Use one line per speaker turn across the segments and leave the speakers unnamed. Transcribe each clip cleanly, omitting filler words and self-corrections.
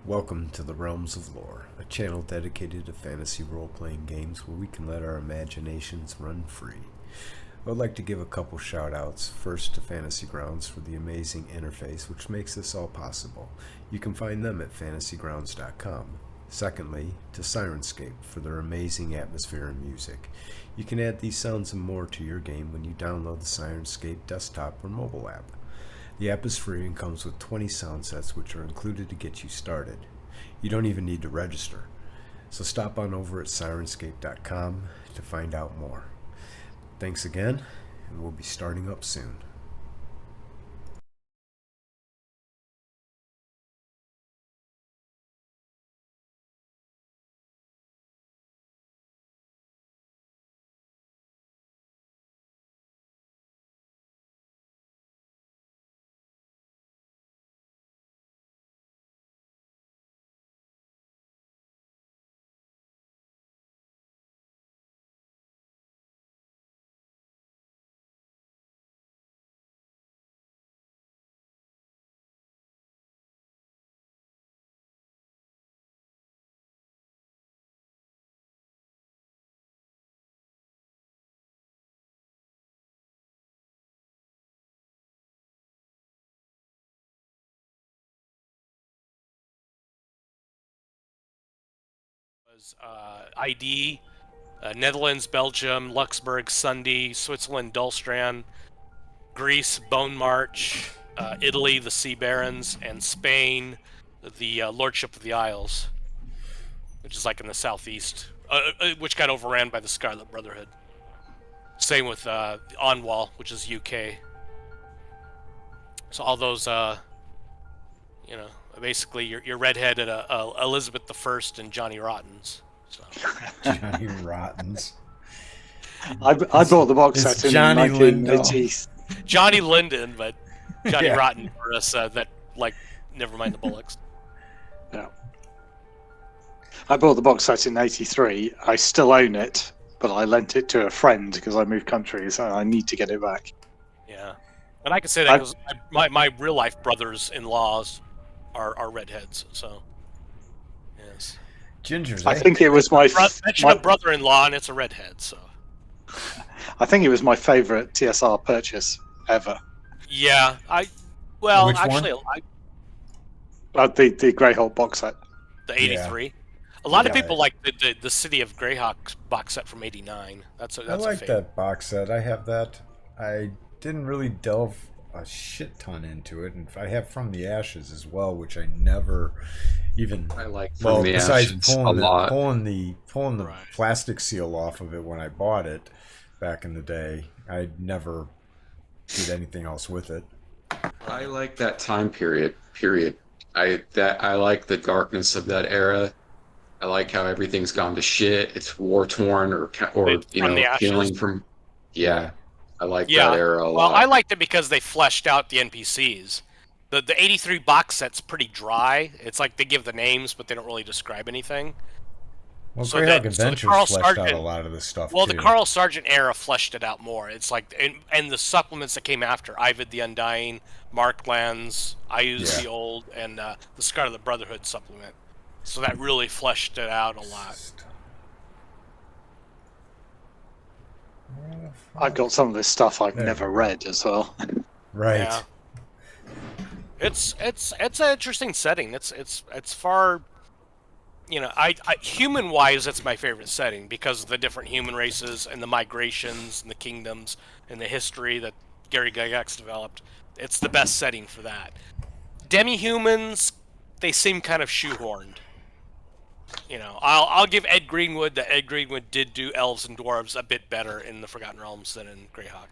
Welcome to the Realms of Lore, a channel dedicated to fantasy role-playing games where we can let our imaginations run free. I would like to give a couple shout-outs, first to Fantasy Grounds for the amazing interface which makes this all possible. You can find them at fantasygrounds.com. Secondly, to Sirenscape for their amazing atmosphere and music. You can add these sounds and more to your game when you download the Sirenscape desktop or mobile app. The app is free and comes with 20 sound sets which are included to get you started. You don't even need to register. So stop on over at Sirenscape.com to find out more. Thanks again, and we'll be starting up soon.
ID, Netherlands, Belgium, Luxembourg, Sunday, Switzerland, Dulstrand, Greece, Bone March, Italy, the Sea Barons, and Spain, the Lordship of the Isles, which is like in the southeast, which got overran by the Scarlet Brotherhood. Same with Onwall, which is UK. So all those, basically your redheaded Elizabeth I and Johnny Rottens. So.
Johnny Rottens.
I bought the box set in
Johnny
1980s.
Johnny Linden, but Johnny
Yeah.
Rotten for us. Never mind the Bullocks.
Yeah. I bought the box set in '83. I still own it, but I lent it to a friend because I moved countries and I need to get it back.
Yeah, and I can say that because my real life brothers-in-laws are redheads. So yes,
Gingers.
I think it was my
mention a brother-in-law and it's a redhead. So
I think it was my favorite TSR purchase ever.
yeah,
Which one?
The Greyhawk box set.
The '83. A lot of
Yeah.
people like the City of Greyhawk box set from '89. That's
I
a
like
favorite.
that box set. I have that. I didn't really delve a shit ton into it, and I have From the Ashes as well, which I never even.
I like From the
besides
Ashes
pulling
a lot.
pulling the
Right.
plastic seal off of it when I bought it back in the day, I never did anything else with it.
I like that time period. I like the darkness of that era. I like how everything's gone to shit. It's war torn or
From the Ashes?
healing from. Yeah, I like
Yeah,
that era a
well,
lot.
I liked it because they fleshed out the NPCs. The '83 box set's pretty dry. It's like they give the names, but they don't really describe anything.
Well,
So
Greyhawk
that- so the
Adventures
Carl
fleshed out a
Sargent-
lot of this stuff
Well,
too.
the Carl Sargent era fleshed it out more. It's like, and the supplements that came after, Ivid the Undying, Marklands, I Use
Yeah.
the Old, and the Scarlet Brotherhood supplement. So that really fleshed it out a lot.
I've got some of this stuff I've
There
never
you go.
read as well.
Right.
Yeah. It's an interesting setting. It's far, I human wise, it's my favorite setting because of the different human races and the migrations and the kingdoms and the history that Gary Gygax developed. It's the best setting for that. Demi-humans, they seem kind of shoehorned. I'll give Ed Greenwood that Ed Greenwood did do elves and dwarves a bit better in the Forgotten Realms than in Greyhawk.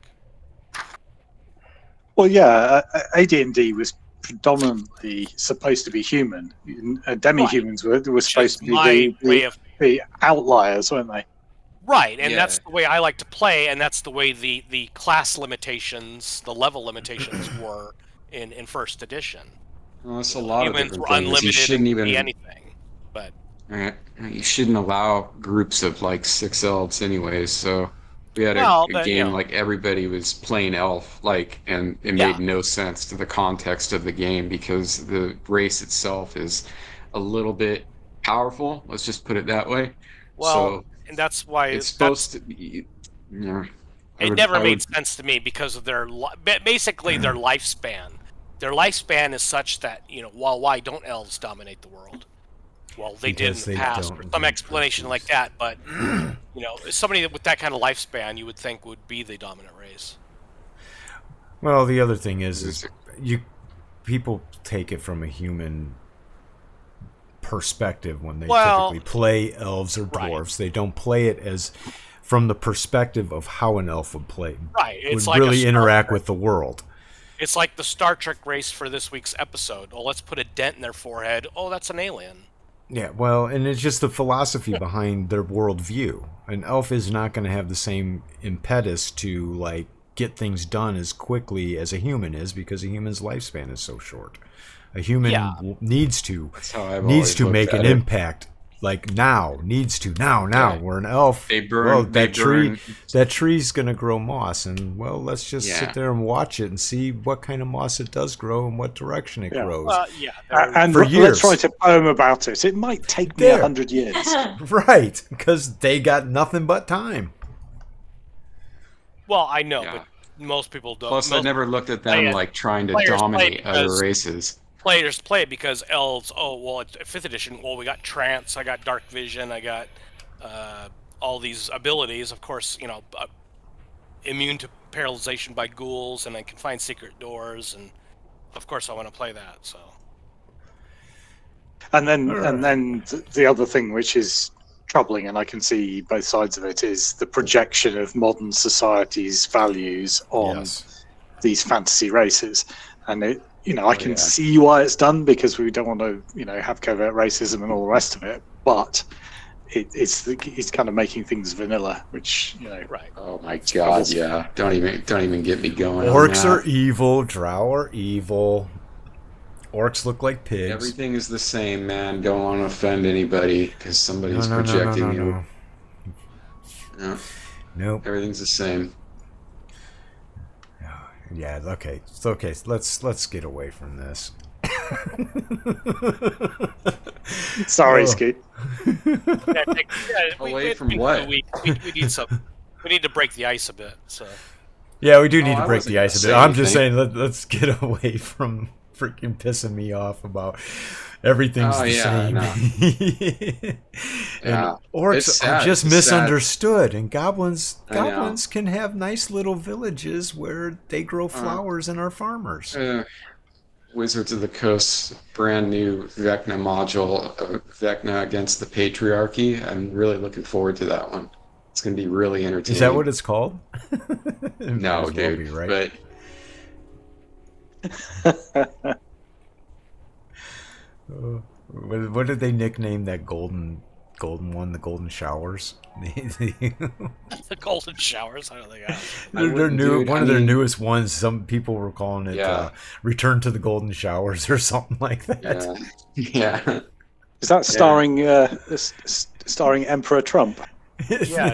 Well, yeah, AD&D was predominantly supposed to be human. Demi-humans were supposed to be
My way of
the outliers, weren't they?
Right, and
Yeah.
that's the way I like to play, and that's the way the class limitations, the level limitations were in first edition.
Well, it's a lot of
Humans
different
were
things.
unlimited
You
and
shouldn't
could
even.
be anything. But
You shouldn't allow groups of like 6 elves, anyways. So we had
Well,
a
but,
game like everybody was playing elf, and it
Yeah.
made no sense to the context of the game because the race itself is a little bit powerful. Let's just put it that way.
Well,
So
and that's why
it's supposed to be. Yeah,
it never
I
made
would.
sense to me because of basically their lifespan. Their lifespan is such that, well, why don't elves dominate the world? Well, they did in
Because
the
they
past, or
don't
some
need
explanation like
trophies.
that. But somebody with that kind of lifespan, you would think would be the dominant race.
Well, the other thing is you people take it from a human perspective when they
Well,
typically play elves or
right.
dwarves. They don't play it as from the perspective of how an elf would play,
Right. It's
would
like
really interact with the world.
It's like the Star Trek race for this week's episode. Oh, let's put a dent in their forehead. Oh, that's an alien.
Yeah, well, and it's just the philosophy behind their worldview. An elf is not going to have the same impetus to like get things done as quickly as a human is because a human's lifespan is so short. A human needs to
That's how I've always looked
make
at
an
it.
impact like now, needs to now.
Yeah.
Where an elf,
They burn.
well,
they burn.
that tree's going to grow moss, and well, let's just
Yeah.
sit there and watch it and see what kind of moss it does grow and what direction it
Yeah.
grows.
And
For years.
let's write a poem about it. It might take me
There.
100 years.
Right, because they got nothing but time.
Well, I know,
Yeah.
but most people don't.
Plus, I
most
never looked at
play
them
it-
like trying to
players play
dominate other
because-
races.
players play it because elves. Oh, well, it's 5th edition. Well, we got trance. I got dark vision. I got all these abilities. Of course, immune to paralyzation by ghouls, and I can find secret doors. And of course, I want to play that. So
And then the other thing which is troubling, and I can see both sides of it, is the projection of modern society's values on
Yes.
these fantasy races. And I can
yeah.
see why it's done because we don't want to, have covert racism and all the rest of it. But it's kind of making things vanilla, which
right.
Oh my god! Yeah, don't even get me going.
Orcs
on
are
that.
evil. Drow are evil. Orcs look like pigs.
Everything is the same, man. Don't want to offend anybody because somebody's projecting you. No,
Nope.
everything's the same.
Yeah. Okay. It's okay. Let's get away from this.
sorry,
Oh.
Scoot.
Away from what?
We need some. We need to break the ice a bit. So
Yeah, we do need
I
to break
wasn't
the ice a
gonna
bit.
say
I'm just saying,
anything.
let's get away from freaking pissing me off about everything's
Oh,
the
yeah,
same.
no.
And
Yeah.
orcs
It's
are
sad.
just
It's sad.
misunderstood, and goblins
I know.
can have nice little villages where they grow flowers and are farmers.
Wizards of the Coast brand new Vecna module, Vecna against the patriarchy. I'm really looking forward to that one. It's going to be really entertaining.
Is that what it's called? It might
No,
as well
dude.
be, right?
But
What did they nickname that golden one? The golden showers.
the golden showers. I don't think.
Their
wouldn't,
new
dude.
one
I
of their
mean-
newest ones. Some people were calling it
Yeah.
"Return to the Golden Showers" or something like that.
yeah.
Is that starring Emperor Trump?
Yeah,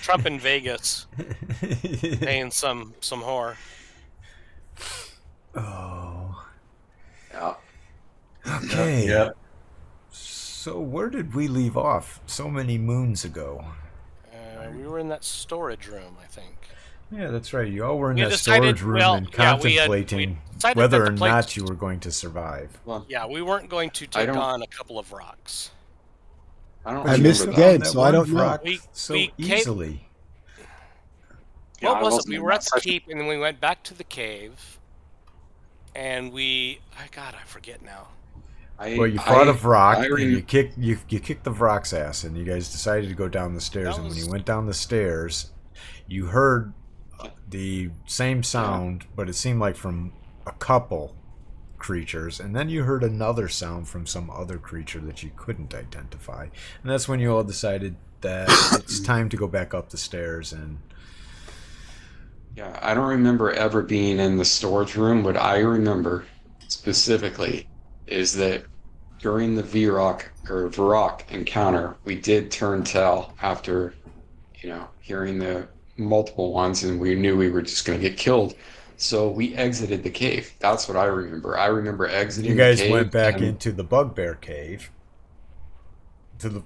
Trump in Vegas paying some whore.
Oh,
Yeah.
okay.
Yeah.
So where did we leave off so many moons ago?
We were in that storage room, I think.
Yeah, that's right. You all were in
We
that
decided-
storage room
well,
and
yeah, we
contemplating
decided
whether
that
or
the place-
not you were going to survive.
Well,
Yeah, we weren't going to
I
take
don't-
on a couple of rocks.
I don't
I
remember
missed the
that.
game,
That
so I
one
don't know.
rock
We-
so
we came-
easily.
Yeah,
What
I
was it?
wasn't
We
in
were
that
at the
session.
keep, and then we went back to the cave, and I forget now.
Well, you fought a Vrock,
I
and
rem-
you kicked the Vrock's ass, and you guys decided to go down the stairs.
That
And when
was-
you went down the stairs, you heard the same sound, but it seemed like from a couple creatures, and then you heard another sound from some other creature that you couldn't identify, and that's when you all decided that it's time to go back up the stairs. And
Yeah, I don't remember ever being in the storage room. What I remember specifically is that during the Vrock encounter, we did turn tail after, hearing the multiple ones, and we knew we were just going to get killed. So we exited the cave. That's what I remember. I remember exiting
You
the
guys
cave.
went back
and-
into the bugbear cave.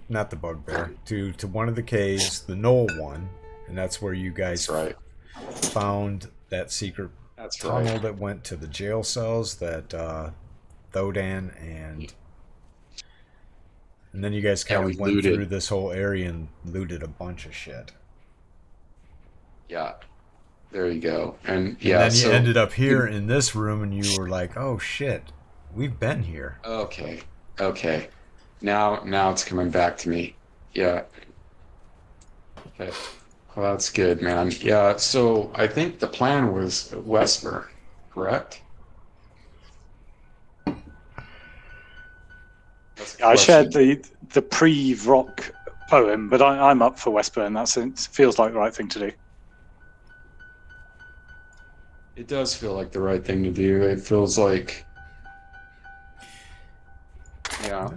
Not the bugbear. To one of the caves, the knoll one, and that's where you guys
That's right.
found that secret
That's
tunnel
right.
that went to the jail cells that Thodan and then you guys kind
we
of went
looted.
through this whole area and looted a bunch of shit.
Yeah. There you go. And
And
yeah,
then you
so
ended up here in this room and you were like, "Oh shit. We've been here."
okay. Okay. Now it's coming back to me. Yeah. Okay. Well, that's good, man. Yeah, so I think the plan was Wesper, correct? That's the
I shared
question.
the pre-rock poem, but I'm up for Westburn. It feels like the right thing to do.
It does feel like the right thing to do. It feels like, yeah.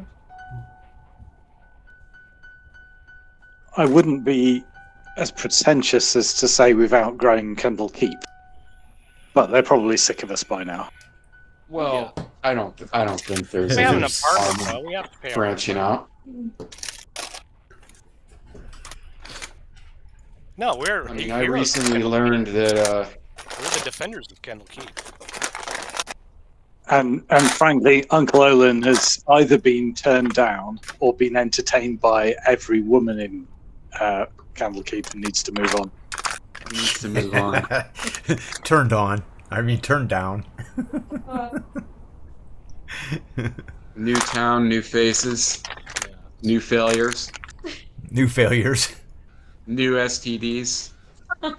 I wouldn't be as pretentious as to say we've outgrown Kendall Keep, but they're probably sick of us by now.
Well, I don't think there's
We have an
any
apartment,
harm
though. We have to pay our
branching out.
No, we're
I mean, I
heroes of
recently
Kendall
learned that
Keep. We're the defenders of Kendall Keep.
And frankly, Uncle Olin has either been turned down or been entertained by every woman in Candlekeep and needs to move on.
he needs to move on.
Turned on. I mean, turned down.
New town, new faces, new failures,
New failures.
new STDs.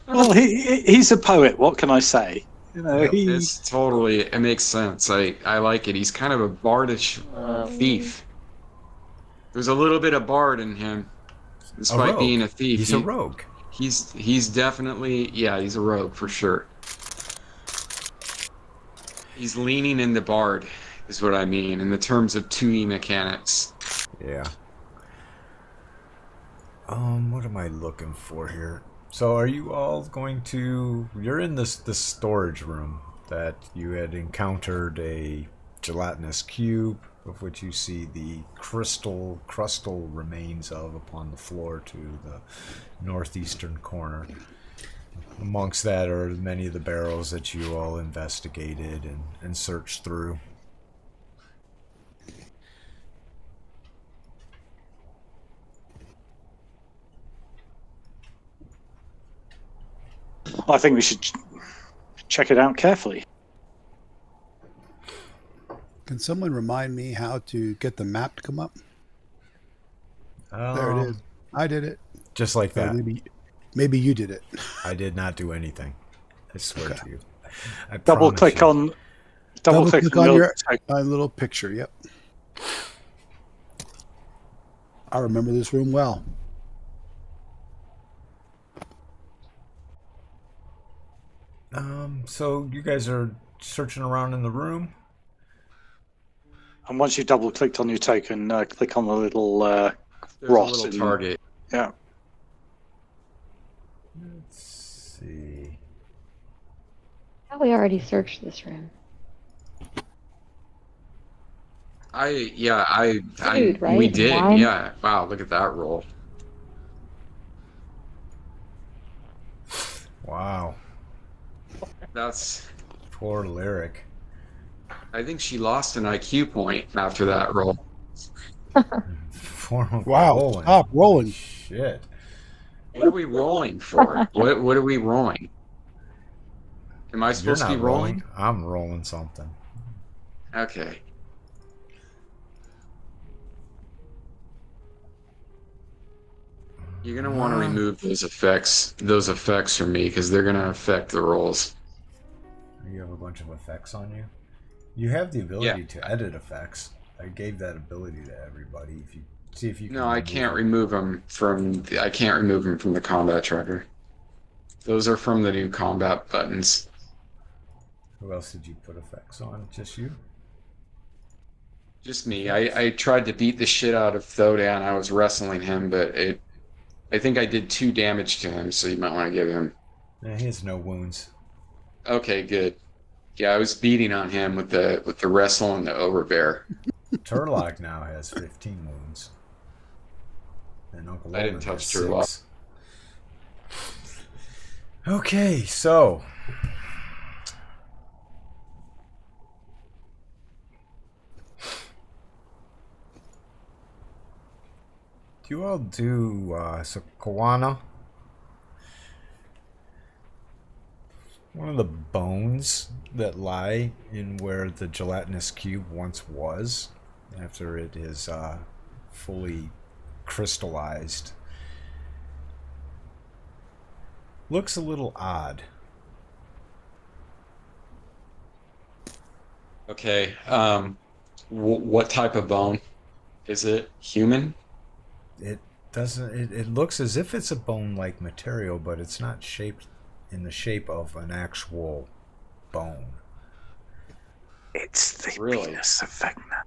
Well, he's a poet. What can I say? You know,
It's totally, it makes sense. I like it. He's kind of a bardish thief. There's a little bit of bard in him, despite
rogue.
being a thief.
He's a rogue.
He's definitely, yeah, he's a rogue for sure. He's leaning into bard, is what I mean, in the terms of 2E mechanics.
Yeah. What am I looking for here? So are you all going to... You're in this storage room that you had encountered a gelatinous cube of which you see the crustal remains of upon the floor to the northeastern corner. Amongst that are many of the barrels that you all investigated and searched through.
I think we should check it out carefully.
Can someone remind me how to get the map to come up? There it is. I did it.
Just like
Or
that.
maybe you did it.
I did not do anything. I swear to you. I
Double
promise
click
you.
on
your little picture. Yep. I remember this room well.
So you guys are searching around in the room?
And once you've double clicked on your token, click on the little
There's
Ross
a little
in-
target.
yeah.
Let's see.
We already searched this room. Dude, right?
We did.
Wine?
Yeah. Wow, look at that roll.
Wow.
That's,
Poor Lyric.
I think she lost an IQ point after that roll.
Wow.
Rolling.
Stop rolling.
Shit.
What are we rolling for? What are we rolling? Am I
You're
supposed to
not
be rolling?
I'm rolling something.
Okay. You're gonna want to remove those effects from me because they're gonna affect the rolls.
You have a bunch of effects on you? You have the ability
Yeah.
to edit effects. I gave that ability to everybody. If you see if you can
No, I can't remove them from the combat tracker. Those are from the new combat buttons.
Who else did you put effects on? Just you?
Just me. I tried to beat the shit out of Thodan. I was wrestling him, but I think I did 2 damage to him, so you might want to give him.
He has no wounds.
Okay, good. Yeah, I was beating on him with the wrestle and the overbear.
Turlock now has 15 wounds. And Uncle
I didn't
Owen has
touch Turlock.
6. Okay, so do you all do so Kawana? One of the bones that lie in where the gelatinous cube once was, after it is fully crystallized, looks a little odd.
Okay. What type of bone? Is it human?
It doesn't. It looks as if it's a bone-like material, but it's not shaped in the shape of an actual bone.
It's the
Really?
penis of Vecna.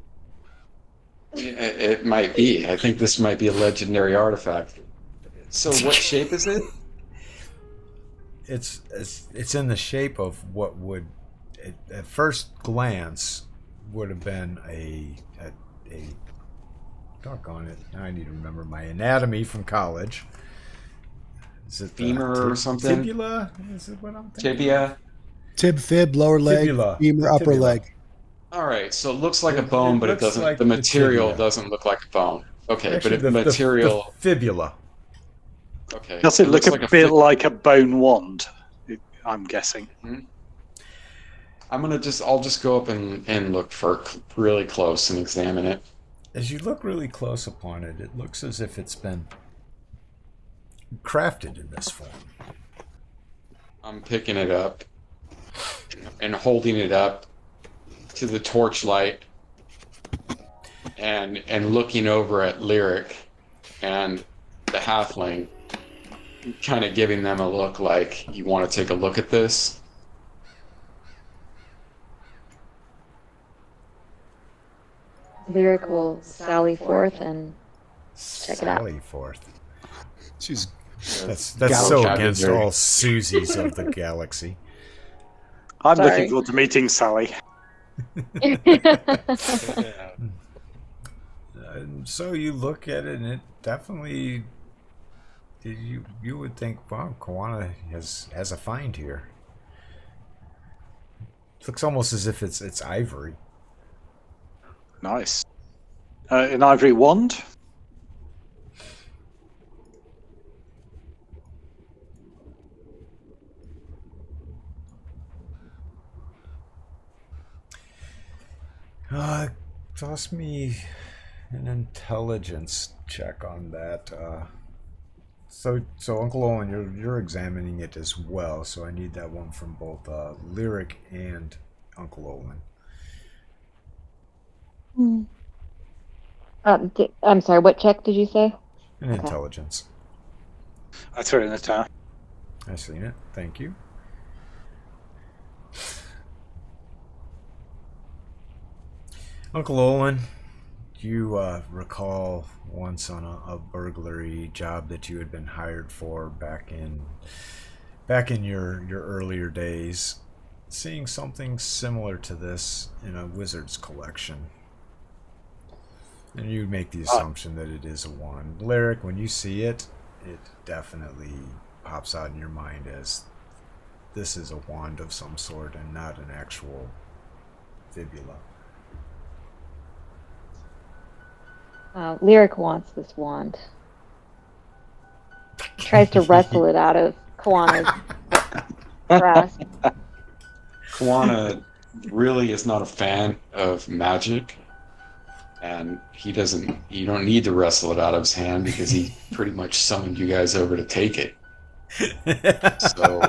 It might be. I think this might be a legendary artifact. So what shape is it?
It's in the shape of what would, at first glance, would have been a doggone it. Now I need to remember my anatomy from college. Is it
Femur or something?
Tibula? Is it what I'm thinking?
Tibia?
Tib, fib, lower leg,
Fibula.
femur, upper
Fibula.
leg.
All right, so it looks like a
It
bone, but it
looks
doesn't.
like
The
the
material
tibia.
doesn't look like a bone. Okay,
Actually,
but the material.
the fibula.
Okay.
Does it look
looks
a
like
bit
fib-
like a bone wand? I'm guessing.
I'll just go up and look for really close and examine it.
As you look really close upon it, it looks as if it's been crafted in this form.
I'm picking it up and holding it up to the torchlight and looking over at Lyric and the halfling, kind of giving them a look like, you want to take a look at this?
Lyric will sally forth and check it out.
Sally forth.
She's
That's
Galaxy.
so against all Susies of the galaxy.
I'm
Sorry.
looking forward to meeting Sally.
And so you look at it, and it definitely you would think, wow, Kawana has a find here. It looks almost as if it's ivory.
Nice. An ivory wand.
Toss me an intelligence check on that. So Uncle Owen, you're examining it as well. So I need that one from both Lyric and Uncle Owen.
I'm sorry, what check did you say?
An intelligence.
I threw it in the tower.
I've seen it. Thank you. Uncle Olin, you recall once on a burglary job that you had been hired for back in your earlier days, seeing something similar to this in a wizard's collection. And you make the assumption that it is a wand. Lyric, when you see it, it definitely pops out in your mind as this is a wand of some sort and not an actual fibula.
Lyric wants this wand. Tries to wrestle it out of Kawana's grasp.
Kawana really is not a fan of magic, and you don't need to wrestle it out of his hand because he pretty much summoned you guys over to take it. So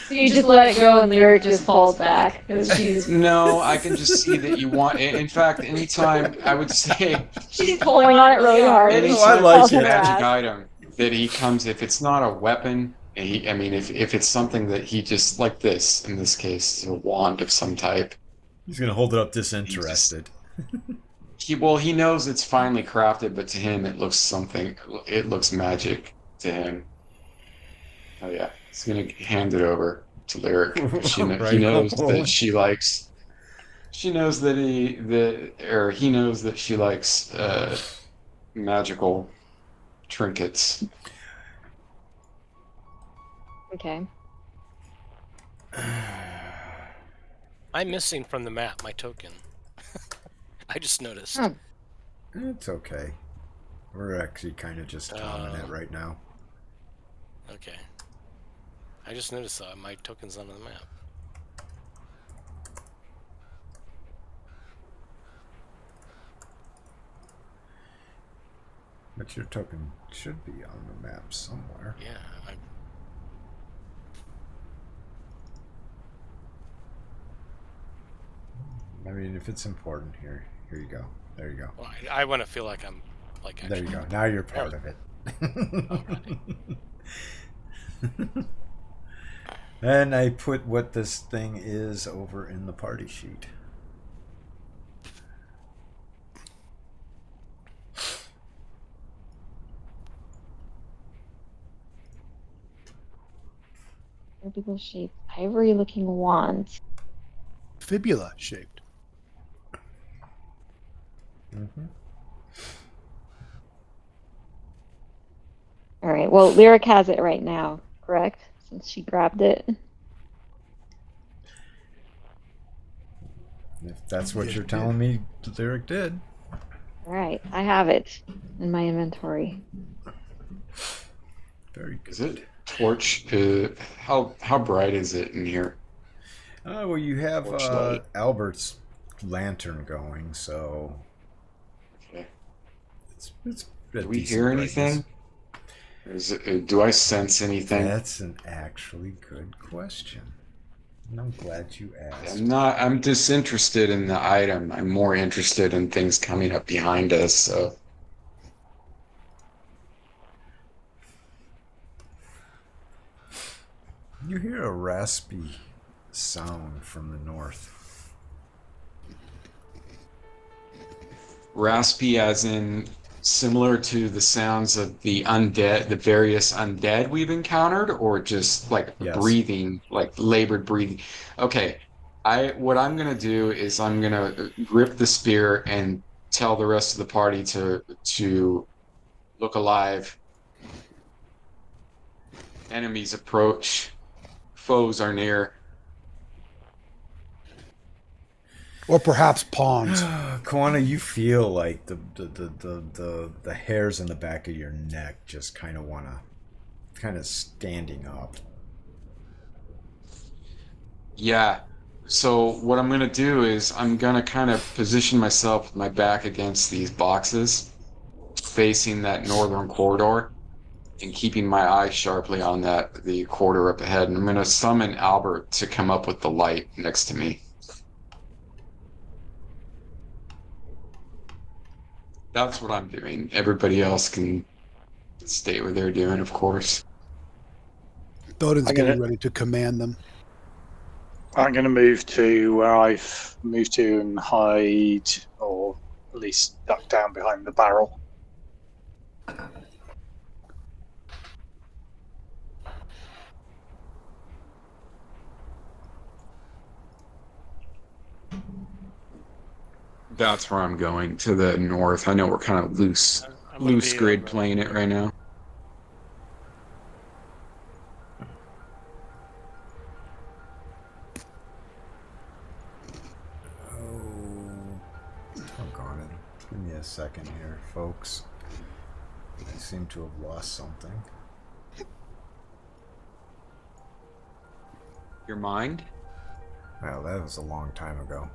So you just let it go and Lyric just falls back. 'Cause she's
no, I can just see that you want. In fact, anytime I would say,
pulling on it really hard.
anytime
like
it's a
it.
magic item that he comes, if it's not a weapon, if it's something that he just like this, in this case, a wand of some type.
He's gonna hold it up disinterested.
He knows it's finely crafted, but to him it looks magic to him. Oh yeah, he's gonna hand it over. to Lyric. He
Right
knows
on.
that she likes. She knows that he knows that she likes magical trinkets.
Okay.
I'm missing from the map my token. I just noticed.
Oh,
It's okay. We're actually kind of just tomming it right now.
Okay. I just noticed my token's on the map.
But your token should be on the map somewhere.
Yeah.
I mean, if it's important, here you go. There you go.
Well, I want to feel like I'm like.
There you
actually-
go. Now you're part of it. And I put what this thing is over in the party sheet.
vertical shaped ivory looking wand.
Fibula shaped.
Mm-hmm.
All right. Well, Lyric has it right now, correct? Since she grabbed it.
If that's what
Yes,
you're
it
telling me, Lyric did.
All right. I have it in my inventory.
Very good.
Is it torch? How bright is it in here?
Well, you have
Torchlight.
Albert's lantern going, so
Okay.
it's
Do we hear anything? Do I sense anything?
That's an actually good question. And I'm glad you asked.
I'm disinterested in the item. I'm more interested in things coming up behind us, so.
You hear a raspy sound from the north.
Raspy as in similar to the sounds of the undead, the various undead we've encountered, or just like
Yes.
breathing, like labored breathing. Okay. What I'm gonna do is I'm gonna grip the spear and tell the rest of the party to look alive. Enemies approach. Foes are near.
Or perhaps pawns.
Koana, you feel like the hairs in the back of your neck just kind of standing up.
Yeah. So what I'm gonna do is I'm gonna kind of position myself with my back against these boxes, facing that northern corridor, and keeping my eye sharply on the corridor up ahead. And I'm gonna summon Albert to come up with the light next to me. That's what I'm doing. Everybody else can stay where they're doing, of course.
Thoden's
I'm
getting
gonna-
ready to command them.
I'm going to move to where I've moved to and hide, or at least duck down behind the barrel.
That's where I'm going, to the north. I know we're kind of loose
I'm gonna be
grid
over-
playing it right now.
Doggone it. Give me a second here, folks. I seem to have lost something.
Your mind?
Well, that was a long time ago.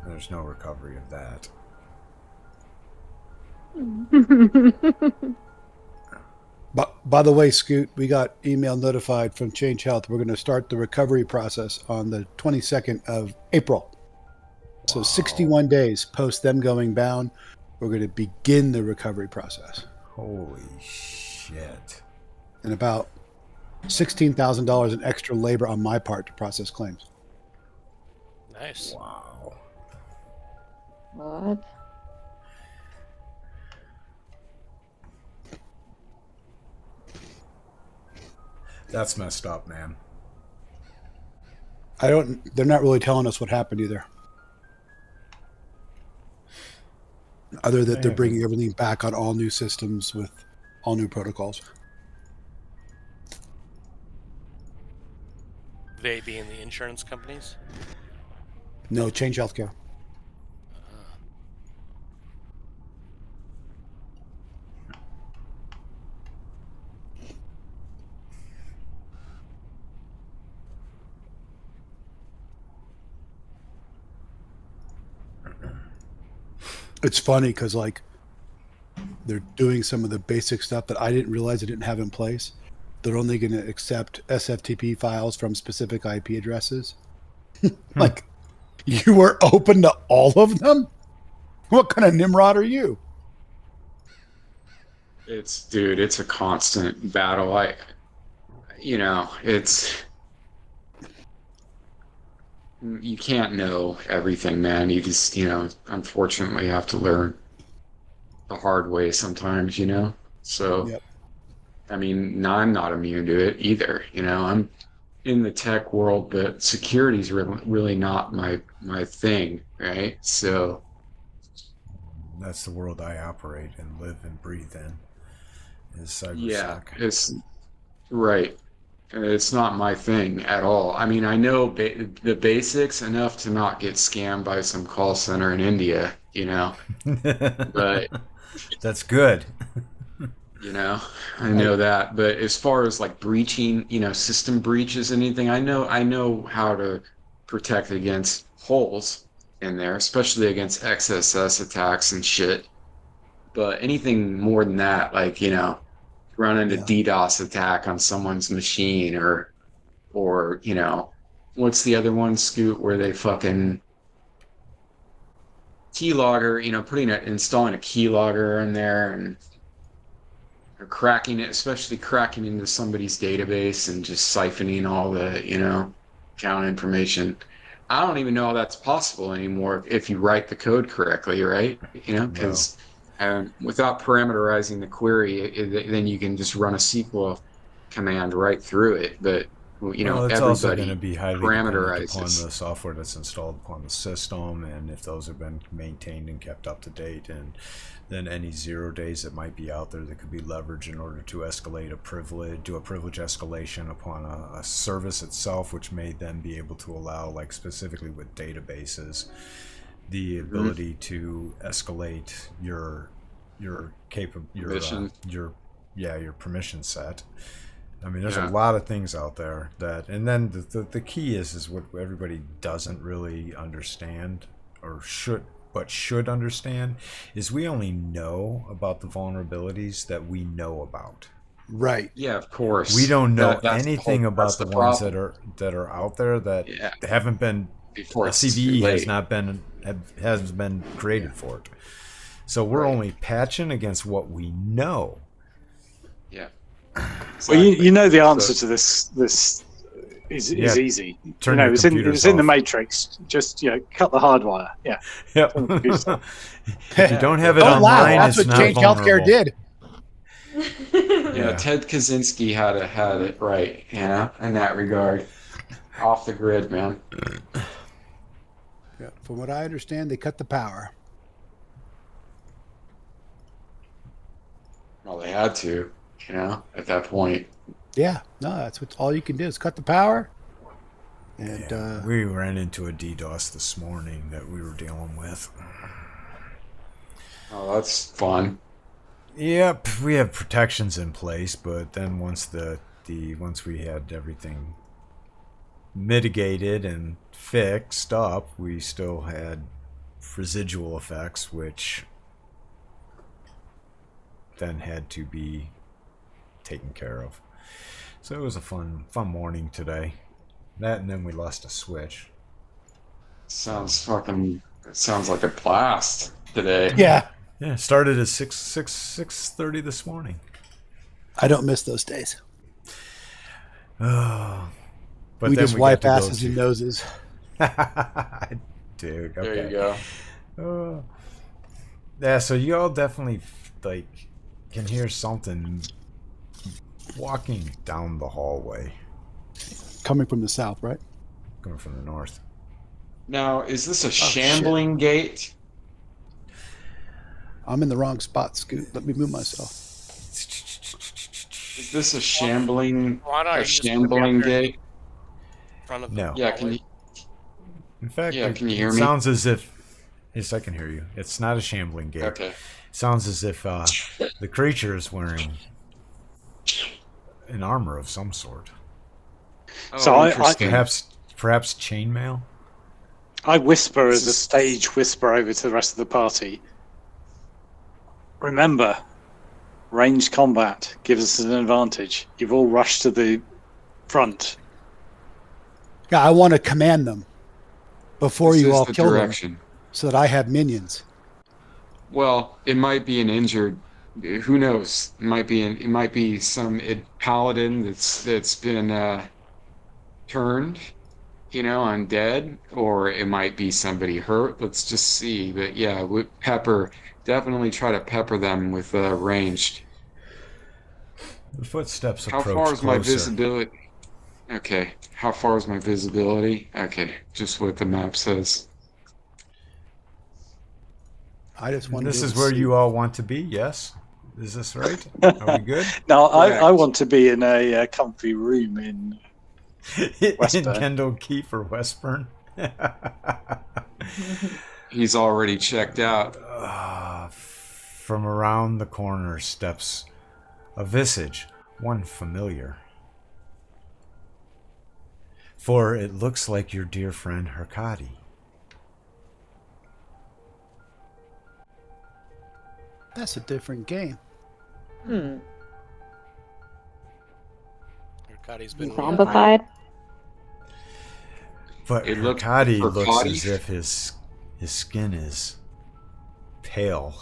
There's no recovery of that.
But by the way, Scoot, we got email notified from Change Health. We're going to start the recovery process on the 22nd of April. So
Wow.
61 days post them going bound, we're going to begin the recovery process.
Holy shit.
And about $16,000 in extra labor on my part to process claims.
Nice.
Wow.
What?
That's messed up, man.
They're not really telling us what happened either. Other that they're bringing everything back on all new systems with all new protocols.
They being the insurance companies.
No, Change Healthcare. It's funny because like they're doing some of the basic stuff that I didn't realize they didn't have in place. They're only going to accept SFTP files from specific IP addresses. Like, you were open to all of them? What kind of Nimrod are you?
It's a constant battle. You can't know everything, man. You just, unfortunately have to learn the hard way sometimes, So,
Yep.
I mean, I'm not immune to it either. I'm in the tech world, but security is really not my thing, right? So
That's the world I operate and live and breathe in. Is cybersec.
yeah, it's right. It's not my thing at all. I mean, I know the basics enough to not get scammed by some call center in India, but
That's good.
I know that. But as far as like breaching, system breaches, anything, I know how to protect against holes in there, especially against XSS attacks and shit. But anything more than that, like, run into DDoS attack on someone's machine or what's the other one, Scoot, where they fucking keylogger, installing a keylogger in there and or cracking it, especially cracking into somebody's database and just siphoning all the, account information. I don't even know how that's possible anymore if you write the code correctly, right? Because without parameterizing the query, then you can just run a SQL command right through it. But
It's also going to be highly dependent
parameterizes
upon the software that's installed upon the system, and if those have been maintained and kept up to date, and then any 0 days that might be out there that could be leveraged in order to escalate do a privilege escalation upon a service itself, which may then be able to allow, like specifically with databases, the ability to escalate your permission set. I mean, there's a lot of things out there that, and then the key is what everybody doesn't really understand or should understand is we only know about the vulnerabilities that we know about.
Right.
Yeah, of course.
We don't know anything about the ones that are out there that haven't been.
Before
a CVE has been created for it. So we're only patching against what we know.
Yeah.
Well, you know the answer to this is easy.
Turn
it
your
was in
computers
the
off.
Matrix. Just cut the hardwire. Yeah.
Yep.
Turn the computers off.
If you don't have it
Don't laugh.
online,
That's
it's
what
not
Change
vulnerable.
Healthcare did.
Yeah, Ted Kaczynski had it right, in that regard. Off the grid, man.
Yeah. From what I understand, they cut the power.
Well, they had to, at that point.
Yeah. No, that's all you can do is cut the power. And
We ran into a DDoS this morning that we were dealing with.
Oh, that's fun.
Yep, we have protections in place, but then once once we had everything mitigated and fixed up, we still had residual effects, which then had to be taken care of. So it was a fun morning today. That, and then we lost a switch.
Sounds like a blast today.
yeah,
Yeah, it started at 6:30 this morning.
I don't miss those days.
Oh, but
We
then
just
got
wipe
to go
asses and noses.
Dude, okay.
There you go.
Yeah, so you all definitely can hear something walking down the hallway.
Coming from the south, right?
Coming from the north.
Now, is this a shambling gate?
I'm in the wrong spot, Scoot. Let me move myself.
Is this a shambling
Why don't
a
you just
shambling
put it up here
gate?
in front of
No.
the
Yeah, can you
In fact,
Yeah, can you hear
it
me?
sounds as if... Yes, I can hear you. It's not a shambling gate.
Okay.
It sounds as if the creature is wearing an armor of some sort.
Oh,
So I-
interesting.
Perhaps chainmail?
I whisper
This
as a
is-
stage whisper over to the rest of the party. Remember, ranged combat gives us an advantage. You've all rushed to the front.
Yeah, I want to command them before
This
you
is
all
the
kill
direction.
them, so that I have minions.
Well, it might be an injured. Who knows? It might be some paladin that's been turned, undead, or it might be somebody hurt. Let's just see. But yeah, definitely try to pepper them with ranged.
The footsteps
How
approach
far is my
closer.
visibility? Okay. How far is my visibility? Okay, just what the map says.
I just want
This
to
is where you all want to be, yes? Is this right? Are we good?
Now, I
Correct.
want to be in a comfy room in.
In
Westburn.
Kendall Keith or Westburn?
He's already checked out.
From around the corner steps a visage, one familiar. For it looks like your dear friend Hercati.
That's a different game.
Arcadi's been
Zombified.
But
It looked-
Hercati looks
Hercati?
as if his skin is pale.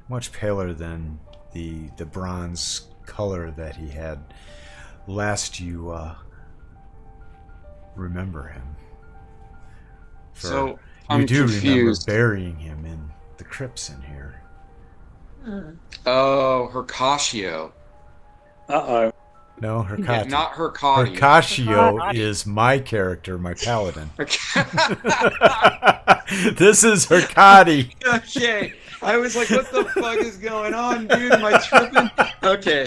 Much paler than the bronze color that he had last you remember him. For
So
you
I'm
do
confused.
remember burying him in the crypts in here.
Oh, Hercatio.
Uh-oh.
No,
Yeah,
Hercati.
not Hercati.
Hercatio is my character, my paladin. This is Hercati.
Okay. I was like, what the fuck is going on, dude? Am I tripping? Okay.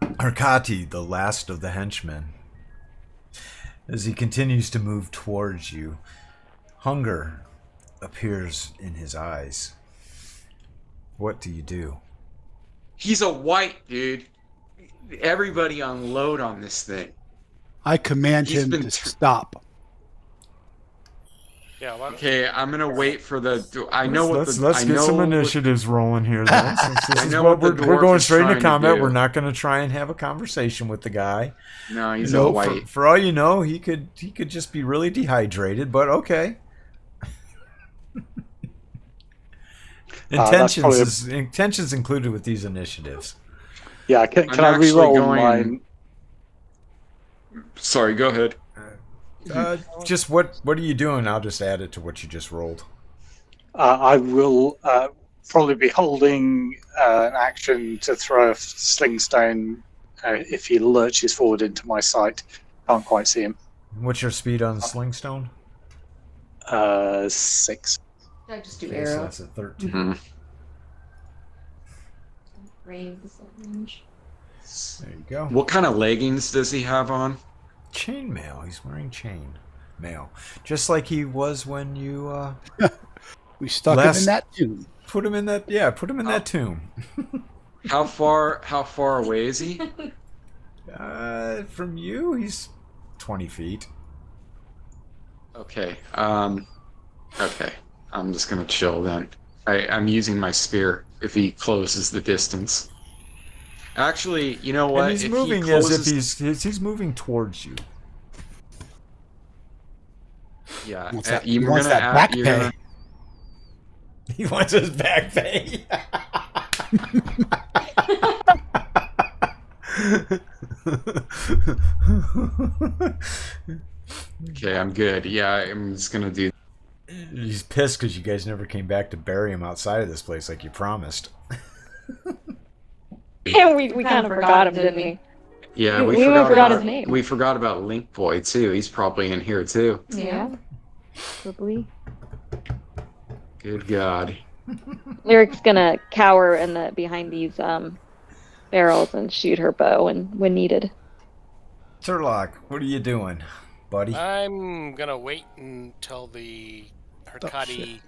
Hercati, the last of the henchmen. As he continues to move towards you, hunger appears in his eyes. What do you do?
He's a white dude. Everybody unload on this thing.
I command
He's
him
been
to
tr-
stop.
Yeah, well,
Okay, I'm gonna wait for the. I know what
let's
the.
let's
I
get
know
some
what-
initiatives rolling here. Though, since this
I
is
know
what
what the
we're
dwarf
going
is
straight into
trying to
combat.
do.
We're not going to try and have a conversation with the guy.
No, he's
No,
a white.
for all you know, he could just be really dehydrated. But okay.
that's probably
Intentions included with these initiatives.
Yeah, can
I'm
I
actually
re-roll
going-
mine?
Sorry, go ahead.
Just what are you doing? I'll just add it to what you just rolled.
I will probably be holding an action to throw a sling stone if he lurches forward into my sight. Can't quite see him.
What's your speed on Slingstone?
6.
I just do
Okay, so
arrow.
that's a 13.
Mhm.
Range.
There you go.
What kind of leggings does he have on?
Chainmail. He's wearing chain mail, just like he was when you
We stuck him
Last-
in that tomb.
put him in that. Yeah, put him in that tomb.
How far away is he?
From you, he's 20 feet.
Okay. Okay. I'm just gonna chill then. I'm using my spear if he closes the distance. Actually, you know what?
And he's
If
moving
he
as
closes,
if he's moving towards you.
Yeah.
Wants
uh,
that-
you're
he wants
gonna
that
add-
back
you're
pay.
gonna-
He wants his back pay.
Okay, I'm good. Yeah, I'm just gonna do.
He's pissed because you guys never came back to bury him outside of this place like you promised.
And we kind of forgot him, didn't we?
Yeah,
We even forgot his name.
We forgot about Link Boy too. He's probably in here too.
Yeah. Probably.
Good God.
Lyric's gonna cower behind these barrels and shoot her bow when needed.
Turlock, what are you doing, buddy?
I'm gonna wait until the
shit.
Hurkati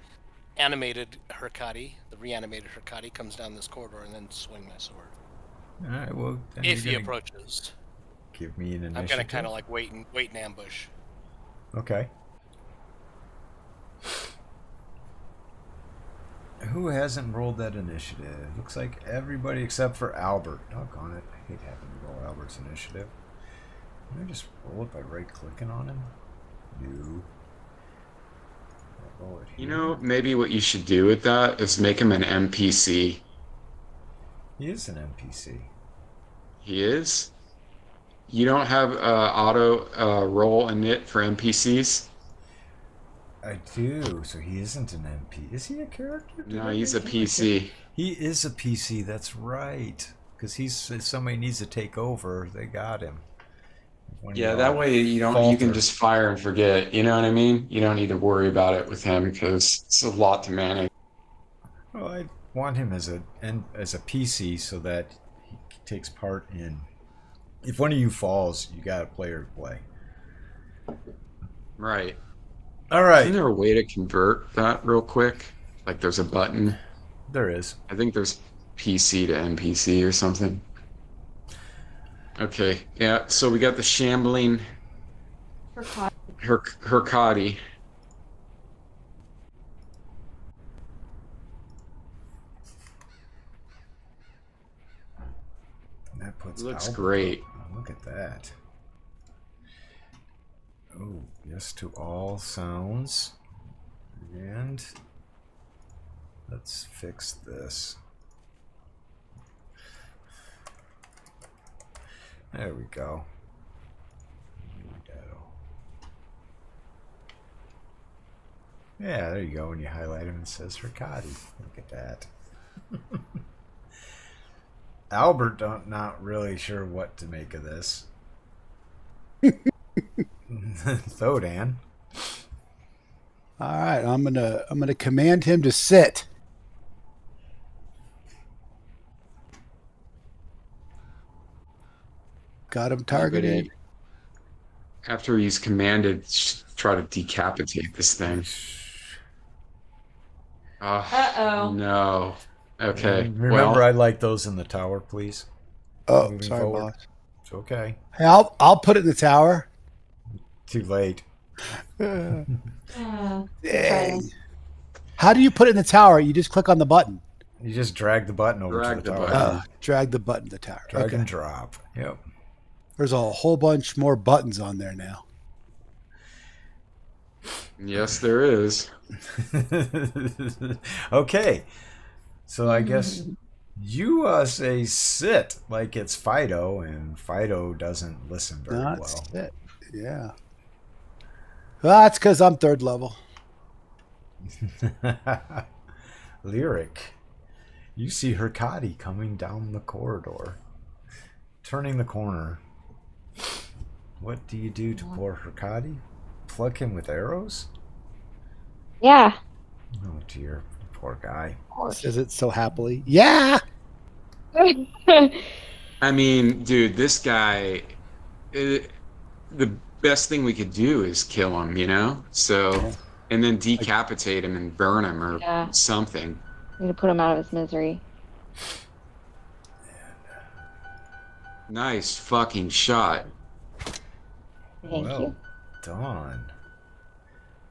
animated Hurkati, the reanimated Hurkati, comes down this corridor and then swing my sword.
All right, well, then
If he
you're gonna
approaches.
give me an initiative.
I'm gonna kind of like wait in ambush.
Okay. Who hasn't rolled that initiative? Looks like everybody except for Albert. Doggone it. I hate having to roll Albert's initiative. Can I just roll it by right-clicking on him? No. I'll roll it
You
here.
know, maybe what you should do with that is make him an NPC.
He is an NPC.
He is? You don't have auto roll init for NPCs?
I do, so he isn't an MP. Is he a character? Did
No,
I
he's a
make him
PC.
He is a PC, that's right. Because if somebody needs to take over, they got him. When
Yeah,
you
that
all
way you
falter.
can just fire and forget. You know what I mean? You don't need to worry about it with him because it's a lot to manage.
Well, I want him as a PC so that he takes part in. If one of you falls, you got a player to play.
Right.
All right.
Isn't there a way to convert that real quick? Like there's a button.
There is.
I think there's PC to NPC or something. Okay, yeah, so we got the shambling Hurkati.
That puts
Looks
Albert
great.
up. Oh, look at that. Oh, yes to all sounds. And let's fix this. There we go. Yeah, there you go. When you highlight him, it says Hurkati. Look at that. Albert, not really sure what to make of this. Thodan.
All right, I'm gonna command him to sit. Got him targeted.
After he's commanded, try to decapitate this thing.
Uh-oh.
No. Okay.
Remember, I like those in the tower, please.
Oh,
Moving
sorry,
forward.
boss.
It's okay.
Hey, I'll put it in the tower.
Too late.
Dang.
Okay.
How do you put it in the tower? You just click on the button.
You just drag the button over
Drag
to the
the
tower.
button.
Drag the button to the tower.
Drag
Okay.
and drop. Yep.
There's a whole bunch more buttons on there now.
Yes, there is.
Okay. So I guess you say sit like it's Fido, and Fido doesn't listen very
That's
well.
it. Yeah. Well, that's because I'm third level.
Lyric. You see Hurkati coming down the corridor. Turning the corner. What do you do to poor Hurkati? Plug him with arrows?
Yeah.
Oh dear. Poor guy.
Says it so happily. Yeah.
I mean, dude, this guy, the best thing we could do is kill him, you know? So, and then decapitate him and burn him or
Yeah.
something.
Need to put him out of his misery.
Nice fucking shot.
Thank
well
you.
done.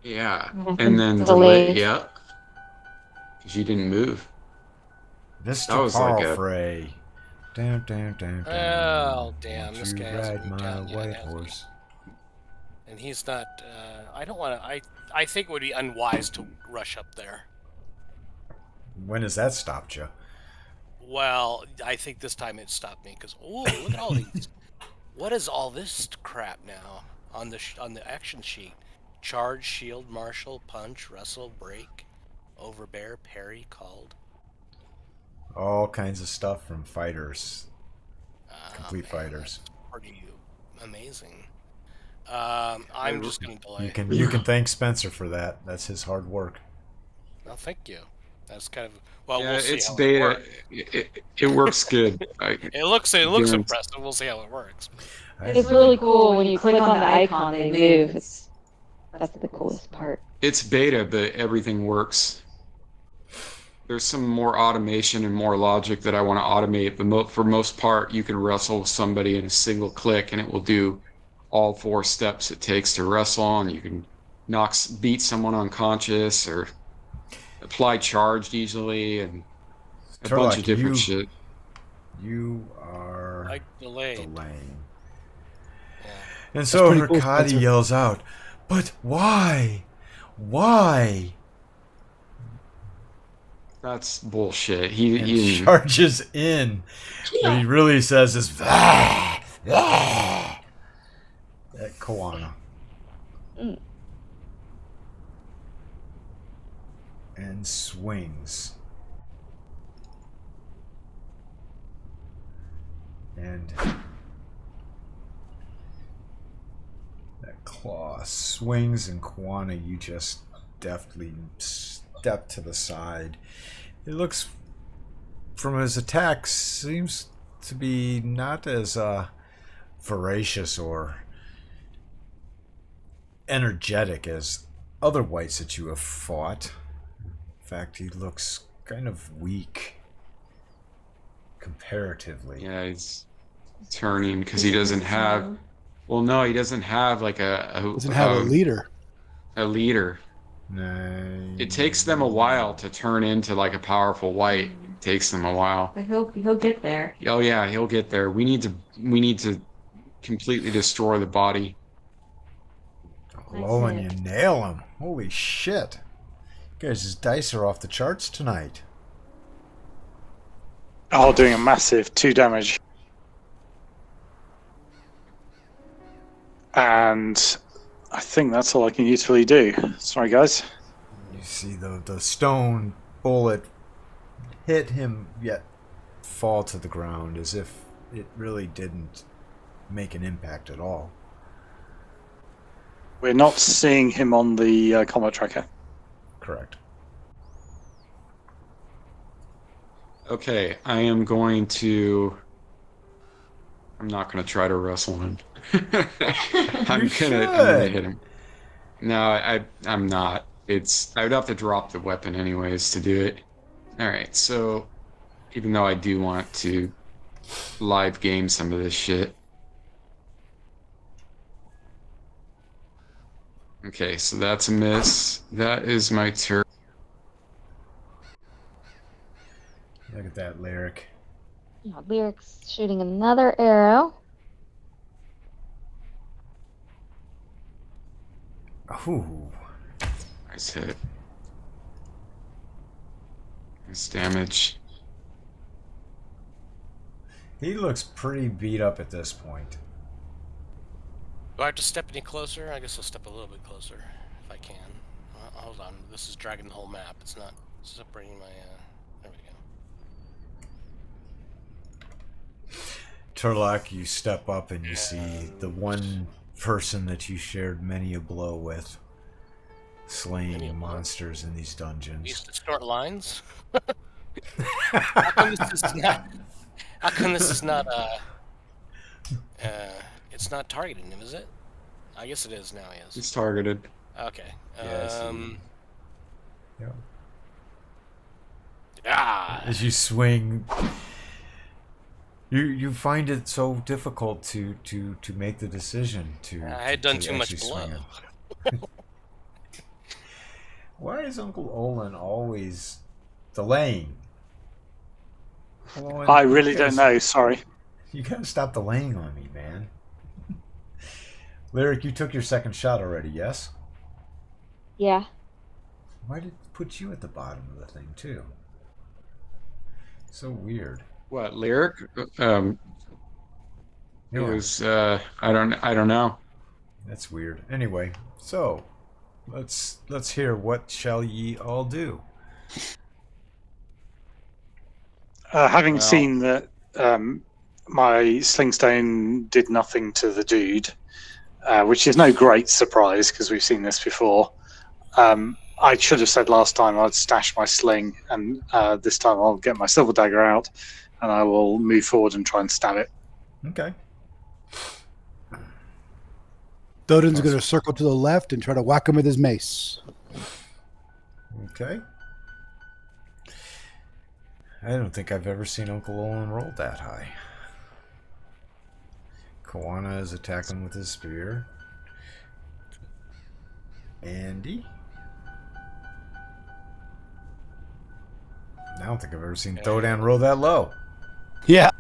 Yeah.
Mhm.
And then
Delayed.
delay, yeah. Because you didn't move.
Mr.
That was like a-
Parlfrey. Down, down, down,
Oh, damn, this
Won't you
guy hasn't
ride
moved
my
down yet,
white
has he?
horse.
And he's not. I don't want to. I think it would be unwise to rush up there.
When has that stopped you?
Well, I think this time it stopped me because look at all these. What is all this crap now on the action sheet? Charge, shield, marshal, punch, wrestle, break, overbear, parry, called.
All kinds of stuff from fighters, complete
Man,
fighters.
that's pretty amazing. I'm just going to delay.
You can thank Spencer for that. That's his hard work.
Well, thank you. That's kind of well.
Yeah,
We'll see
it's
how it
beta.
works.
It works good.
It looks
guarantee-
impressive. We'll see how it works.
It's really cool when you click on the icon, they move. That's the coolest part.
It's beta, but everything works. There's some more automation and more logic that I want to automate, but for most part, you can wrestle with somebody in a single click, and it will do all 4 steps it takes to wrestle, and you can beat someone unconscious or apply charge easily, and a bunch of different shit.
You are
Like delayed.
delaying.
Yeah.
And so
pretty cool,
Hurkadi
Spencer.
yells out, "But why? Why?"
That's bullshit.
And
He
charges in. What he really says is, "Vah, vah," at Koana.
Mm.
And swings. And that claw swings, and Koana, you just deftly step to the side. It looks, from his attack, seems to be not as voracious or energetic as other whites that you have fought. In fact, he looks kind of weak comparatively.
Yeah, he's turning because he doesn't have. Well, no, he doesn't have like
Doesn't have a leader.
a leader.
No.
It takes them a while to turn into like a powerful white. It takes them a while.
But he'll get there.
Oh yeah, he'll get there. We need to completely destroy the body.
Low, and you nail him. Holy shit. You guys' dice are off the charts tonight.
Oh, doing a massive 2 damage. And I think that's all I can usefully do. Sorry, guys.
You see the stone bullet hit him, yet fall to the ground as if it really didn't make an impact at all.
We're not seeing him on the combat tracker.
Correct.
Okay, I'm not gonna try to wrestle him. I'm gonna hit him. No, I'm not. I would have to drop the weapon anyways to do it. Alright, so even though I do want to live game some of this shit. Okay, so that's a miss. That is my turn.
Look at that lyric.
Yeah, Lyric's shooting another arrow.
Ooh.
Nice hit. Nice damage.
He looks pretty beat up at this point.
Do I have to step any closer? I guess I'll step a little bit closer if I can. Hold on. This is dragging the whole map. It's not separating my. There we go.
Turlock, you step up and you see the one person that you shared many a blow with, slaying monsters in these
We
dungeons.
used to snort lines. How come this is not? It's not targeting him, is it? I guess it is now. He is.
He's targeted.
Okay.
Yes, Yeah.
Ah.
As you swing, you find it so difficult to make the decision to.
I had done
to
too much
actually
blow.
swing him. Why is Uncle Olin always delaying? Olin,
I really
you
don't
guys-
know. Sorry.
You gotta stop delaying on me, man. Lyric, you took your second shot already, yes?
Yeah.
Why did it put you at the bottom of the thing too? So weird.
What, lyric? It
Yeah,
was I don't know.
that's weird. Anyway, so let's hear what shall ye all do.
Having
Well-
seen that my slingstone did nothing to the dude, which is no great surprise because we've seen this before. I should have said last time I'd stash my sling, and this time I'll get my silver dagger out, and I will move forward and try and stab it.
Okay.
Thoden's going to circle to the left and try to whack him with his mace.
Okay. I don't think I've ever seen Uncle Olin roll that high. Kawana is attacking with his spear. Andy? I don't think I've ever seen Thodan roll that low.
Yeah.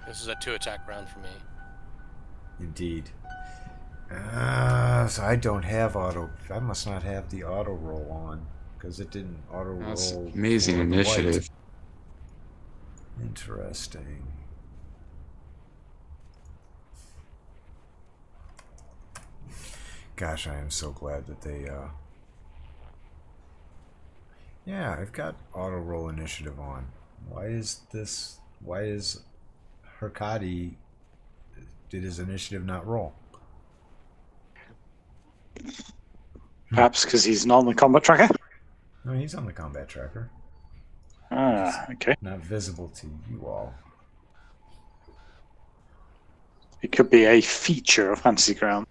This is a 2-attack round for me.
Indeed. So I don't have auto. I must not have the auto roll on because it didn't auto roll.
That's amazing
for the
initiative.
white. Interesting. Gosh, I am so glad that they. Yeah, I've got auto roll initiative on. Why is this? Why is Herkati? Did his initiative not roll?
Perhaps because he's not on the combat tracker.
No, he's on the combat tracker.
Okay.
Not visible to you all.
It could be a feature of Fantasy Ground.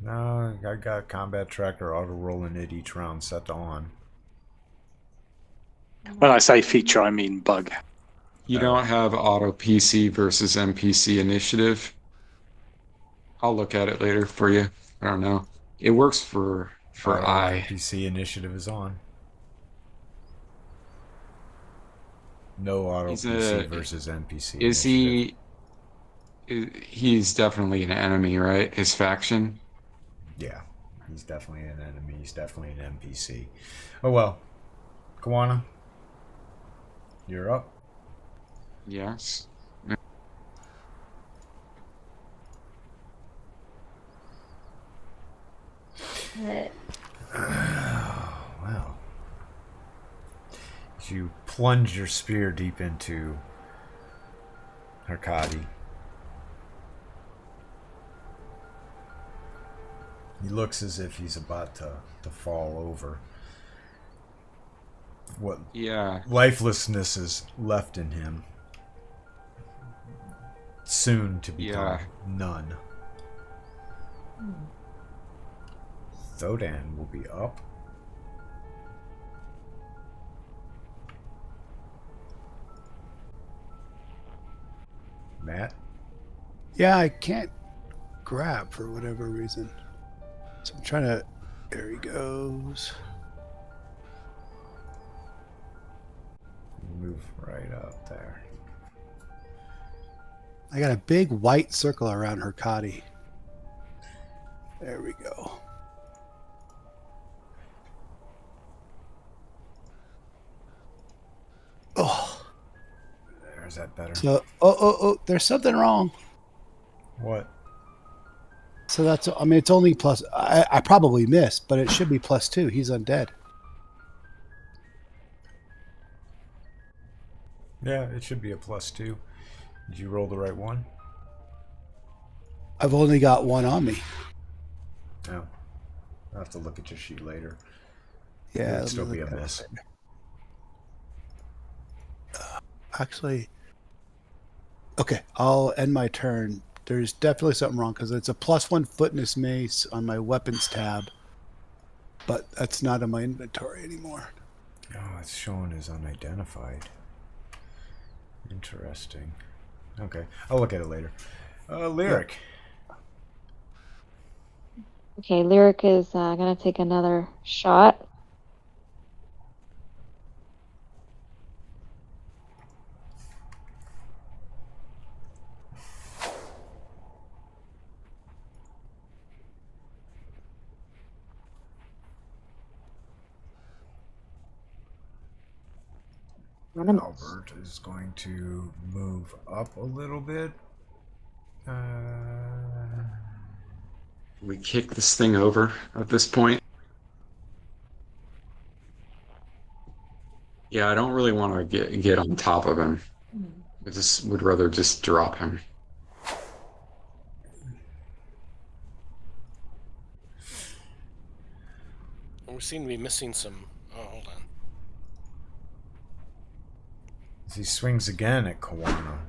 No, I got combat tracker auto rolling it each round set to on.
When I say feature, I mean bug.
You don't have auto PC versus NPC initiative. I'll look at it later for you. I don't know. It works for
Auto
I.
NPC initiative is on. No auto
He's
PC versus NPC.
Is
initiative.
He's definitely an enemy, right? His faction.
Yeah, he's definitely an enemy. He's definitely an NPC. Oh well. Kawana, you're up.
Yes.
Well. You plunge your spear deep into Herkati. He looks as if he's about to fall over. What
Yeah.
lifelessness is left in him. Soon to become none. Thodan will be up. Matt?
Yeah, I can't grab for whatever reason. So I'm trying to. There he goes.
Move right up there.
I got a big white circle around Herkati. There we go. Oh.
There's that better.
So, oh, there's something wrong.
What?
So that's, I mean, it's only plus, I probably missed, but it should be +2. He's undead.
Yeah, it should be a +2. Did you roll the right one?
I've only got one on me.
No. I'll have to look at your sheet later.
Yeah.
It would
let
still
me
be a
look at
miss.
it. Okay, I'll end my turn. There's definitely something wrong because it's a +1 footness mace on my weapons tab, but that's not in my inventory anymore.
Oh, it's shown as unidentified. Interesting. Okay, I'll look at it later. Lyric.
Okay, Lyric is gonna take another shot.
Albert is going to move up a little bit.
We kick this thing over at this point. Yeah, I don't really want to get on top of him. I just would rather just drop him.
We seem to be missing some. Oh, hold on.
As he swings again at Kawana.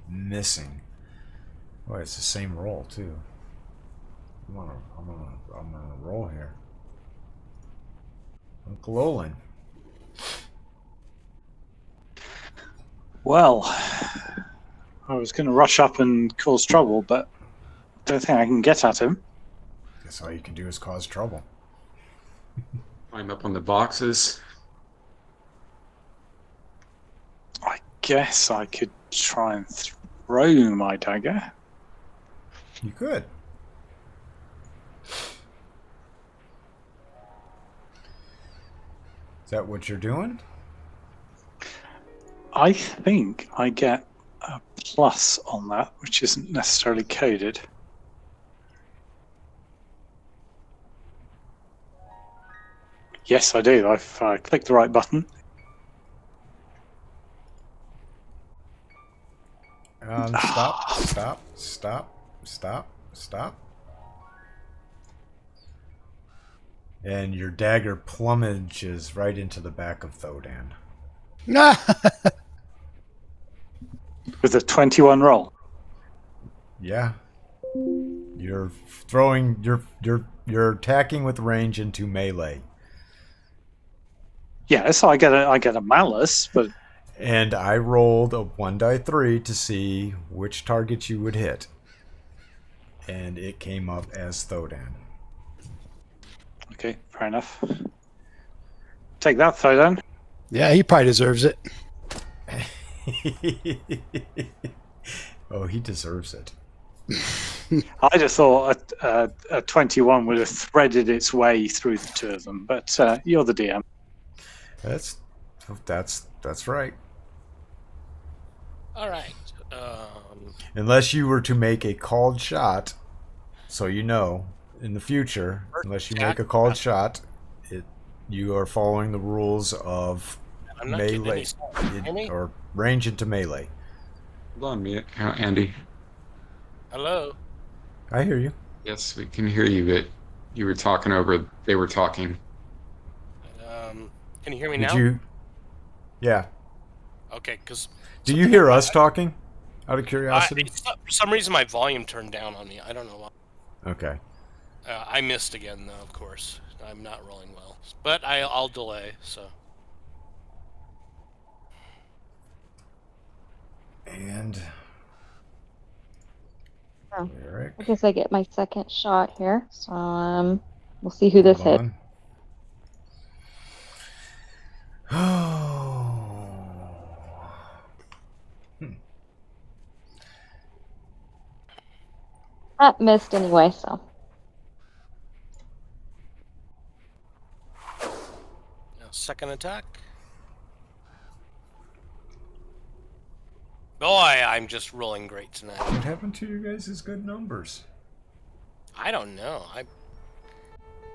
Missing. Boy, it's the same roll, too. I'm on a roll here. Uncle Olin.
Well, I was going to rush up and cause trouble, but don't think I can get at him.
Guess all you can do is cause trouble.
Climb up on the boxes.
I guess I could try and throw my dagger.
You could. Is that what you're doing?
I think I get a plus on that, which isn't necessarily coded. Yes, I do. I've clicked the right button.
Stop. And your dagger plummages right into the back of Thodan.
With a 21 roll.
Yeah. You're throwing you're attacking with range into melee.
Yeah, so I get a malice, but
And I rolled a 1d3 to see which target you would hit. And it came up as Thodan.
okay, fair enough. Take that, Thodan.
Yeah, he probably deserves it.
Oh, he deserves it.
I'd have thought a 21 would have threaded its way through the two of them, but you're the DM.
That's right.
All right.
Unless you were to make a called shot, so you know in the future, unless you make a called shot, you are following the rules of
I'm not getting
melee
any
or range into melee.
Hold on, Andy.
Hello.
I hear you.
Yes, we can hear you, but you were talking over. They were talking.
Can you hear me
Did
now?
you? Yeah.
Okay, because.
Do you hear us talking? Out of curiosity.
For some reason, my volume turned down on me. I don't know why.
Okay.
I missed again, though. Of course, I'm not rolling well, but I'll delay. So.
And
Oh.
Eric.
I guess I get my second shot here. So we'll see who this hit.
Oh.
That missed anyway, so.
Now, second attack. Boy, I'm just rolling great tonight.
What happened to you guys' good numbers?
I don't know.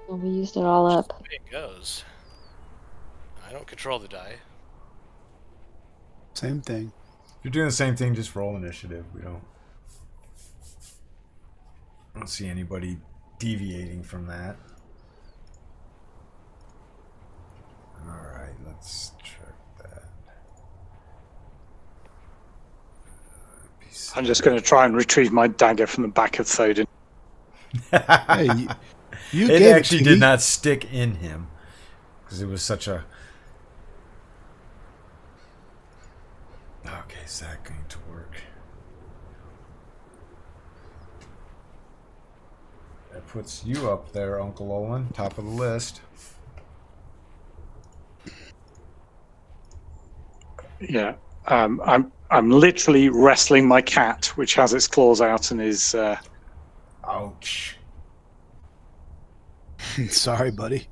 Well, we used it all up.
That's the way it goes. I don't control the die.
Same thing.
If you're doing the same thing, just roll initiative. I don't see anybody deviating from that. Alright, let's check that.
I'm just going to try and retrieve my dagger from the back of Thodan.
Hey, you
It
gave
actually
it to
did
me.
not stick in him. Because it was such a... Okay, is that going to work? That puts you up there, Uncle Olin, top of the list.
Yeah, I'm literally wrestling my cat, which has its claws out and is.
Ouch.
Sorry, buddy.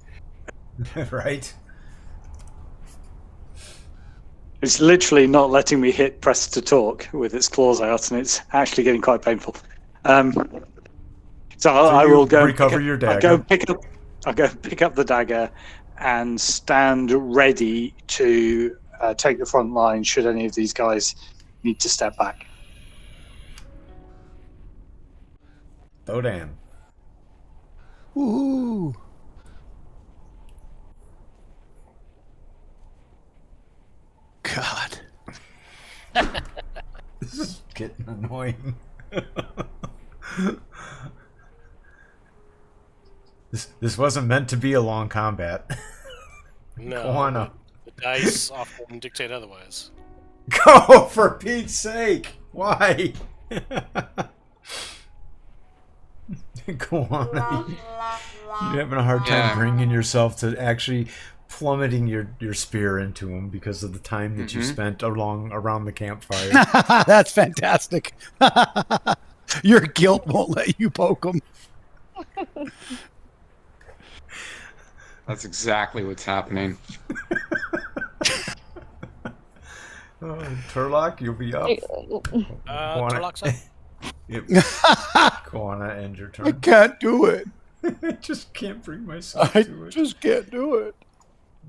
Right?
It's literally not letting me hit press to talk with its claws out, and it's actually getting quite painful. So I will go
recover your dagger.
I'll go pick up the dagger and stand ready to take the front line should any of these guys need to step back.
Thodan.
Woohoo! God.
This is getting annoying. This wasn't meant to be a long combat.
No,
Koana.
the dice often dictate otherwise.
Go, for Pete's sake! Why? Koana, you're having a hard time
Yeah.
bringing yourself to actually plummeting your spear into him because of the time that you spent around the campfire.
That's fantastic. Your guilt won't let you poke him.
That's exactly what's happening.
Turlock, you'll be up.
Turlock's up.
Yep. Koana, end your
I
turn.
can't do it.
I just can't bring myself
I
to it.
just can't do it.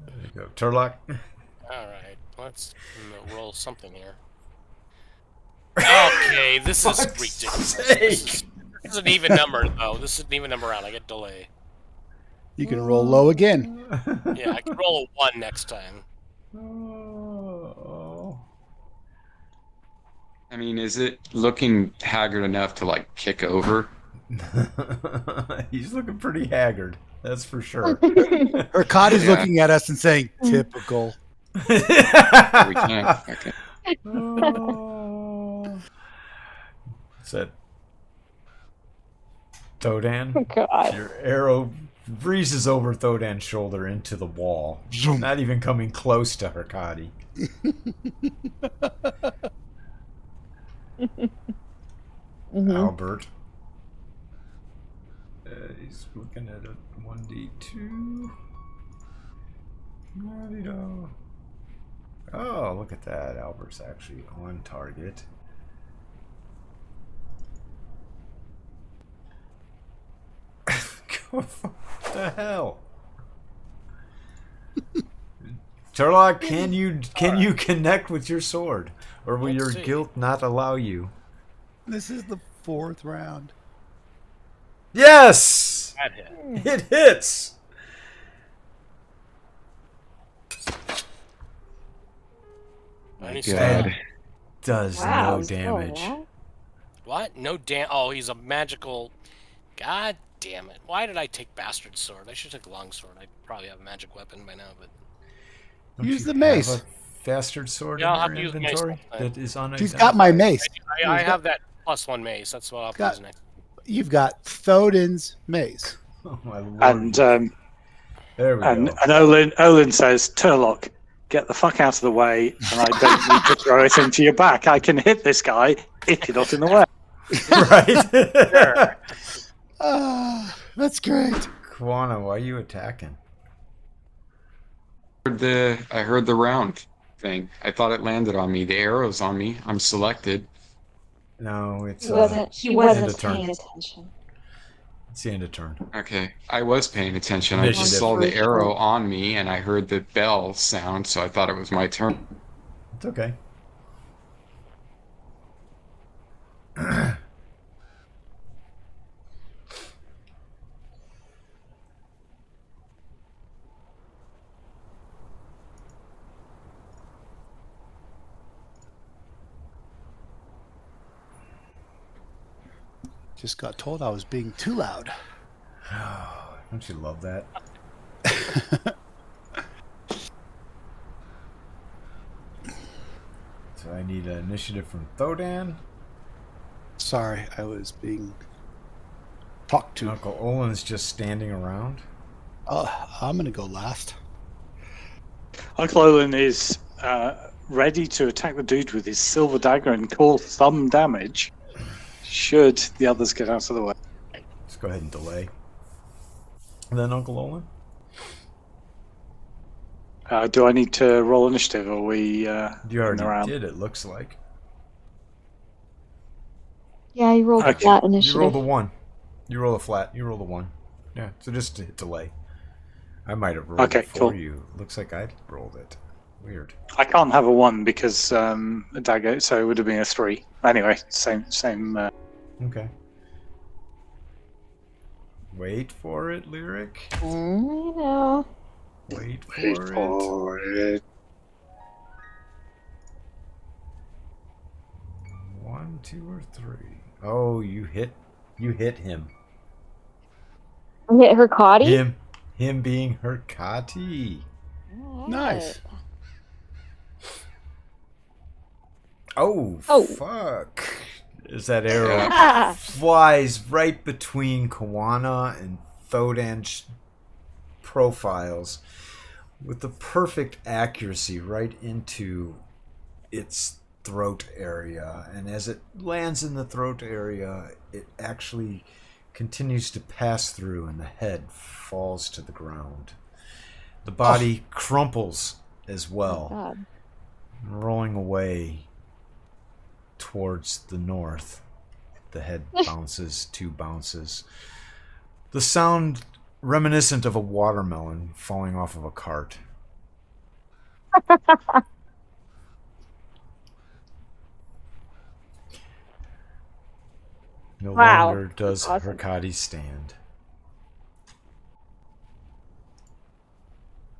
There you go. Turlock.
All right, let's roll something here. Okay, this is
Fuck's
ridiculous.
sake.
This is an even number, though. This is an even number round. I get delay.
You can roll low again.
Yeah, I can roll a 1 next time.
Oh.
I mean, is it looking haggard enough to like kick over?
He's looking pretty haggard. That's for sure.
Urkadi's
Yeah.
looking at us and saying, typical.
We can't. Okay.
Oh. Is that Thodan?
God.
Your arrow breezes over Thodan's shoulder into the wall,
Zoom.
not even coming close to Urkadi. Albert. He's looking at a 1d2. La-di-da. Oh, look at that. Albert's actually on target. What the hell? Turlock, can you connect with your sword? Or will
Let's
your
see.
guilt not allow you?
This is the 4th round.
Yes!
That hit.
It hits!
My
God.
Does
Wow.
no damage.
Oh, wow.
What? No damn. Oh, he's a magical. God damn it! Why did I take bastard sword? I should take longsword. I probably have a magic weapon by now, but
Don't
Use
you
the mace.
have a bastard sword
Yeah, I'll
in
have
your
to use the mace
inventory
next time.
that is unidentified?
She's got my mace.
I have that +1 mace. That's what I'll
Got-
use next.
You've got Thodin's mace.
Oh my lord.
And
there we
and
go.
Olin says, Turlock, get the fuck out of the way, and I don't need to throw it into your back. I can hit this guy if you're not in the way.
Right?
Ah, that's great.
Koana, why are you attacking?
I heard the round thing. I thought it landed on me. The arrow's on me. I'm selected.
No, it's
He wasn't.
End
He wasn't
of turn.
paying attention.
it's the end of turn.
Okay. I was paying attention. I just
Initiative.
saw the arrow on me and I heard the bell sound, so I thought it was my turn.
It's okay.
Just got told I was being too loud.
Don't you love that? So I need an initiative from Thodan.
Sorry, I was being talked to.
Uncle Olin's just standing around.
I'm going to go last.
Uncle Olin is ready to attack the dude with his silver dagger and cause some damage, should the others get out of the way.
Let's go ahead and delay. And then Uncle Olin.
Do I need to roll initiative, or are we
You
in the
already
round?
did, it looks like.
Yeah, you rolled a
Okay.
flat
You
initiative.
rolled a 1. You roll a flat. You roll a 1. Yeah, so just to delay. I might have rolled
Okay,
it for
cool.
you. Looks like I rolled it. Weird.
I can't have a 1 because a dagger, so it would have been a 3. Anyway, same.
Okay. Wait for it, Lyric.
I know.
Wait for it.
it.
1, 2, or 3. Oh, you hit him.
Hit her Cotty?
Him being Hurkati.
Nice.
Oh,
Oh.
fuck. As that arrow
Ah!
flies right between Kawana and Thodan's profiles with the perfect accuracy right into its throat area. And as it lands in the throat area, it actually continues to pass through and the head falls to the ground. The body crumples as well,
God.
rolling away towards the north. The head bounces, 2 bounces. The sound reminiscent of a watermelon falling off of a cart. No
Wow.
longer does
Awesome.
Hurkati stand.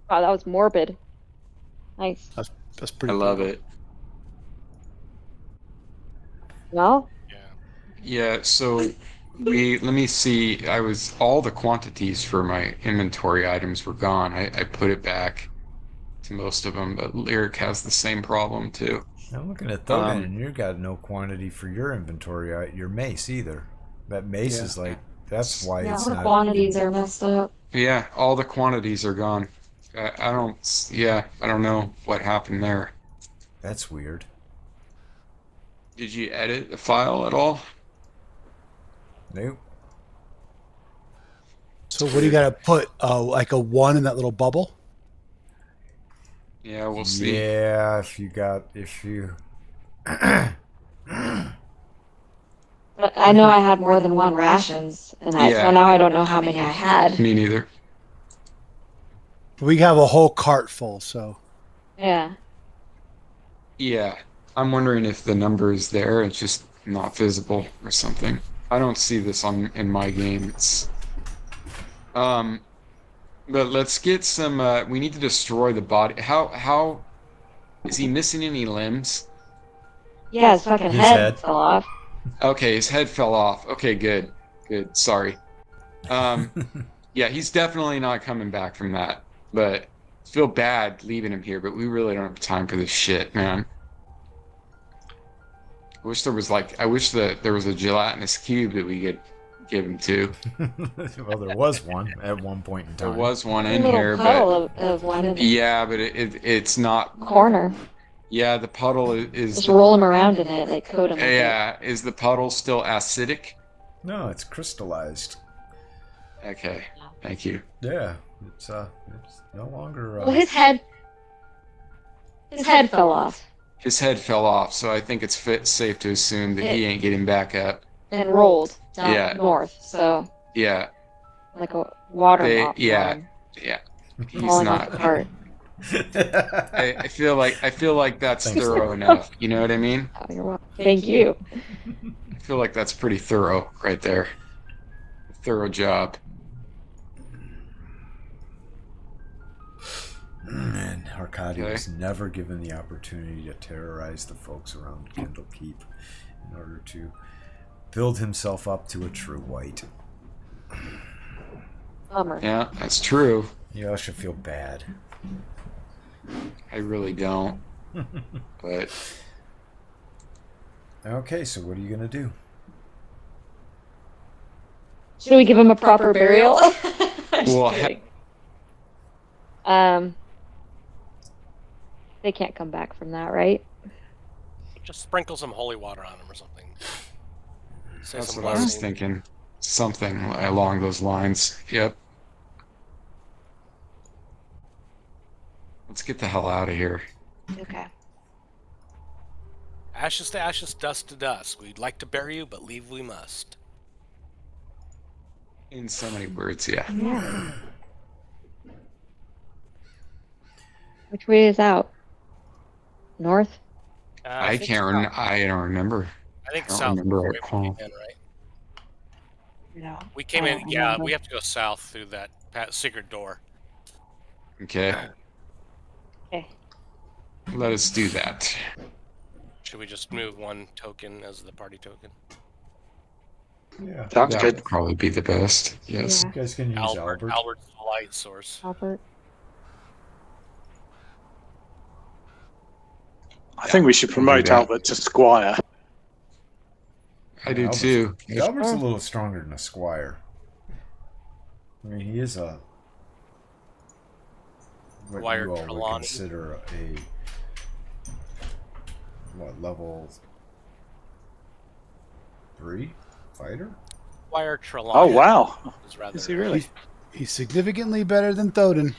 Wow, that was morbid. Nice.
That's pretty.
I love
cool.
it.
Well,
Yeah, so let me see. All the quantities for my inventory items were gone. I put it back to most of them, but Lyric has the same problem too.
I'm looking at Thodan, and you got no quantity for your inventory, your mace either. That mace is like, that's why it's
the
not.
quantities are messed up.
Yeah, all the quantities are gone. I don't know what happened there.
That's weird.
Did you edit the file at all?
Nope.
So what do you got to put? Like a 1 in that little bubble?
Yeah, we'll see.
Yeah, if you.
But I know I had more than 1 rations, and so now I don't know how many I had.
Me neither.
We have a whole cart full, so
yeah.
Yeah, I'm wondering if the number is there. It's just not visible or something. I don't see this in my game. But let's get some. We need to destroy the body. How is he missing any limbs?
Yeah, his fucking
His
head
head.
fell off.
Okay, his head fell off. Okay, good. Sorry. Yeah, he's definitely not coming back from that. But I feel bad leaving him here, but we really don't have time for this shit, man. I wish there was a gelatinous cube that we could give him to.
Well, there was one at one point in time.
There was one
A
in
little
here,
puddle
but
of one in the
yeah, but it's not.
corner.
Yeah, the puddle is.
Just roll them around in it, like coat them.
Yeah, is the puddle still acidic?
No, it's crystallized.
Okay, thank you.
Yeah, it's no longer.
Well, his head fell off
His head fell off, so I think it's safe to assume that he ain't getting back up.
and rolled down
Yeah.
north. So
Yeah,
like a water mop.
yeah, he's not.
Cart.
I feel like that's
Thanks.
thorough enough. You know what I mean?
Oh, you're welcome. Thank you.
I feel like that's pretty thorough right there. Thorough job.
And Arkady
Okay.
was never given the opportunity to terrorize the folks around Kendall Keep in order to build himself up to a true white.
Bummer.
Yeah, that's true.
You all should feel bad.
I really don't. But
Okay, so what are you gonna do?
Should we give him a proper burial?
Well,
They can't come back from that, right?
Just sprinkle some holy water on him or something. Say
that's
some
what I was
blessing.
thinking. Something along those lines. Yep. Let's get the hell out of here.
Okay.
Ashes to ashes, dust to dust. We'd like to bury you, but leave we must.
In so many words, yeah.
Yeah. Which way is out?
North?
I
think
can't.
south.
I don't remember.
I think
I don't
south
remember
before
at
we
all.
came in, right?
No.
We came
I
in.
don't
Yeah,
remember.
we have to go south through that secret door.
Okay,
Okay.
let us do that.
Should we just move one token as the party token?
Yeah.
Sounds
That
good.
would probably be the best. Yes.
You guys can use Albert.
Albert's the light source.
Albert.
I think we should
we'll do
promote
that.
Albert to Squire.
I do
Albert's-
too.
Albert's a little stronger than a squire. I mean, he is a what
Squire
you all would
Trelawney.
consider a level 3 fighter.
Squire Trelawney.
Oh wow!
Is rather
Is he really?
He's significantly better than Thoden.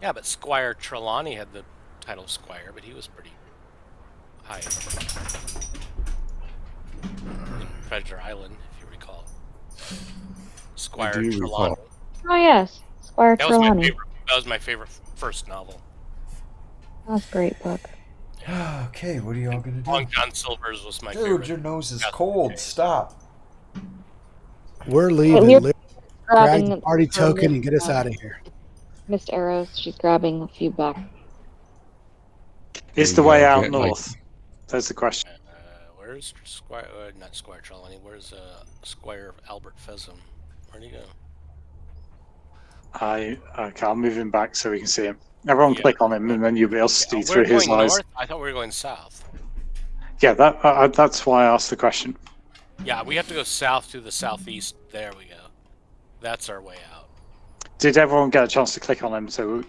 Yeah, but Squire Trelawney had the title of Squire, but he was pretty high in Treasure Island, if you recall. Squire
do
Trelawney.
recall.
Oh yes, Squire
That was my
Trelawney.
favorite. That was my favorite first novel.
That's a great book.
Okay, what are y'all gonna do?
Long John Silver's was my
Dude,
favorite.
your nose is
Yeah.
cold. Stop.
We're leaving.
we're
Grab
Grabbing
the party
her
token and
Miss-
get us out of here.
Missed arrows. She's grabbing a few back.
Is
There
the
you
way
go,
out
get, like-
north? That's the question.
Where's Squire? Not Squire Trelawney. Where's Squire Albert Pheasant? Where'd he go?
Okay, I'll move him back so we can see him. Everyone
Yeah.
click on him, and then you'll be able to see
We're
through his
going
eyes.
north. I thought we were going south.
Yeah, that's why I asked the question.
Yeah, we have to go south to the southeast. There we go. That's our way out.
Did everyone get a chance to click on him so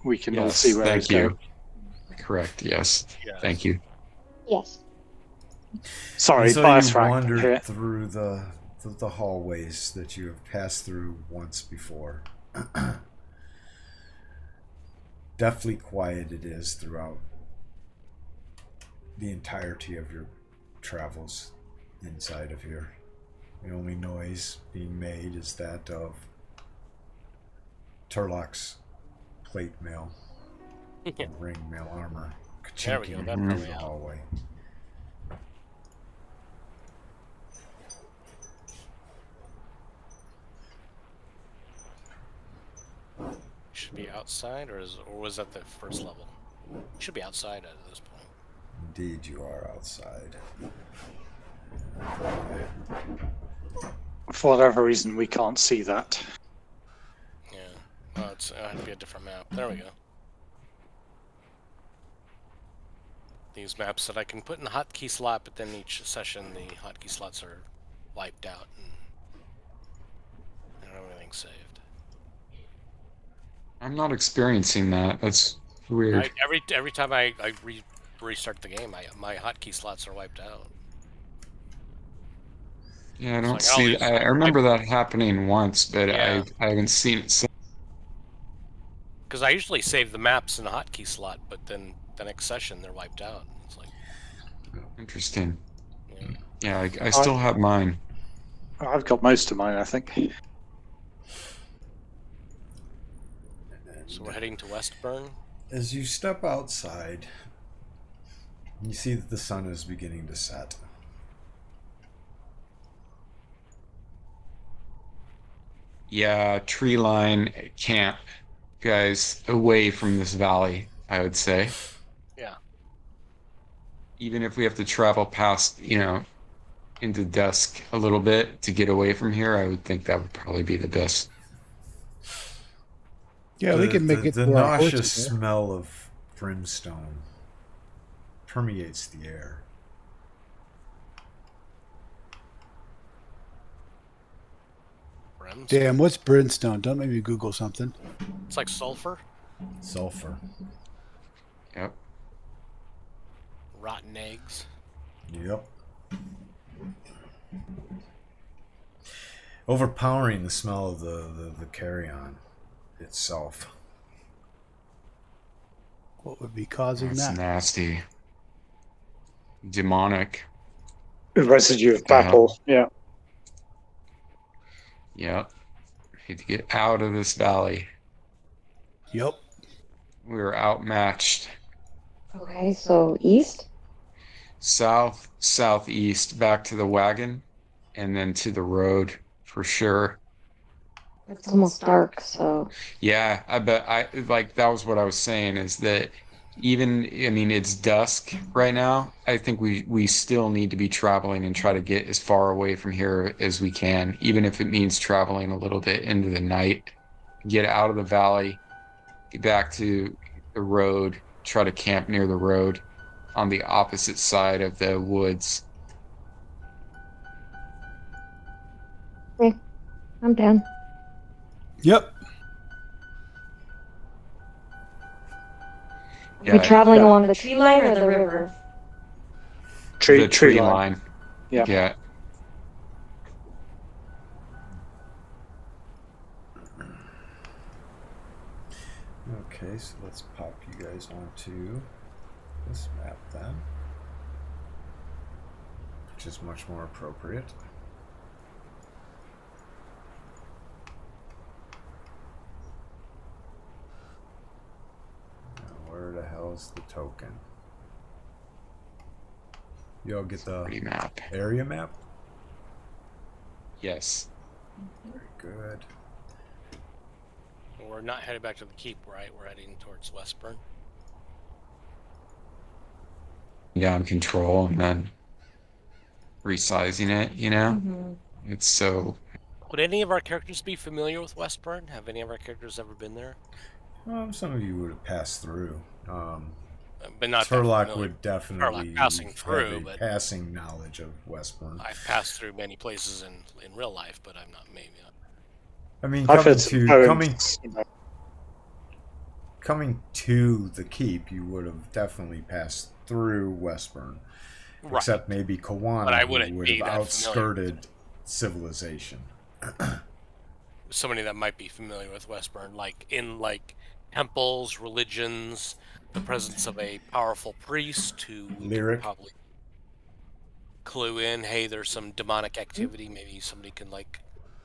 we can all
Yes.
see where he's
Thank you.
going?
Correct. Yes.
Yeah.
Thank you.
Yes.
Sorry,
So
bias
you
rack
wandered
here.
through the hallways that you have passed through once before. Deathly quiet it is throughout the entirety of your travels inside of here. The only noise being made is that of Turlock's plate mail, ring mail armor,
There we go,
chinking
that's
through
our way
the
out.
hallway.
Should be outside, or was that the first level? Should be outside at this point.
Indeed, you are outside.
For whatever reason, we can't see that.
Yeah. Oh, it's had to be a different map. There we go. These maps that I can put in the hotkey slot, but then each session the hotkey slots are wiped out and I don't have anything saved.
I'm not experiencing that. That's weird.
Every time I restart the game, my hotkey slots are wiped out.
Yeah, I don't
It's like,
see.
oh,
I remember that happening once, but
Yeah.
I haven't seen it since.
Because I usually save the maps in a hotkey slot, but then the next session they're wiped out. It's like,
Interesting.
yeah.
Yeah, I still have mine.
I've got most of mine, I think.
So we're heading to Westburn.
As you step outside, you see that the sun is beginning to set.
Yeah, tree line camp, guys, away from this valley, I would say.
Yeah.
Even if we have to travel past, into dusk a little bit to get away from here, I would think that would probably be the best.
Yeah, we can make it
The
to our
nauseous
horses there.
smell of brimstone permeates the air.
Brems.
Damn, what's brimstone? Don't make me Google something.
It's like sulfur,
Sulfur.
Yep.
rotten eggs.
Yep. Overpowering the smell of the carrion itself.
What would be causing
That's
that?
nasty. Demonic.
The residue of battle. Yeah.
Yep. Need to get out of this valley.
Yep.
We are outmatched.
Okay, so east?
South, southeast, back to the wagon, and then to the road for sure.
It's almost dark, so
Yeah, I bet I like that was what I was saying is that even I mean it's dusk right now. I think we still need to be traveling and try to get as far away from here as we can, even if it means traveling a little bit into the night. Get out of the valley, get back to the road, try to camp near the road on the opposite side of the woods.
I'm down.
Yep.
Are we
Yeah,
traveling along the tree line or the river?
the
Tree line. Yeah.
Yeah.
Okay, so let's pop you guys onto this map then, which is much more appropriate. Now, where the hell is the token? You all get the
Pretty map.
area map?
Yes.
Very good.
We're not headed back to the keep, right? We're heading towards Westburn.
Down control and then resizing it, you know?
Mhm.
It's so
Would any of our characters be familiar with Westburn? Have any of our characters ever been there?
Some of you would have passed through.
But not that
Turlock
familiar.
would definitely
passing
have
through,
a
but
passing knowledge of Westburn.
I've passed through many places in real life, but I'm not maybe.
I mean,
I've
coming
heard some
to
poems.
coming to the keep, you would have definitely passed through Westburn,
Right.
except maybe Kawana,
But I
who
wouldn't
would
be
have
that familiar.
outskirted civilization.
Somebody that might be familiar with Westburn, like in temples, religions, the presence of a powerful priest who
Lyric.
probably clue in, hey, there's some demonic activity. Maybe somebody can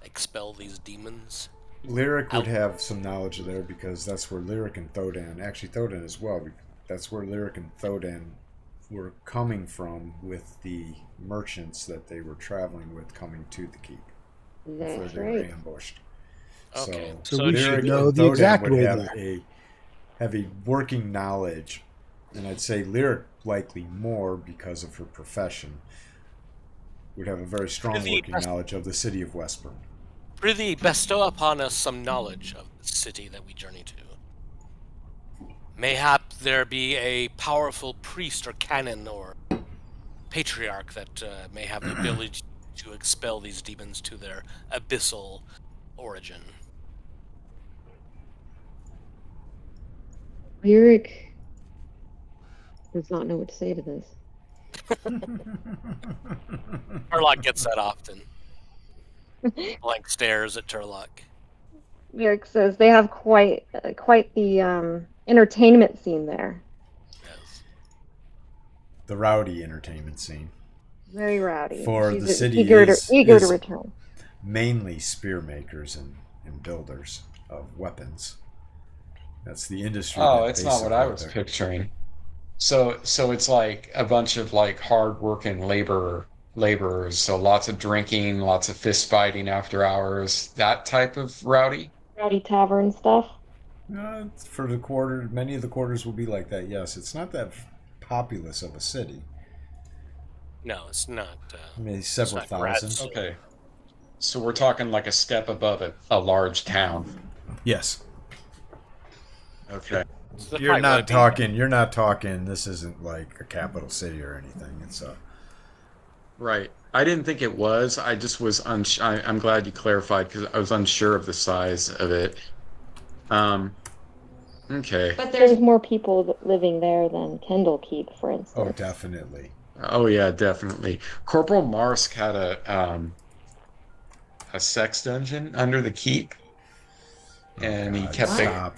expel these demons.
Lyric would
Out.
have some knowledge there because that's where Lyric and Thodan, actually Thodan as well, that's where Lyric and Thodan were coming from with the merchants that they were traveling with coming to the keep before
That's
they were
right.
ambushed.
Okay.
So we should
Lyric
know
and
the
Thodan
exact
would
way
have
there.
a working knowledge, and I'd say Lyric likely more because of her profession would have a very strong working knowledge of the city of Westburn.
Prithee, bestow upon us some knowledge of the city that we journey to. Mayhap there be a powerful priest or canon or patriarch that may have the ability to expel these demons to their abyssal origin.
Lyric does not know what to say to this.
Turlock gets that often. Blank stares at Turlock.
Lyric says they have quite the entertainment scene there.
Yes.
The rowdy entertainment scene.
Very rowdy.
For
She's
the city
eager
is
to return.
mainly spear makers and builders of weapons. That's the industry.
Oh,
that
it's not what I
basically
was
they're-
picturing. So it's like a bunch of hard-working laborers. So lots of drinking, lots of fist fighting after hours, that type of rowdy.
Rowdy tavern stuff.
For the quarter, many of the quarters will be like that. Yes, it's not that populous of a city.
No, it's not.
I mean, several
It's not Graz.
thousand.
Okay. So we're talking like a step above a large town.
Yes,
Okay.
So
you're
probably
not
would be-
talking. You're not talking. This isn't like a capital city or anything. It's a
Right. I didn't think it was. I just was I'm glad you clarified because I was unsure of the size of it. Okay.
But
There's more people living there than Kendall Keep, for instance.
oh, definitely.
Oh yeah, definitely. Corporal Marsk had a sex dungeon under the keep, and he
God,
kept
stop.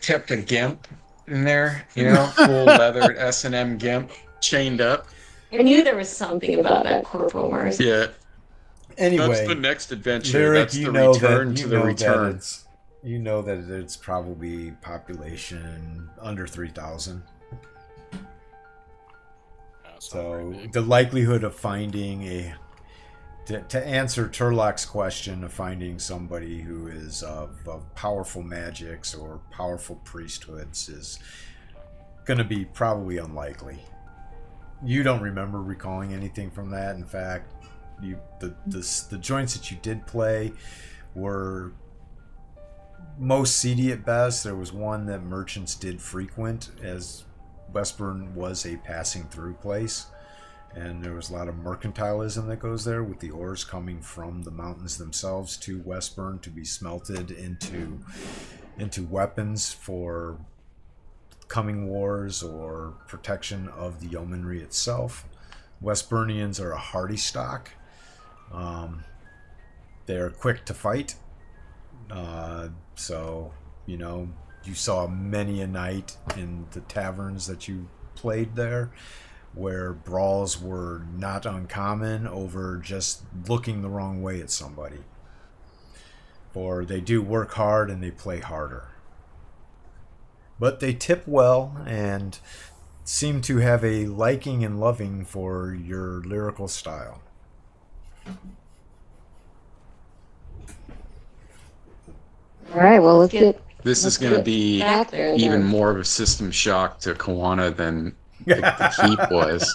kept a gimp in there, full leathered S&M gimp chained up.
I knew there was something about that Corporal Mars.
Yeah,
Anyway,
that's the next adventure.
Lyric,
That's the
you know
return
that
to
you
the
know
return.
that it's probably population under 3,000.
That's not very
So
big.
the likelihood of finding to answer Turlock's question of finding somebody who is of powerful magics or powerful priesthoods is going to be probably unlikely. You don't remember recalling anything from that. In fact, the joints that you did play were most seedy at best. There was one that merchants did frequent, as Westburn was a passing through place, and there was a lot of mercantilism that goes there, with the ores coming from the mountains themselves to Westburn to be smelted into weapons for coming wars or protection of the yeomanry itself. Westburnians are a hardy stock. They're quick to fight. So, you saw many a night in the taverns that you played there where brawls were not uncommon over just looking the wrong way at somebody. For they do work hard and they play harder. But they tip well and seem to have a liking and loving for your lyrical style.
All right, well, let's get
This is going to be
back there.
even
then.
more of a system shock to Kawana than the keep was.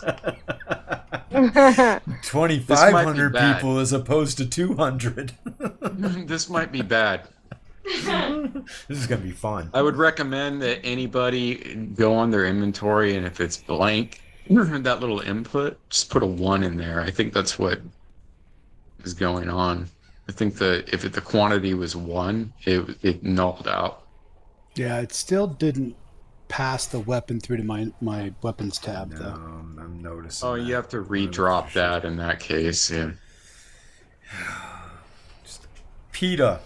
2,500
bad.
people as opposed to 200.
This might be bad.
This is going to be fun.
I would recommend that anybody go on their inventory, and if it's blank, that little input, just put a 1 in there. I think that's what is going on. I think if the quantity was 1, it nulled out.
Yeah, it still didn't pass the weapon through to my weapons tab,
No,
though.
I'm noticing.
Oh, you have to redrop that in that case. Yeah.
PETA.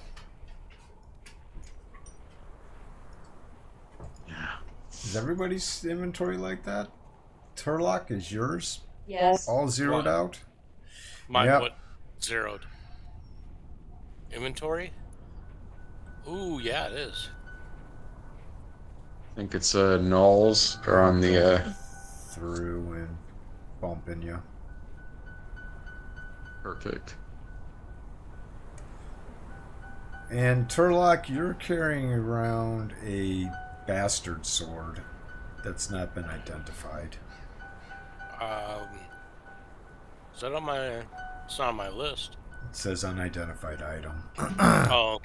Is everybody's inventory like that? Turlock, is yours
Yes.
all zeroed
What?
out?
Mine,
Yep.
what? Zeroed. Inventory? Ooh, yeah, it is.
I think it's nulls are on the
Through and bumping you.
perfect.
And Turlock, you're carrying around a bastard sword that's not been identified.
Is that on my? It's not on my list.
It says unidentified item.
Oh.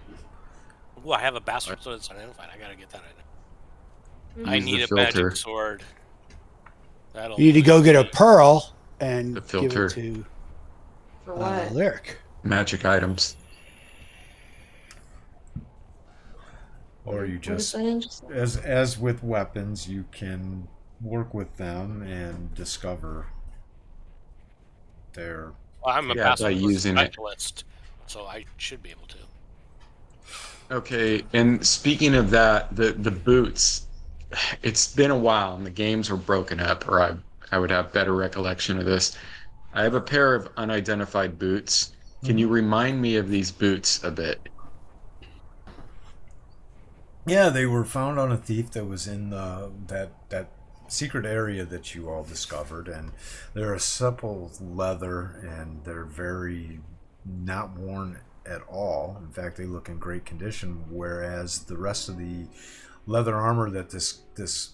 Ooh, I have a bastard sword that's unidentified. I gotta get that item. I
Use the
need a
filter.
magic sword. That'll
You need to go get a pearl and
The
give
filter.
it to
For what?
Lyric.
Magic items.
Or you
What is
just,
that interesting?
as with weapons, you can work with them and discover their.
Well, I'm a
Yeah, by
bastard sword
using it.
specialist, so I should be able to.
Okay, and speaking of that, the boots, it's been a while and the games were broken up, or I would have better recollection of this. I have a pair of unidentified boots. Can you remind me of these boots a bit?
Yeah, they were found on a thief that was in that secret area that you all discovered, and they're a supple leather, and they're very not worn at all. In fact, they look in great condition, whereas the rest of the leather armor that this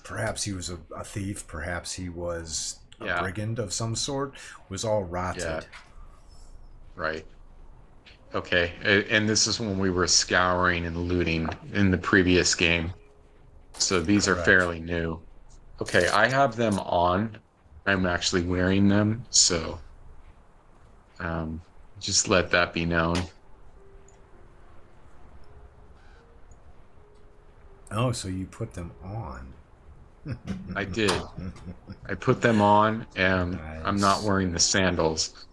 perhaps he was a thief, perhaps he was a
Yeah.
brigand of some sort, was all rotted.
Yeah. Right. Okay, and this is when we were scouring and looting in the previous game. So these are
Correct.
fairly new. Okay, I have them on. I'm actually wearing them, so just let that be known.
Oh, so you put them on.
I did. I put them on, and I'm not
Nice.
wearing the sandals.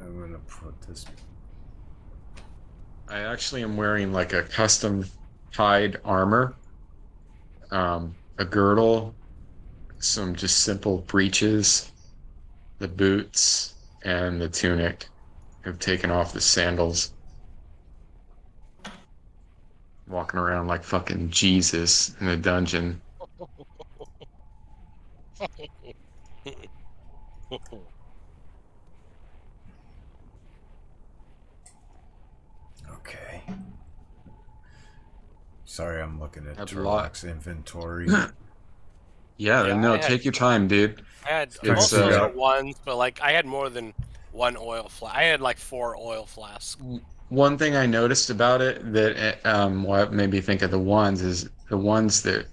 I'm gonna put this.
I actually am wearing like a custom tied armor, a girdle, some just simple breeches, the boots, and the tunic. I've taken off the sandals. Walking around like fucking Jesus in a dungeon.
Okay. Sorry, I'm looking at
Had a lot.
Turloc's inventory.
Yeah,
Yeah,
no,
I had-
take your time, dude.
I had
Trying to
most of those
figure
are
out-
ones, but like I had more than one oil flask. I had like 4 oil flasks.
One thing I noticed about it that what made me think of the ones is the ones that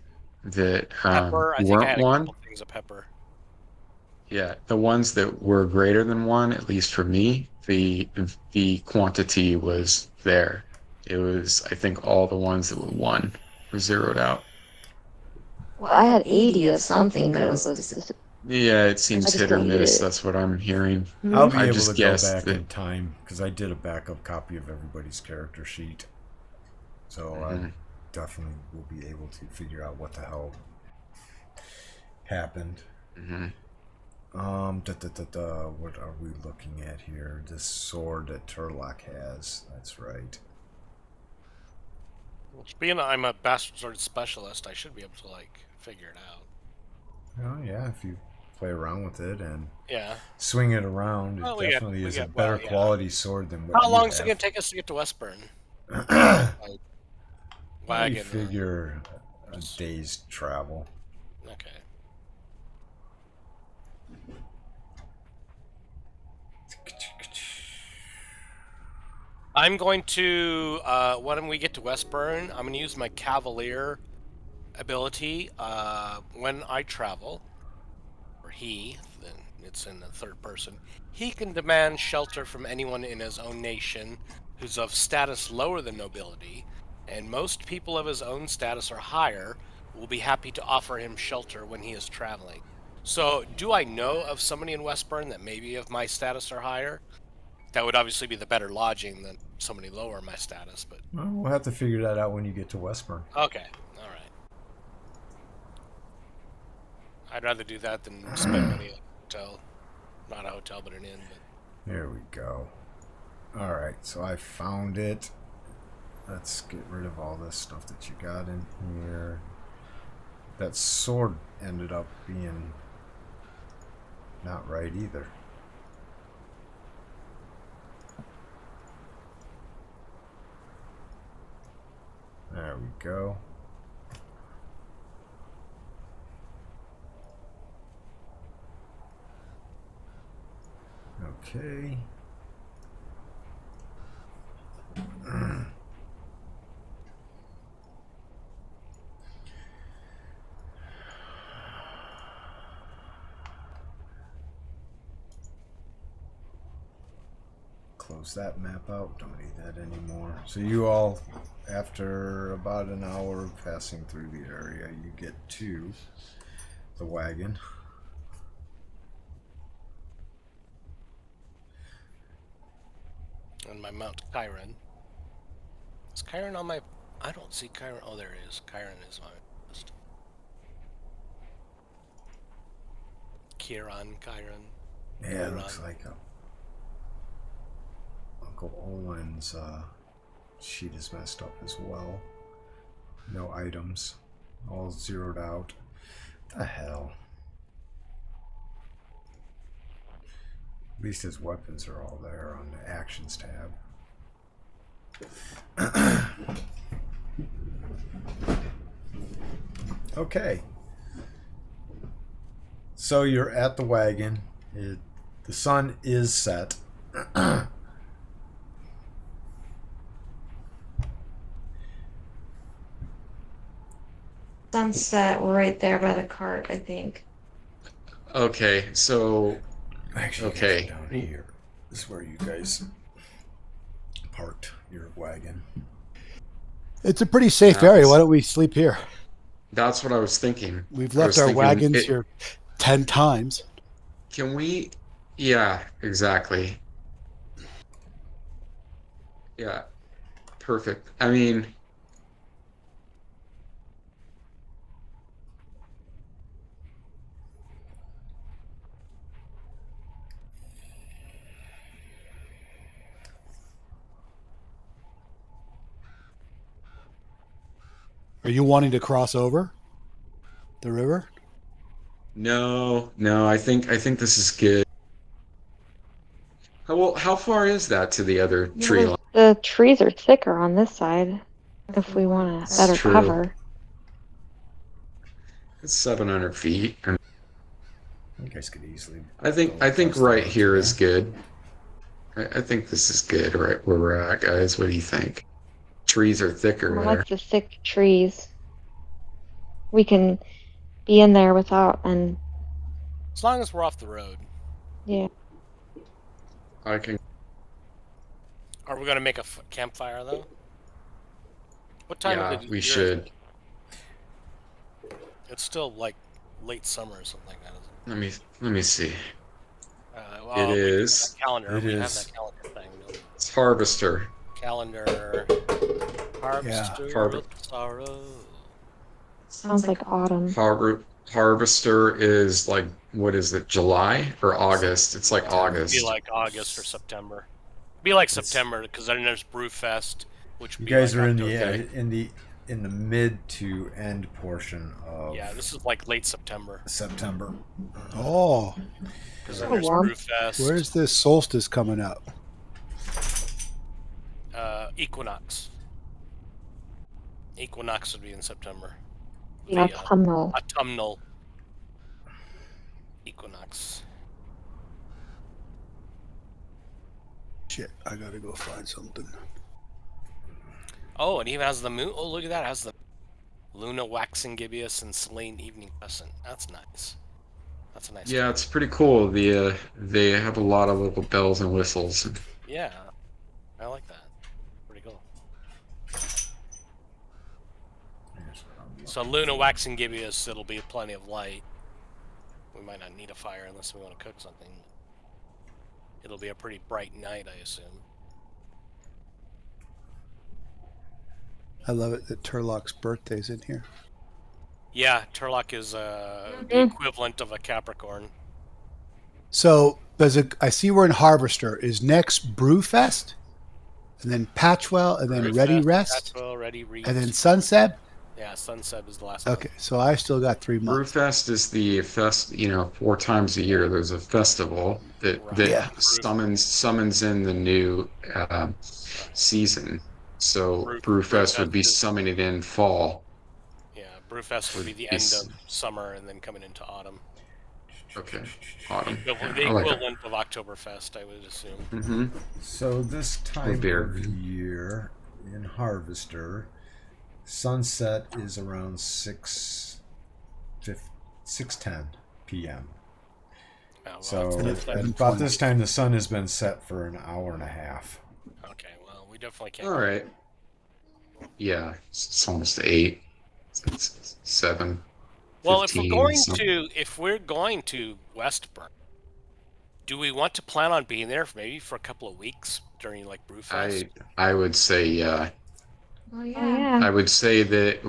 Pepper. I think I
weren't
had a
one.
couple things of pepper.
Yeah, the ones that were greater than one, at least for me, the quantity was there. It was, I think, all the ones that were one were zeroed out.
Well, I had 80 of something, but it was just,
Yeah, it seems
just
hit or
deleted
miss.
it.
That's what I'm hearing.
I'll be
I
able
just
to go
guessed
back
that.
in time because I did a backup copy of everybody's character sheet. So I definitely will be able to figure out what the hell happened. What are we looking at here? This sword that Turlock has. That's right.
Well, being that I'm a bastard sword specialist, I should be able to like figure it out.
Oh yeah, if you play around with it and
Yeah.
swing it around, it
Well,
definitely
we
is a
get-
better
well, yeah.
quality sword than what
How
you
long is it
have.
gonna take us to get to Westburn?
I
Wagon.
figure a day's travel.
Okay. I'm going to when we get to Westburn, I'm going to use my Cavalier ability when I travel, or he, then it's in the third person. He can demand shelter from anyone in his own nation who's of status lower than nobility, and most people of his own status or higher will be happy to offer him shelter when he is traveling. So, do I know of somebody in Westburn that may be of my status or higher? That would obviously be the better lodging than somebody lower in my status, but
Well, we'll have to figure that out when you get to Westburn.
okay, all right. I'd rather do that than spend money at a hotel. Not a hotel, but an inn. But...
There we go. Alright, so I found it. Let's get rid of all this stuff that you got in here. That sword ended up being not right either. There we go. Okay. Close that map out. Don't need that anymore. So you all, after about an hour of passing through the area, you get to the wagon.
And my Mount Chiron. Is Chiron on my... I don't see Chiron. Oh, there it is. Chiron is on my list. Chiron.
Yeah, it looks like Uncle Owen's sheet is messed up as well. No items. All zeroed out. The hell. At least his weapons are all there on the actions tab. Okay. So you're at the wagon. The sun is set.
Sunset right there by the cart, I think.
Okay, so
Actually,
Okay.
down here. This is where you guys parked your wagon.
It's a pretty safe
Yeah,
area.
it's-
Why don't we sleep here?
that's what I was thinking.
We've
I
left
was
our
thinking
wagons here 10 times.
Can we? Yeah, exactly. Yeah, perfect. I mean,
Are you wanting to cross over the river?
No, I think this is good. How far is that to the other tree line?
The trees are thicker on this side. If we want a
It's
better
true.
cover.
It's 700 feet. I mean,
You guys could easily.
I think
go across the
right
road
here
to
is
there.
good. I think this is good right where we're at, guys. What do you think? Trees are thicker
I
there.
like the thick trees. We can be in there without, and
As long as we're off the road.
yeah.
I can.
Are we gonna make a campfire though? What time
Yeah,
of the
we
year is
should.
it? It's still like late summer or something like that, isn't it?
Let me see.
Well,
It
we do have
is.
that calendar.
It
we have
is.
that calendar thing. Don't we?
It's Harvester.
Calendar. Harvester
Harvest.
with sorrow.
Sounds like autumn.
Harvester is like, what is it, July or August? It's like
It'd
August.
be like August or September. Be like
It's-
September because then there's Brewfest, which would
You
be
guys
like
are
October.
in the mid to end portion of
Yeah, this is like late September
September.
Oh,
because then
Oh,
there's
warm.
Brewfest.
where's this solstice coming up?
Equinox. Equinox would be in September.
The
The,
autumnal.
autumnal equinox.
Shit, I gotta go find something.
Oh, it even has the moon. Oh, look at that! It has the Luna waxing gibbous and Selene evening crescent. That's nice. That's a nice.
Yeah,
color.
it's pretty cool. They have a lot of little bells and whistles.
Yeah, I like that. Pretty cool. So Luna waxing gibbous, it'll be plenty of light. We might not need a fire unless we want to cook something. It'll be a pretty bright night, I assume.
I love it that Turlock's birthday's in here.
Yeah, Turlock is the equivalent of a Capricorn.
So I see we're in Harvester. Is next Brewfest, and then Patchwell, and then
Brewfest,
Ready Rest,
Patchwell, Ready Reest.
and then Sunset.
Yeah, Sunset is the last one.
Okay, so I still got 3 months.
Brewfest is the 4 times a year. There's a festival that
Right.
that
Yeah.
summons in the new season. So Brewfest would be
Brewfest is-
summoning in fall.
Yeah, Brewfest would be the end of summer and then coming into autumn.
Okay, autumn.
The
I like it.
equivalent of Oktoberfest, I would assume.
Mm-hmm.
So this time
beer.
of year in Harvester, sunset is around 6:10 p.m.
Oh, well,
So
that's-
at about this time, the sun has been set for an hour and a half.
okay, well, we definitely can't.
All right. Yeah, it's almost 8. It's 7.
Well,
15,
if we're going to Westburn, do we want to plan on being there for a couple of weeks during like Brewfest?
I would say yeah.
Oh yeah.
I would say that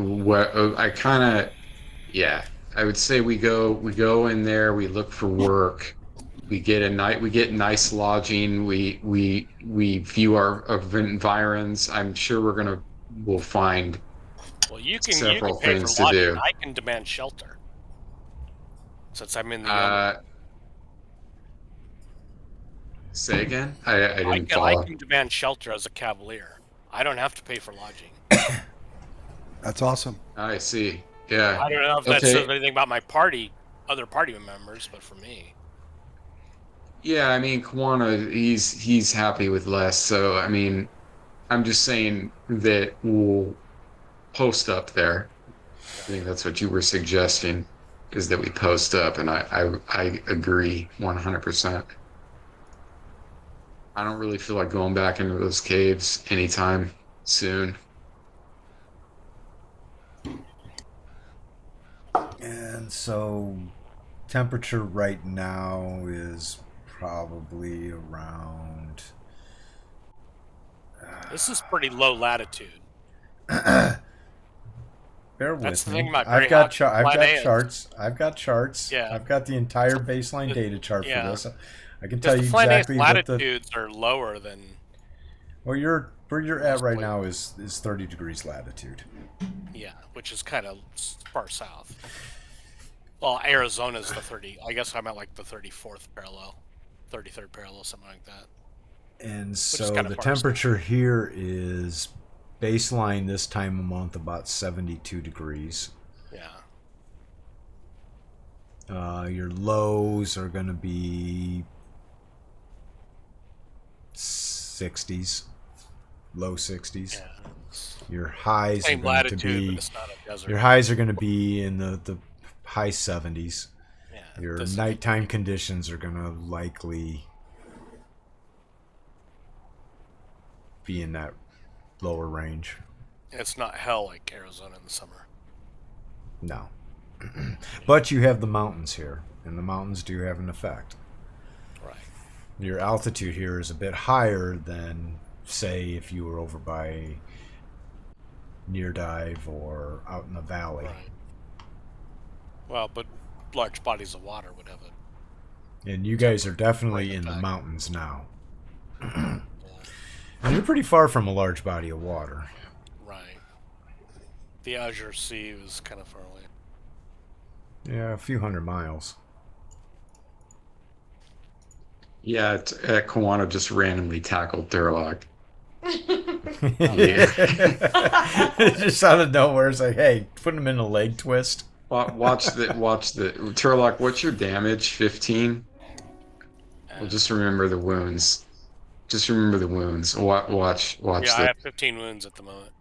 I would say we go in there, we look for work, we get nice lodging, we view our environs. I'm sure we'll find
Well, you can
several
pay
things
for
to
lodging.
do.
I can demand shelter since I'm in the.
Say again? I didn't
I
follow.
can demand shelter as a cavalier. I don't have to pay for lodging.
That's awesome.
I see. Yeah.
I don't know if that
Okay.
says anything about my other party members, but for me,
Yeah, I mean, Kwana, he's happy with less. So, I mean, I'm just saying that we'll post up there. I think that's what you were suggesting, is that we post up, and I agree 100%. I don't really feel like going back into those caves anytime soon.
And so, temperature right now is probably around.
this is pretty low latitude.
Bear with
That's the
me.
thing about
I've got
Greyhawk.
I've got
Planet.
charts. I've got charts.
Yeah.
I've got the entire baseline data chart
yeah.
for this. I can tell
Because
you
the Flanace
exactly what the.
latitudes are lower than
Well, where you're at right now is 30 degrees latitude.
yeah. Yeah, which is kind of far south. Well, Arizona's the 30. I guess I'm at like the 34th parallel, 33rd parallel, something like that.
And
is
so
kinda
the
far
temperature here is baseline this time of month about 72 degrees.
Yeah.
Your lows are going to be 60s, low 60s.
Yeah.
Your highs
Same
are going to
latitude,
be
but it's not a desert.
your highs are going to be in the high 70s.
Yeah,
Your
this-
nighttime conditions are going to likely be in that lower range.
It's not hell like Arizona in the summer.
No. But you have the mountains here, and the mountains do have an effect.
Right.
Your altitude here is a bit higher than, say, if you were over by Near Dive or out in the valley.
Right. Well, but large bodies of water would have it.
And you guys are definitely
Right
in the
effect.
mountains now. And you're pretty far from a large body of water.
Right. The Azure Sea was kind of far away.
Yeah, a few hundred miles.
Yeah, Kawana just randomly tackled Thurlock.
Just out of nowhere, it's like, hey, put him in a leg twist.
Watch the Turlock. What's your damage? 15. Well, just remember the wounds. Just remember the wounds. Watch
Yeah, I
the.
have 15 wounds at the moment.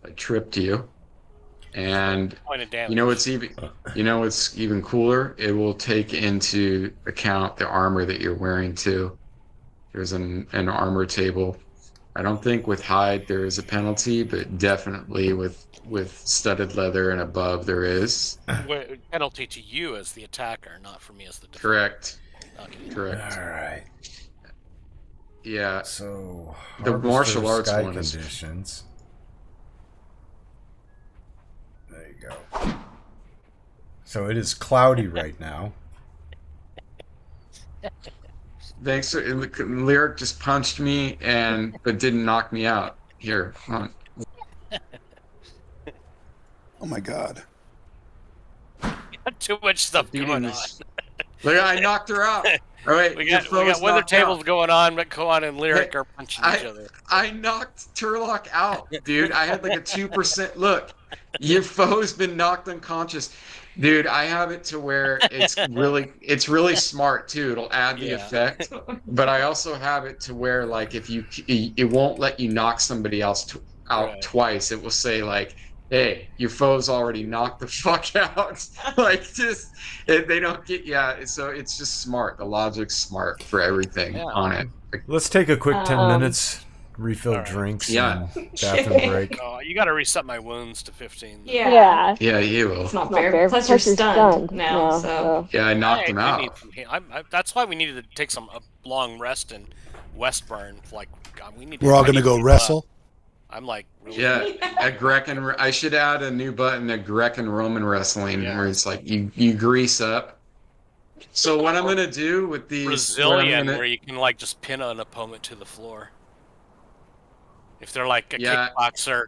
I tripped you, and
Point of damage.
you know what's even cooler? It will take into account the armor that you're wearing too. There's an armor table. I don't think with hide there is a penalty, but definitely with studded leather and above there is.
Penalty to you as the attacker, not for me as the defender.
Correct.
Okay.
Correct.
All right.
Yeah.
So
The
Harvester
martial arts
sky
one is-
conditions. There you go. So it is cloudy right now.
Thanks. Lyric just punched me but didn't knock me out. Here, come on.
Oh my god.
Too much stuff
Beating
going on.
this- Look, I knocked her out. All right,
We
your
got
foe is
weather
knocked
tables
out.
going on, but Koan and Lyric
Hey,
are punching each other.
I knocked Turlock out, dude. I had like a 2%. Look, your foe's been knocked unconscious. Dude, I have it to where it's really smart too. It'll add the
Yeah.
effect. But I also have it to where like if it won't let you knock somebody else out
Right.
twice. It will say like, hey, your foe's already knocked the fuck out. Like they don't get so it's just smart. The logic's smart for everything
Yeah.
on it.
Let's take a quick 10
Um,
minutes, refill
all right.
drinks,
Yeah.
and bathroom break.
Oh, you got to reset my wounds to 15.
Yeah.
Yeah.
Yeah, you will.
It's not
It's not
fair.
fair.
Plus you're stunned now, so.
Yeah, I knocked him
I
out.
need some that's why we needed to take a long rest in Westburn. Like, God, we need.
We're all
I
gonna
need
go
keep
wrestle.
up. I'm like, really
Yeah, a Grec and I should add a new button, a Grec and Roman wrestling,
Yeah.
where it's like you grease up. So what I'm gonna do with these
Brazilian, where you can like just pin an opponent to the floor. If they're like a
Yeah.
kickboxer,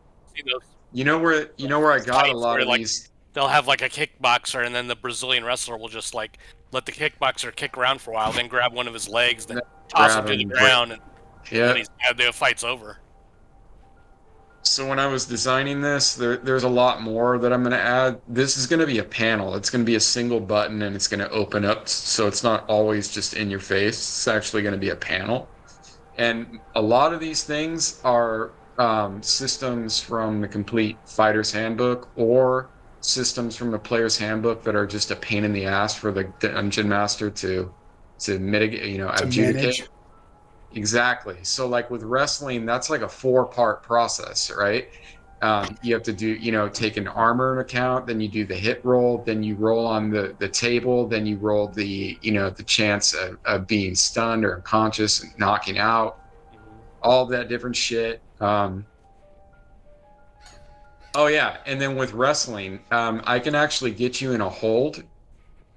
you know where I got a
fights
lot
where,
of
like,
these.
they'll have like a kickboxer, and then the Brazilian wrestler will just like let the kickboxer kick around for a while, then grab one of his legs, then toss him
Grab
to the
him,
ground, and
Yeah.
then the fight's over.
So when I was designing this, there's a lot more that I'm gonna add. This is gonna be a panel. It's gonna be a single button, and it's gonna open up, so it's not always just in your face. It's actually gonna be a panel. And a lot of these things are systems from the complete fighter's handbook or systems from the player's handbook that are just a pain in the ass for the dungeon master to mitigate,
To
adjudicate.
manage.
Exactly. So like with wrestling, that's like a 4-part process, right? You have to do, take an armor account, then you do the hit roll, then you roll on the table, then you roll the chance of being stunned or unconscious and knocking out, all that different shit. Oh yeah, and then with wrestling, I can actually get you in a hold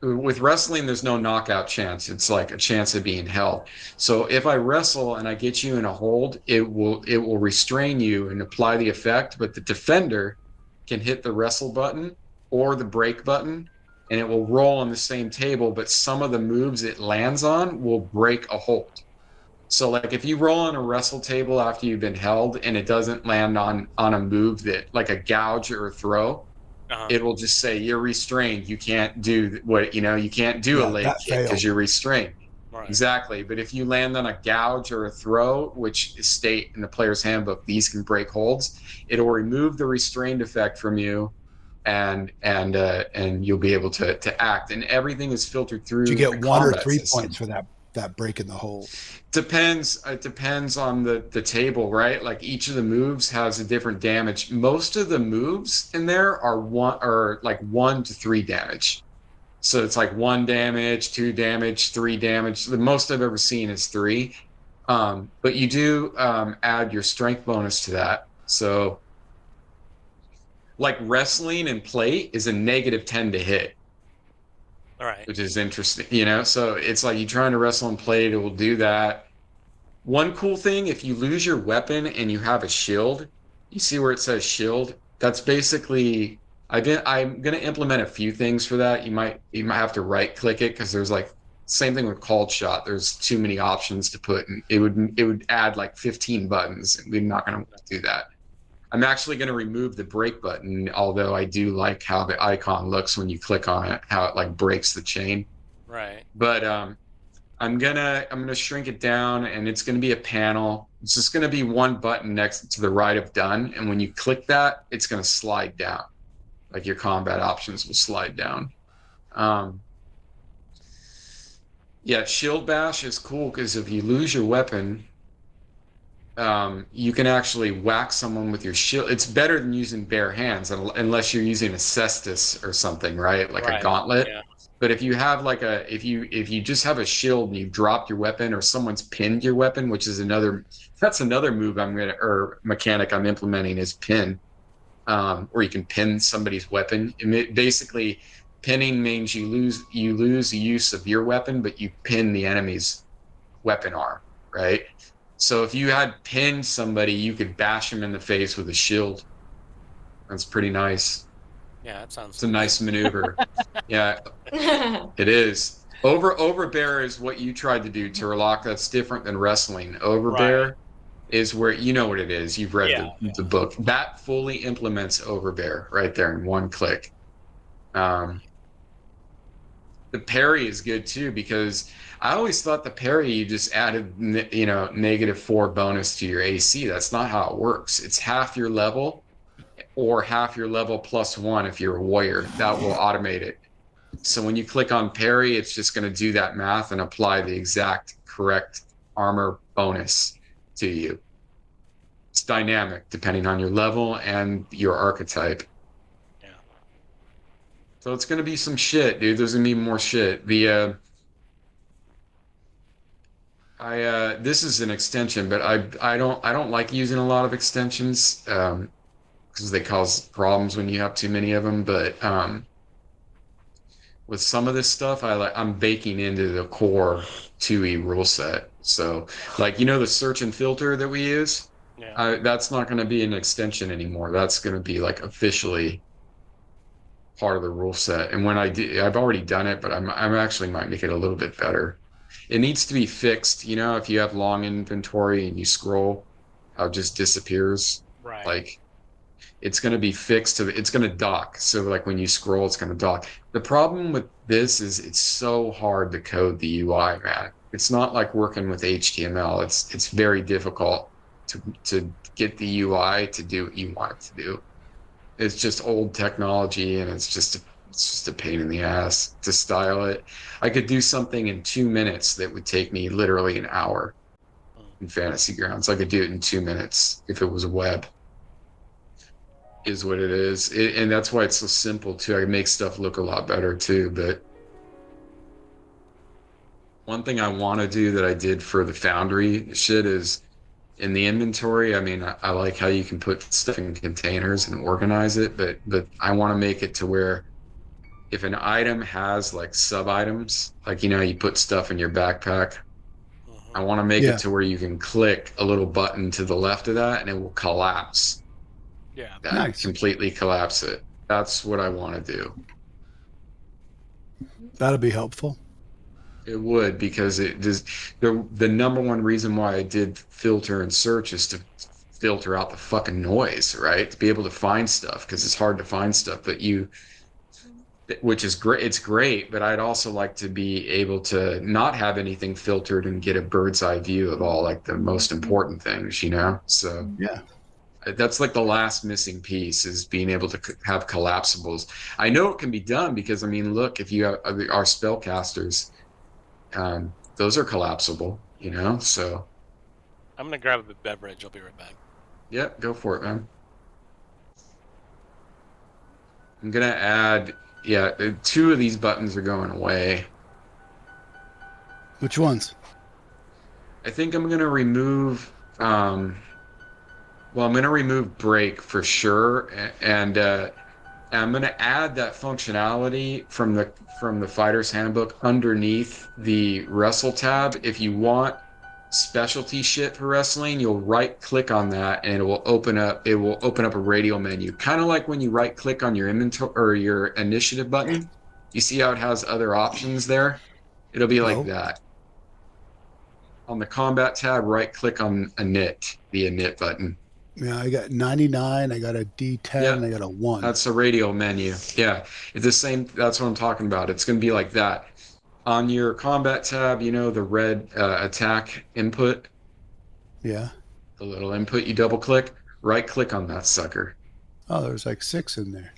with wrestling, there's no knockout chance. It's like a chance of being held. So if I wrestle and I get you in a hold, it will restrain you and apply the effect, but the defender can hit the wrestle button or the break button, and it will roll on the same table, but some of the moves it lands on will break a hold. So like if you roll on a wrestle table after you've been held and it doesn't land on a move that like a gouge or a throw, it will just say you're restrained. You can't do what you can't do a leg kick because you're restrained.
Right.
Exactly. But if you land on a gouge or a throw, which state in the player's handbook, these can break holds, it'll remove the restrained effect from you, and you'll be able to act. And everything is filtered through.
Do you get 1 or 3
system.
points for that break in the hold?
Depends. It depends on the table, right? Like each of the moves has a different damage. Most of the moves in there are 1 to 3 damage. So it's like 1 damage, 2 damage, 3 damage. The most I've ever seen is 3. But you do add your strength bonus to that. So like wrestling and plate is a -10 to hit.
All right.
Which is interesting, so it's like you trying to wrestle and plate, it will do that. One cool thing, if you lose your weapon and you have a shield, you see where it says shield? That's basically, I'm going to implement a few things for that. You might have to right click it because there's like, same thing with called shot. There's too many options to put, and it would add like 15 buttons, and we're not going to do that. I'm actually going to remove the break button, although I do like how the icon looks when you click on it, how it like breaks the chain.
Right.
But I'm gonna shrink it down, and it's gonna be a panel. It's just gonna be one button next to the right of done, and when you click that, it's gonna slide down. Like your combat options will slide down. Yeah, shield bash is cool because if you lose your weapon, you can actually whack someone with your shield. It's better than using bare hands, unless you're using a cestus or something, right? Like a gauntlet. Yeah. But if you have like if you just have a shield and you drop your weapon, or someone's pinned your weapon, which is another move or mechanic I'm implementing is pin, or you can pin somebody's weapon. Basically, pinning means you lose the use of your weapon, but you pin the enemy's weapon arm, right? So if you had pinned somebody, you could bash them in the face with a shield. That's pretty nice.
Yeah, that sounds.
It's a nice maneuver. Yeah, it is. Overbear is what you tried to do, Turlock. That's different than wrestling. Overbear is where you know what it is. You've read the book. That fully implements overbear right there in one click. The parry is good too, because I always thought the parry you just added -4 bonus to your AC. That's not how it works. It's half your level, or half your level +1 if you're a warrior. That will automate it. So when you click on parry, it's just going to do that math and apply the exact correct armor bonus to you. It's dynamic depending on your level and your archetype.
Yeah.
So it's going to be some shit, dude. There's going to be more shit. This is an extension, but I don't like using a lot of extensions because they cause problems when you have too many of them. But with some of this stuff, I'm baking into the core 2E rule set. So like the search and filter that we use, that's not going to be an extension anymore. That's going to be like officially part of the rule set. And when I've already done it, but I'm actually might make it a little bit better. It needs to be fixed. If you have long inventory and you scroll, how it just disappears.
Right.
Like it's going to be fixed it's going to dock. So like when you scroll, it's going to dock. The problem with this is it's so hard to code the UI, man. It's not like working with HTML. It's very difficult to get the UI to do what you want it to do. It's just old technology, and it's just a pain in the ass to style it. I could do something in 2 minutes that would take me literally an hour in Fantasy Grounds. I could do it in 2 minutes if it was a web. Is what it is. And that's why it's so simple too. I can make stuff look a lot better too. But one thing I want to do that I did for the Foundry shit is in the inventory. I mean, I like how you can put stuff in containers and organize it, but I want to make it to where if an item has like sub items, like you put stuff in your backpack, I want to make
Yeah.
it to where you can click a little button to the left of that and it will collapse.
Yeah.
That
Nice.
completely collapse it. That's what I want to do.
That'll be helpful.
It would, because it does. The number one reason why I did filter and search is to filter out the fucking noise, right? To be able to find stuff, because it's hard to find stuff. But which is great. It's great, but I'd also like to be able to not have anything filtered and get a bird's eye view of all like the most important things, So
Yeah.
that's like the last missing piece, is being able to have collapsibles. I know it can be done because, I mean, look, if you have our spellcasters, those are collapsible, so.
I'm gonna grab a beverage. I'll be right back.
Yep, go for it, man. I'm gonna add, 2 of these buttons are going away.
Which ones?
I think I'm gonna remove, I'm gonna remove break for sure, and I'm going to add that functionality from the Fighter's Handbook underneath the Wrestle tab. If you want specialty shit for wrestling, you'll right-click on that, and it will open up a radial menu, kind of like when you right-click on your inventory or your initiative button. You see how it has other options there? It'll be like that. On the combat tab, right-click on init, the init button.
Yeah, I got 99, I got a D10, I got a 1.
That's a radial menu. Yeah, it's the same. That's what I'm talking about. It's going to be like that. On your combat tab, the red attack input.
Yeah.
The little input, you double click, right click on that sucker.
Oh, there's like 6 in there.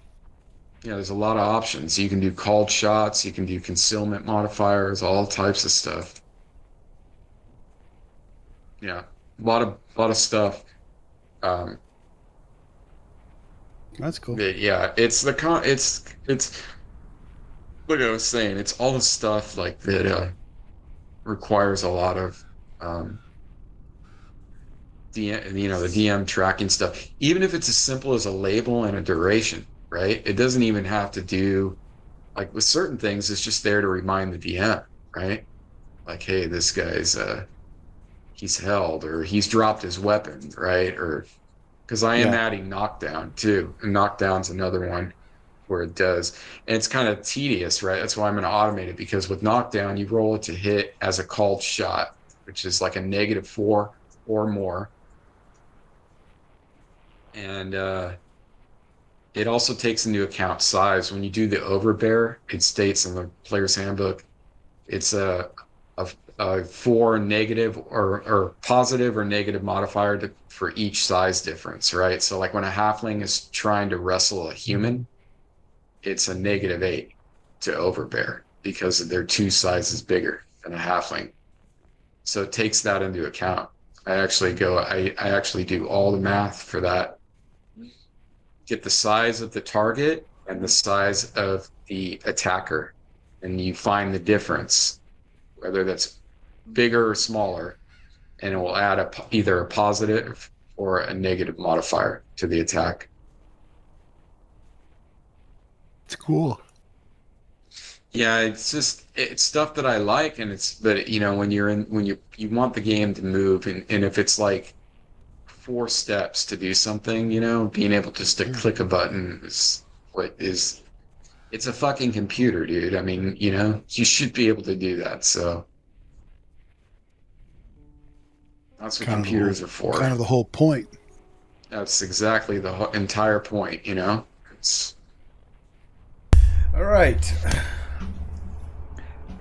Yeah, there's a lot of options. You can do called shots, you can do concealment modifiers, all types of stuff. Yeah, a lot of stuff.
That's cool.
Yeah, it's like I was saying, it's all the stuff like that requires a lot of the DM tracking stuff. Even if it's as simple as a label and a duration, right? It doesn't even have to do, like with certain things, it's just there to remind the DM, right? Like, hey, this guy's he's held, or he's dropped his weapon, right? Or because I am adding knockdown too, and knockdown's another one where it does, and it's kind of tedious, right? That's why I'm going to automate it, because with knockdown, you roll it to hit as a called shot, which is like a -4 or more, and it also takes into account size. When you do the overbear, it states in the player's handbook, it's a 4 negative or positive or negative modifier for each size difference, right? So like when a halfling is trying to wrestle a human, it's a -8 to overbear because they're 2 sizes bigger than a halfling. So it takes that into account. I actually do all the math for that. Get the size of the target and the size of the attacker, and you find the difference, whether that's bigger or smaller, and it will add either a positive or a negative modifier to the attack.
It's cool.
Yeah, it's stuff that I like, and when you want the game to move, and if it's like 4 steps to do something, being able just to click a button is it's a fucking computer, dude. I mean, you should be able to do that. So that's what computers are for.
Kind of the whole point.
That's exactly the entire point, It's
All right.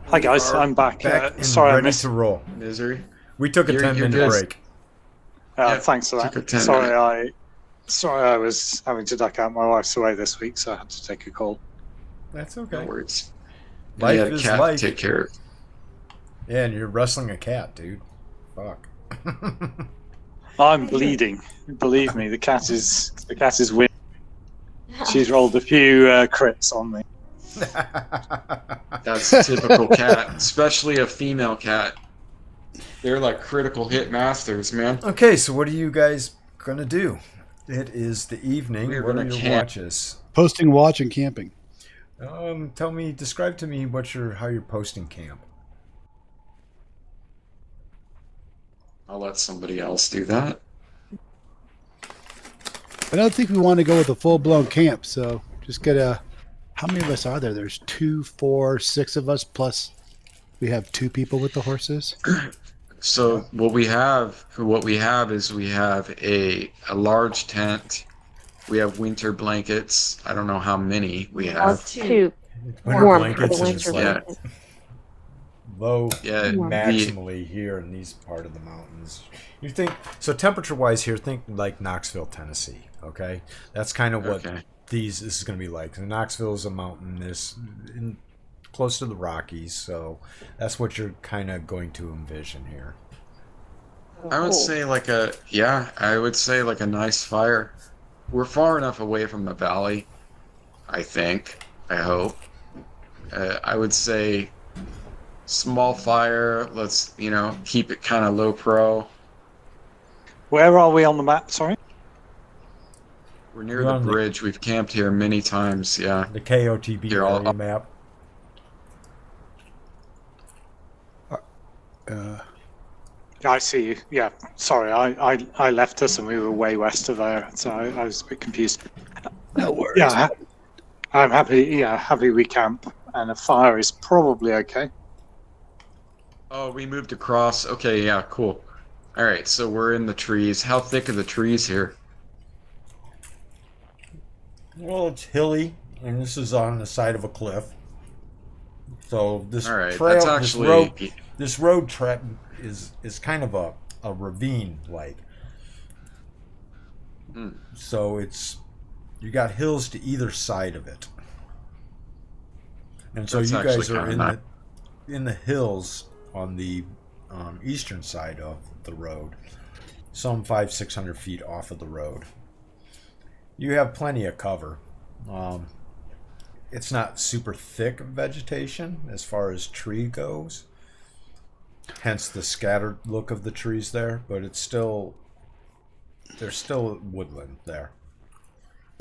Hi guys, I'm back.
And
Sorry I
ready
missed.
to roll.
misery.
We took a
You're
10-minute
good.
break.
Yeah,
Thanks for
took a
that.
10
Sorry, I was having to duck out. My wife's away this week, so I had to take a call.
That's
No
okay.
words.
Life
You had a
is
cat
life.
to take care of.
Yeah, and you're wrestling a cat, dude. Fuck.
I'm bleeding. Believe me, the cat is winning. She's rolled a few crits on me.
That's a typical cat, especially a female cat. They're like critical hit masters, man.
Okay, so what are you guys gonna do? It is the evening.
We're
What are
gonna
your
camp.
watches?
Posting, watch, and camping.
Describe to me how you're posting camp.
I'll let somebody else do that.
I don't think we want to go with a full-blown camp, so just get a... How many of us are there? There's 2, 4, 6 of us, plus we have 2 people with the horses.
So what we have is we have a large tent. We have winter blankets. I don't know how many we have.
2
Winter
warm for the
blankets
winter
is like
blankets.
low
Yeah,
maximally here in these part of the mountains. You think so temperature wise here, think like Knoxville, Tennessee. Okay, that's kind of what
Okay.
this is going to be like. And Knoxville is a mountain, close to the Rockies, so that's what you're kind of going to envision here.
I would say I would say like a nice fire. We're far enough away from the valley, I think. I hope. I would say small fire. Let's, keep it kind of low pro.
Where are we on the map? Sorry.
We're near
We're
the
on the-
bridge. We've camped here many times. Yeah.
The KOTB
Here, I'll-
area map.
I see you. Yeah. Sorry, I left us and we were way west of there, so I was a bit confused.
No worries.
Yeah, I'm happy. Yeah, happy we camp, and a fire is probably okay.
Oh, we moved across. Okay, yeah, cool. All right, so we're in the trees. How thick are the trees here?
Well, it's hilly, and this is on the side of a cliff. So this
All right,
trail,
that's actually
this road trek is kind of a ravine like.
Hmm.
So you got hills to either side of it, and so
That's
you guys
actually
are
kinda
in the hills on the eastern side of the road, some 500-600 feet off of the road. You have plenty of cover. It's not super thick vegetation as far as tree goes, hence the scattered look of the trees there, but there's still woodland there.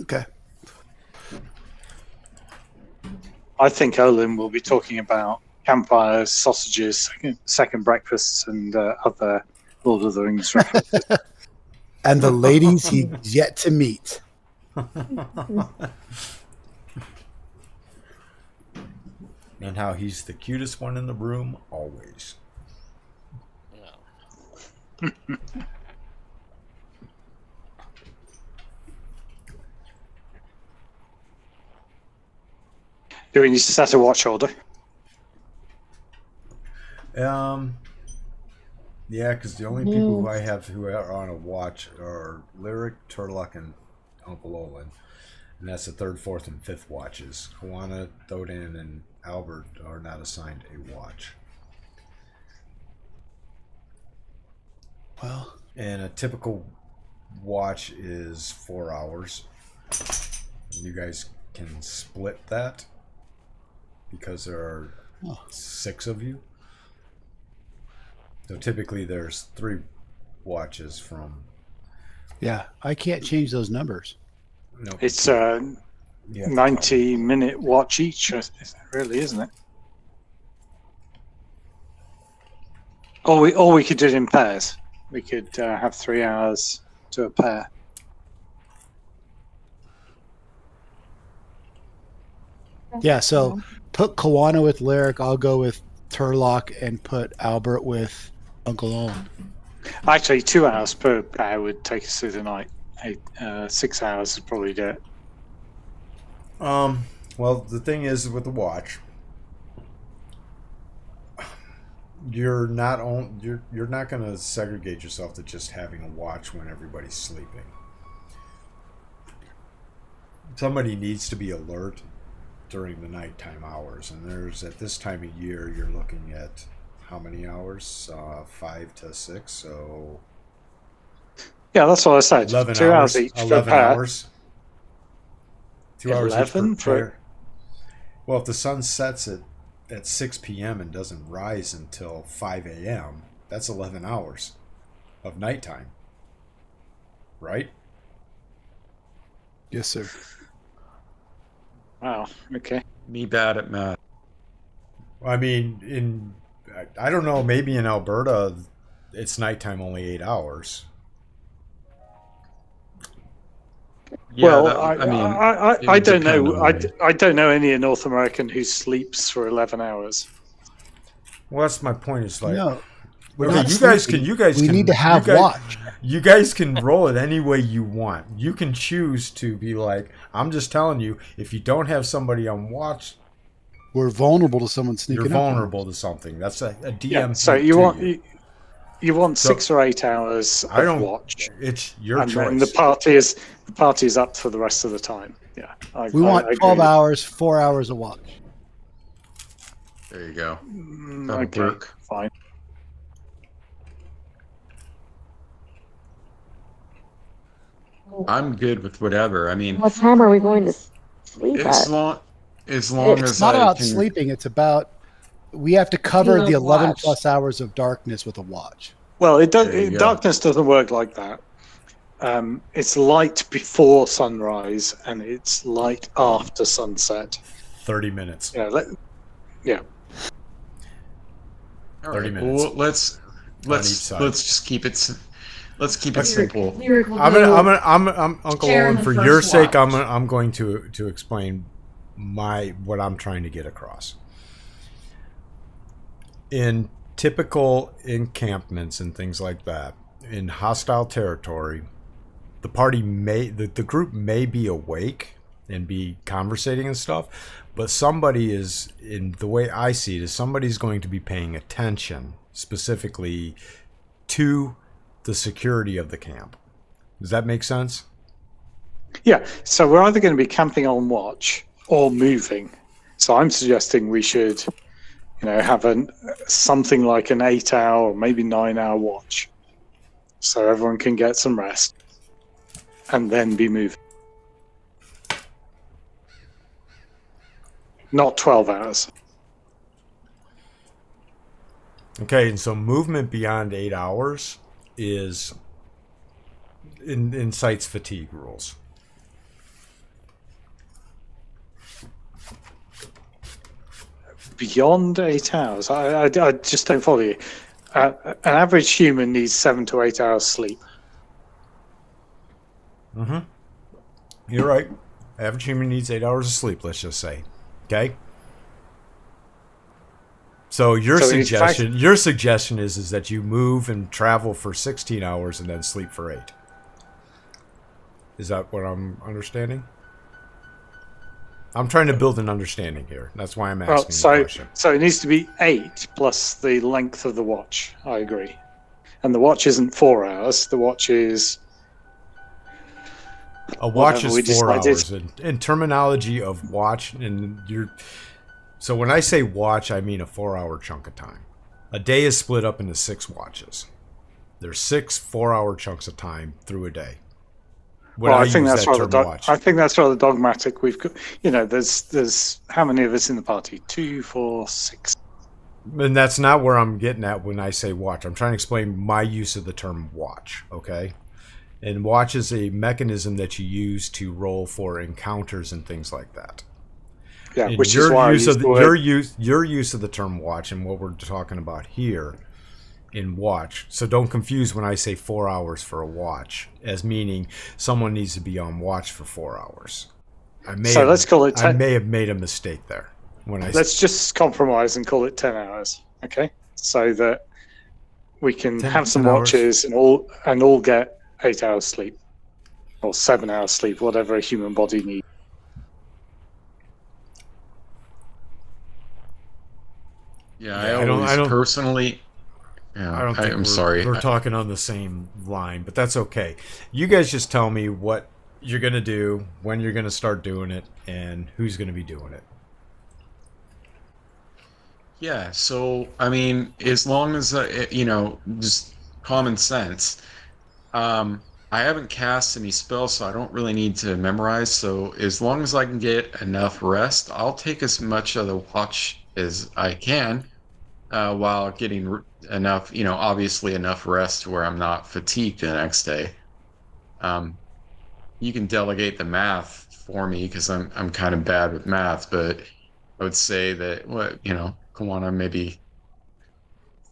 Okay.
I think Olin will be talking about campfires, sausages, second breakfasts, and other Lord of the Rings references.
And the ladies he's yet to meet.
And how he's the cutest one in the room always.
Yeah.
Do we need to set a watch order?
Yeah, because the only people who I have who are on a watch are Lyric, Turlock, and Uncle Olin. And that's the 3rd, 4th, and 5th watches. Kawana, Thodan, and Albert are not assigned a watch.
Well,
And a typical watch is 4 hours. You guys can split that because there are 6 of you. So typically there's 3 watches from...
yeah, I can't change those numbers.
No,
It's a
yeah,
90-minute watch each, really, isn't it? Or we could do it in pairs. We could have 3 hours to a pair.
Yeah, so put Kawana with Lyric, I'll go with Turlock, and put Albert with Uncle Olin.
Actually, 2 hours per pair would take us through the night. 6 hours would probably do it.
Well, the thing is with the watch, you're not going to segregate yourself to just having a watch when everybody's sleeping. Somebody needs to be alert during the nighttime hours, and there's at this time of year you're looking at how many hours? 5 to 6, so
Yeah, that's what I said.
11
2 hours each per
11
pair.
hours. 2 hours each per
11 for-
pair. Well, if the sun sets at 6 p.m. and doesn't rise until 5 a.m., that's 11 hours of nighttime. Right?
Yes, sir.
Wow. Okay.
Me bad at math.
I mean, I don't know, maybe in Alberta, it's nighttime only 8 hours.
Yeah,
Well,
that, I mean, it
I
would
don't
depend
know.
on the day.
I don't know any North American who sleeps for 11 hours.
Well, that's my point. Is like,
No, we're
okay,
not
you guys
sleeping.
can, you guys
We
can,
need to have
you guys,
watch.
You guys can roll it any way you want. You can choose to be like, I'm just telling you, if you don't have somebody on watch,
We're vulnerable to someone sneaking
you're
up on
vulnerable
us.
to something. That's a DM.
Yeah. So
hint
you
to
want
you.
you want
So,
6 or 8 hours
I
of
don't.
watch,
It's your
and then
choice.
the party is up for the rest of the time. Yeah.
We want
I agree
12
with-
hours, 4 hours of watch.
There you go.
Mm,
That'll
okay.
work.
Fine.
I'm good with whatever. I mean,
What time are we going to sleep
as
at?
long as
It's not
I
about
can.
sleeping. It's about we have to cover
Doing
the
a
11
watch.
plus hours of darkness with a watch.
Well,
There you go.
darkness doesn't work like that. It's light before sunrise and it's light after sunset.
30 minutes.
Yeah.
All
30
right.
minutes.
Well, let's
each side.
just keep it. Let's keep it
Okay.
simple.
I'm Uncle
Share in
Owen.
the
For
first
your sake,
watch.
I'm going to explain what I'm trying to get across. In typical encampments and things like that, in hostile territory, the group may be awake and be conversating and stuff, but somebody is, in the way I see it, is somebody's going to be paying attention specifically to the security of the camp. Does that make sense?
Yeah. So we're either going to be camping on watch or moving. So I'm suggesting we should, have something like an 8-hour or maybe 9-hour watch, so everyone can get some rest, and then be moving. Not 12 hours.
Okay, and so movement beyond 8 hours is incites fatigue rules.
Beyond 8 hours, I just don't follow you. An average human needs 7 to 8 hours sleep.
Mm-hmm. You're right. Average human needs 8 hours of sleep, let's just say. Okay? So your
So in fact-
suggestion is that you move and travel for 16 hours and then sleep for 8. Is that what I'm understanding? I'm trying to build an understanding here. That's why I'm asking the question.
So it needs to be 8 plus the length of the watch. I agree. And the watch isn't 4 hours. The watch is
A watch
whatever we
is 4
decided.
hours. In terminology of watch, so when I say watch, I mean a 4-hour chunk of time. A day is split up into 6 watches. There's 6 4-hour chunks of time through a day. When
I think
use
that's
that
rather
term watch.
I think that's rather dogmatic. We've got, there's how many of us in the party? 2, 4, 6.
And that's not where I'm getting at when I say watch. I'm trying to explain my use of the term watch, okay? And watch is a mechanism that you use to roll for encounters and things like that.
Yeah,
And
which is why I used the word.
your use of the term watch and what we're talking about here in watch. So don't confuse when I say 4 hours for a watch as meaning someone needs to be on watch for 4 hours.
Let's call it 10.
I may have made a mistake there when I
Let's just compromise and call it 10 hours, okay? So that we can
10
have some
10 hours.
watches and all get 8 hours sleep or 7 hours sleep, whatever a human body needs.
Yeah,
Yeah,
I
don't-
personally. Yeah,
I don't think
I'm sorry.
We're talking on the same line, but that's okay. You guys just tell me what you're going to do, when you're going to start doing it, and who's going to be doing it.
Yeah, so I mean, as long as just common sense. I haven't cast any spells, so I don't really need to memorize. So as long as I can get enough rest, I'll take as much of the watch as I can, while getting enough, obviously enough rest where I'm not fatigued the next day. You can delegate the math for me because I'm kind of bad with math, but I would say that Kawana maybe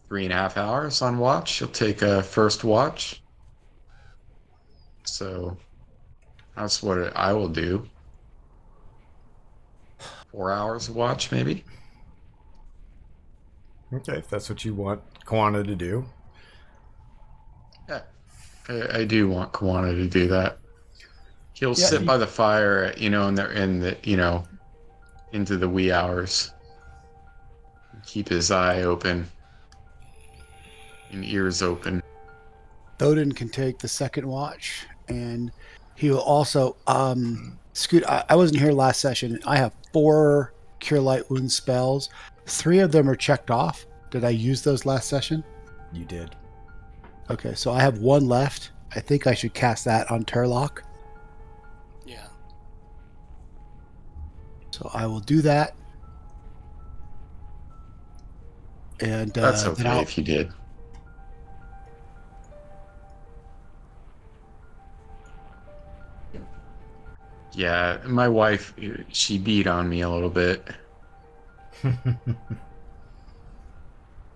3.5 hours on watch. She'll take a first watch. So that's what I will do. 4 hours of watch, maybe.
Okay, if that's what you want Kwana to do.
Yeah, I do want Kawana to do that. He'll sit by the fire, into the wee hours. Keep his eye open and ears open.
Odin can take the second watch, and he will also Scoot. I wasn't here last session. I have 4 Cure Light Wound spells. 3 of them are checked off. Did I use those last session?
You did.
Okay, so I have 1 left. I think I should cast that on Turlock.
Yeah.
So I will do that. And
That's okay if you did. Yeah, my wife, she beat on me a little bit.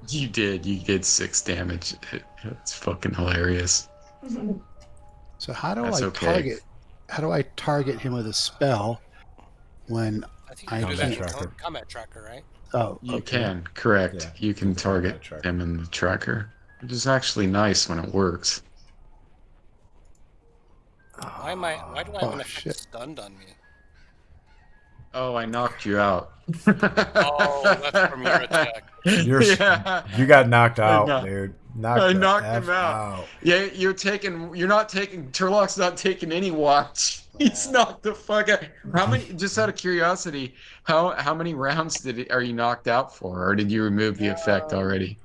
You did 6 damage. It's fucking hilarious.
So how do
That's
I
okay.
target? How do I target him with a spell when
I think
I
you can do that
can't-
in combat tracker, right?
You can, correct.
Yeah,
you can
with the
target
combat tracker.
them in the tracker, which is actually nice when it works.
Why do I have an effect
shit.
stunned on me?
Oh, I knocked you out.
Oh, that's from your attack.
You got knocked out,
know.
dude.
I
the
knocked
F
him out. Yeah, Turlock's not taking any watch. He's knocked the fuck out. How many, just out of curiosity, how many rounds are you knocked out for, or did you remove the effect already?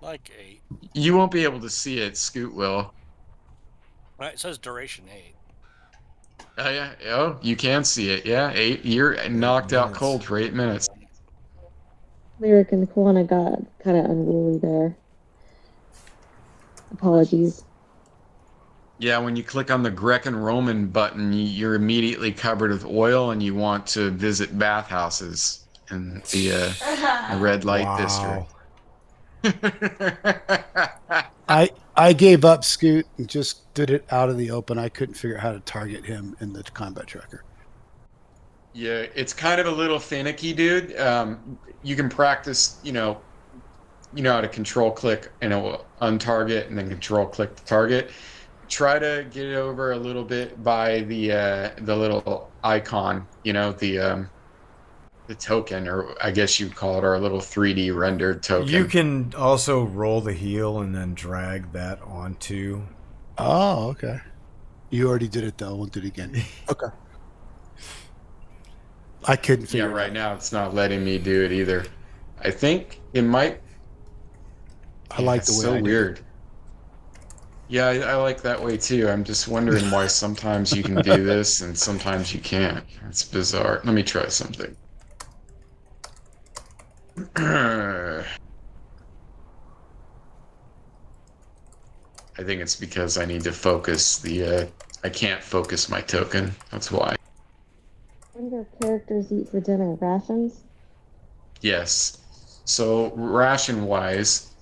Like 8.
You won't be able to see it, Scoot will.
Right, it says duration 8.
Oh yeah, you can see it. Yeah, 8. You're knocked out
minutes.
cold for 8 minutes.
Lyric and Kwana got kind of unruly there. Apologies.
Yeah, when you click on the Greco-Roman button, you're immediately covered with oil, and you want to visit bathhouses in the red light district.
I gave up Scoot and just did it out of the open. I couldn't figure out how to target him in the combat tracker.
Yeah, it's kind of a little finicky, dude. You can practice, how to control click and it will untarget and then control click to target. Try to get it over a little bit by the little icon, the token, or I guess you'd call it our little 3D rendered token.
You can also roll the heel and then drag that onto.
Oh, okay. You already did it though. I won't do it again. Okay. I couldn't figure it out.
Right now it's not letting me do it either. I think it might.
I like the way
it's so
I did
weird. Yeah, I like that way too. I'm just wondering why sometimes you can do this and sometimes you can't. It's bizarre. Let me try something. I think it's because I need to focus I can't focus my token. That's why.
What do your characters eat for dinner? Rations?
Yes. So ration wise,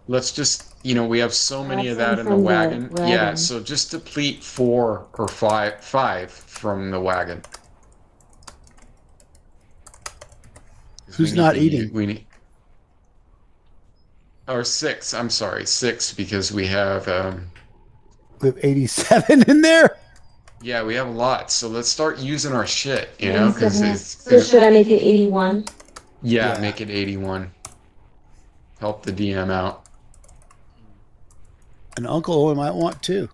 let's just, we have so many of that in the wagon. Yeah, so just deplete 4 or 5 from the wagon.
Who's not eating?
We need, or 6. I'm sorry, 6 because we have.
We have 87 in there.
Yeah, we have a lot. So let's start using our shit, because
So should I make it 81?
Yeah, make it 81. Help the DM out.
And Uncle Owen might want 2.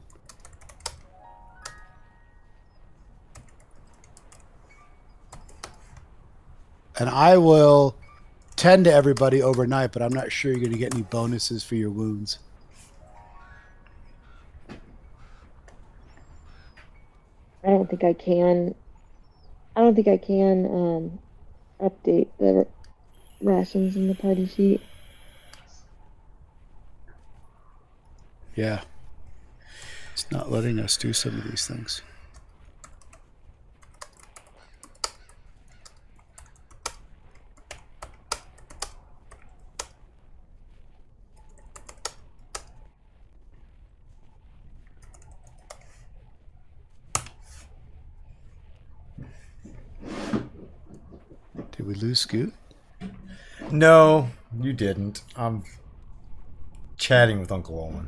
And I will tend to everybody overnight, but I'm not sure you're going to get any bonuses for your wounds.
I don't think I can. Update the rations in the party sheet.
Yeah. It's not letting us do some of these things. Did we lose Scoot?
No, you didn't. I'm chatting with Uncle Owen.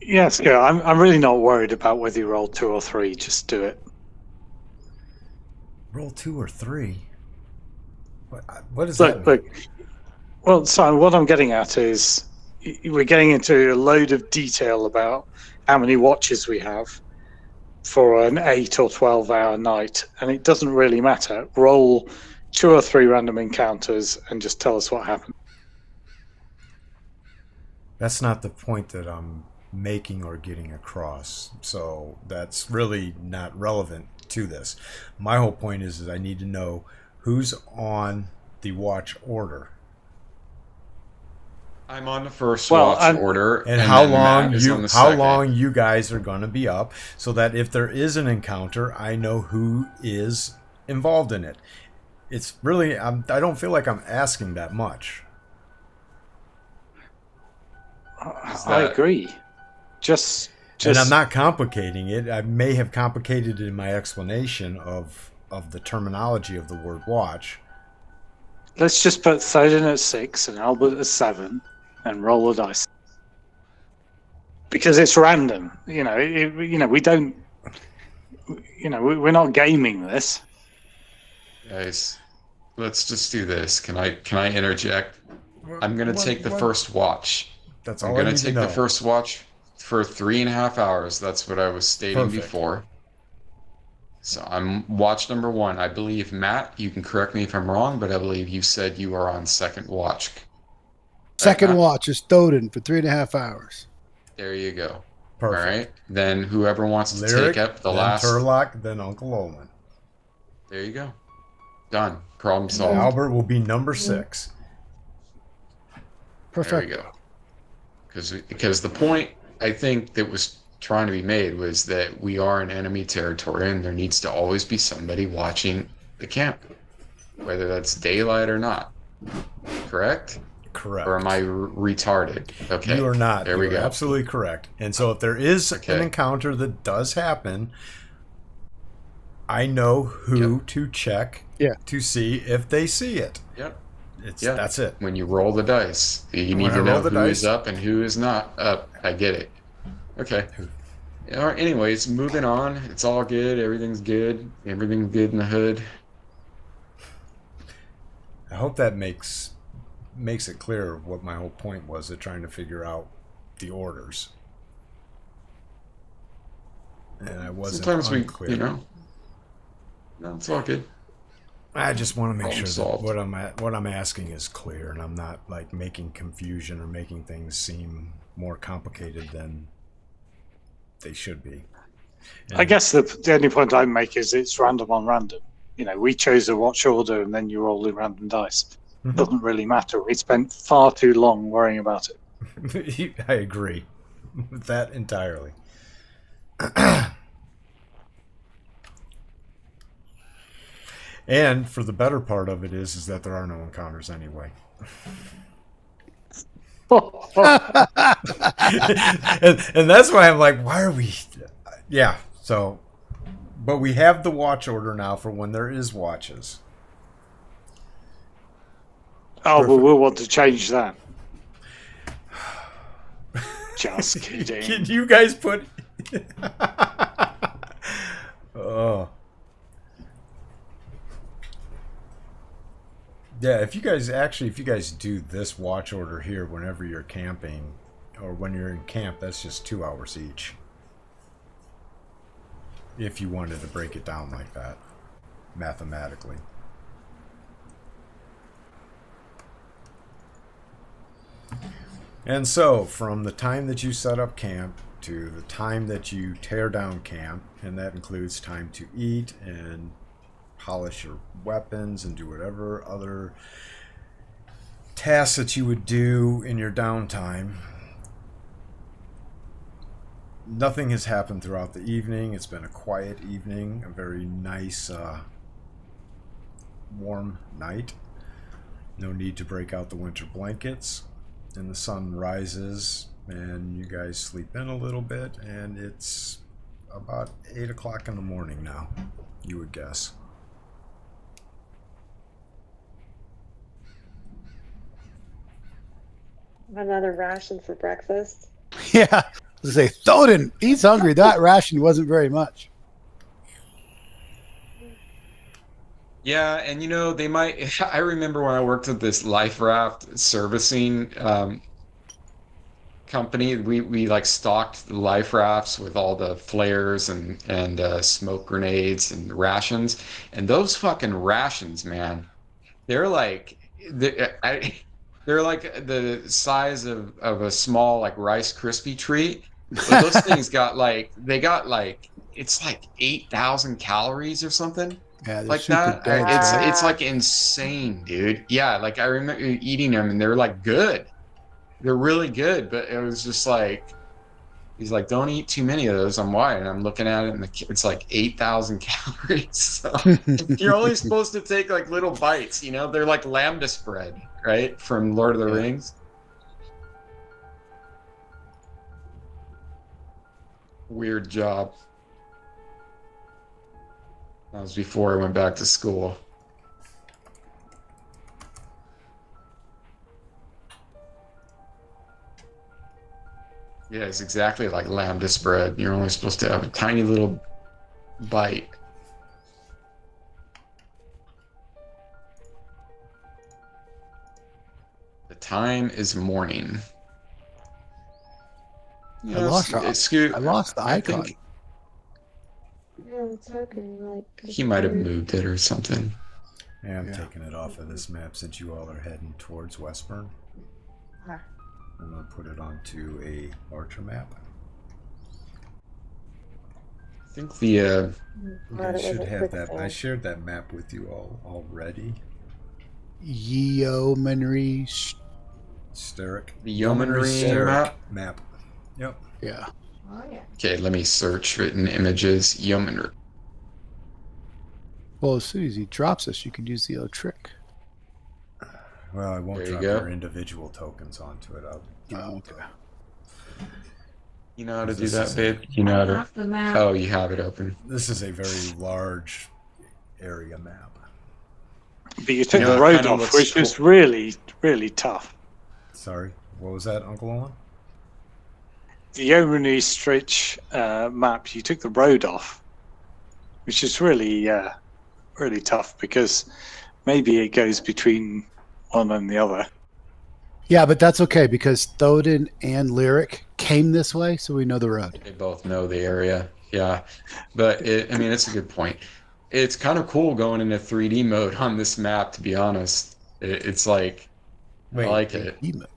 Yes, yeah, I'm really not worried about whether you roll 2 or 3. Just do it.
Roll 2 or 3? What does
Look,
that mean?
look. Well, so what I'm getting at is we're getting into a load of detail about how many watches we have for an 8 or 12-hour night, and it doesn't really matter. Roll 2 or 3 random encounters and just tell us what happened.
That's not the point that I'm making or getting across. So that's really not relevant to this. My whole point is I need to know who's on the watch order.
I'm on the first
Well,
watch order,
And how
then
long
Matt is on
you
the
how
second.
long you guys are going to be up, so that if there is an encounter, I know who is involved in it. It's really I don't feel like I'm asking that much.
I agree. Just
And I'm not complicating it. I may have complicated it in my explanation of the terminology of the word watch.
let's just put Thoden at 6 and Albert at 7 and roll the dice. Because it's random. We don't. We're not gaming this.
Guys, let's just do this. Can I interject? I'm gonna take the first watch.
That's
I'm
all I
gonna
need to
take
know.
the first watch for 3.5 hours. That's what I was stating
Perfect.
before. So I'm watch number 1. I believe, Matt, you can correct me if I'm wrong, but I believe you said you are on second watch.
Second
Matt?
watch is Thoden for 3.5 hours.
There you go.
Perfect.
All right. Then whoever wants to
Lyric,
take up the
then
last.
Turlock, then Uncle Owen.
There you go. Done. Problem
And
solved.
Albert will be number 6.
There
Perfect.
we go. Because the point I think that was trying to be made was that we are in enemy territory and there needs to always be somebody watching the camp, whether that's daylight or not. Correct?
Correct.
Or am I retarded? Okay.
You are not.
There we
You're
go.
absolutely correct. And so if there is
Okay.
an encounter that does happen, I know who to check to see if they see it.
Yep.
That's it.
When you roll the dice, you need
When I
to know
roll the
who is
dice.
up and who is not up. I get it. Okay. All right, anyways, moving on. It's all good. Everything's good. Everything's good in the hood.
I hope that makes it clear what my whole point was of trying to figure out the orders. And I wasn't
Sometimes
unclear.
No, it's all good.
I just want to make
Problem
sure that
solved.
what I'm asking is clear, and I'm not like making confusion or making things seem more complicated than they should be.
I guess the only point I make is it's random on random. We chose a watch order and then you roll in random dice.
Mhm.
Doesn't really matter. We spent far too long worrying about it.
I agree with that entirely. And for the better part of it is that there are no encounters anyway. and that's why I'm like, why are we? Yeah. So, but we have the watch order now for when there is watches.
Oh, well, we'll want to change that. Just kidding.
Can you guys put? Oh. Yeah, if you guys do this watch order here whenever you're camping or when you're in camp, that's just 2 hours each. If you wanted to break it down like that, mathematically. And so, from the time that you set up camp to the time that you tear down camp, and that includes time to eat and polish your weapons and do whatever other tasks that you would do in your downtime. Nothing has happened throughout the evening. It's been a quiet evening, a very nice, warm night. No need to break out the winter blankets. And the sun rises and you guys sleep in a little bit, and it's about 8 o'clock in the morning now, you would guess.
Another ration for breakfast.
Yeah. I was going to say, Thoden, he's hungry. That ration wasn't very much.
Yeah, and they might. I remember when I worked at this life raft servicing company, we like stocked the life rafts with all the flares and smoke grenades and rations, and those fucking rations, man, they're like they're like the size of a small like Rice Krispie treat, but those things got like it's like 8,000 calories or something
Yeah, they're
like
super
that.
dense,
It's
right?
it's like insane, dude. Yeah, like I remember eating them and they're like good. They're really good, but it was just like he's like, don't eat too many of those. I'm why, and I'm looking at it, and it's like 8,000 calories. So you're only supposed to take like little bites. They're like lambda spread, right, from Lord of the
Yeah.
Rings. Weird job. That was before I went back to school. Yeah, it's exactly like lambda spread. You're only supposed to have a tiny little bite. The time is morning.
I lost the
I
icon.
think
Yeah, it's okay. Like
he might have moved it or something.
Yeah, I'm
Yeah.
taking it off of this map since you all are heading towards Westburn.
Huh.
I'm going to put it onto a larger map.
I think the
You
Glad
guys
it
should
wasn't
have that.
quicksand.
I shared that map with you all already.
Yeomanry.
Steric.
The Yeomanry
Steric
map?
map. Yep.
Yeah.
Oh yeah.
Okay, let me search written images. Yeomanry.
Well, as soon as he drops us, you can use the old trick.
Well, I won't
There you
drop
go.
your individual tokens onto it. I'll
Oh, okay.
You know how to do
This
that,
is
babe? You know how to.
Off the map.
Oh, you have it open.
This is a very large area map.
But you took
You know,
the
it
road
kinda
off,
looks
which
cool.
was really, really tough.
Sorry, what was that, Uncle Owen?
The Yeomanry Stretch map, you took the road off, which is really, really tough because maybe it goes between one and the other.
Yeah, but that's okay because Thoden and Lyric came this way, so we know the road.
They both know the area. Yeah. But it's a good point. It's kind of cool going into 3D mode on this map, to be honest. It's like,
Wait,
I like it.
E mode.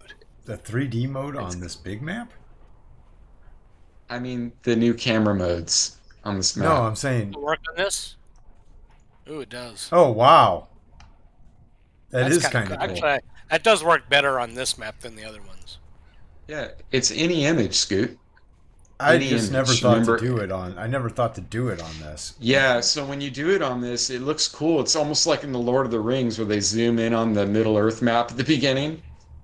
The 3D mode on this big map?
I mean, the new camera modes on this map.
No, I'm saying.
Work on this? Ooh, it does.
Oh wow,
That's
is kind of cool.
Actually, that does work better on this map than the other ones.
Yeah, it's any image, Scoot.
I
any
just never
image.
thought
Remember-
to do it on. I never thought to do it on this.
Yeah, so when you do it on this, it looks cool. It's almost like in the Lord of the Rings where they zoom in on the Middle Earth map at the beginning.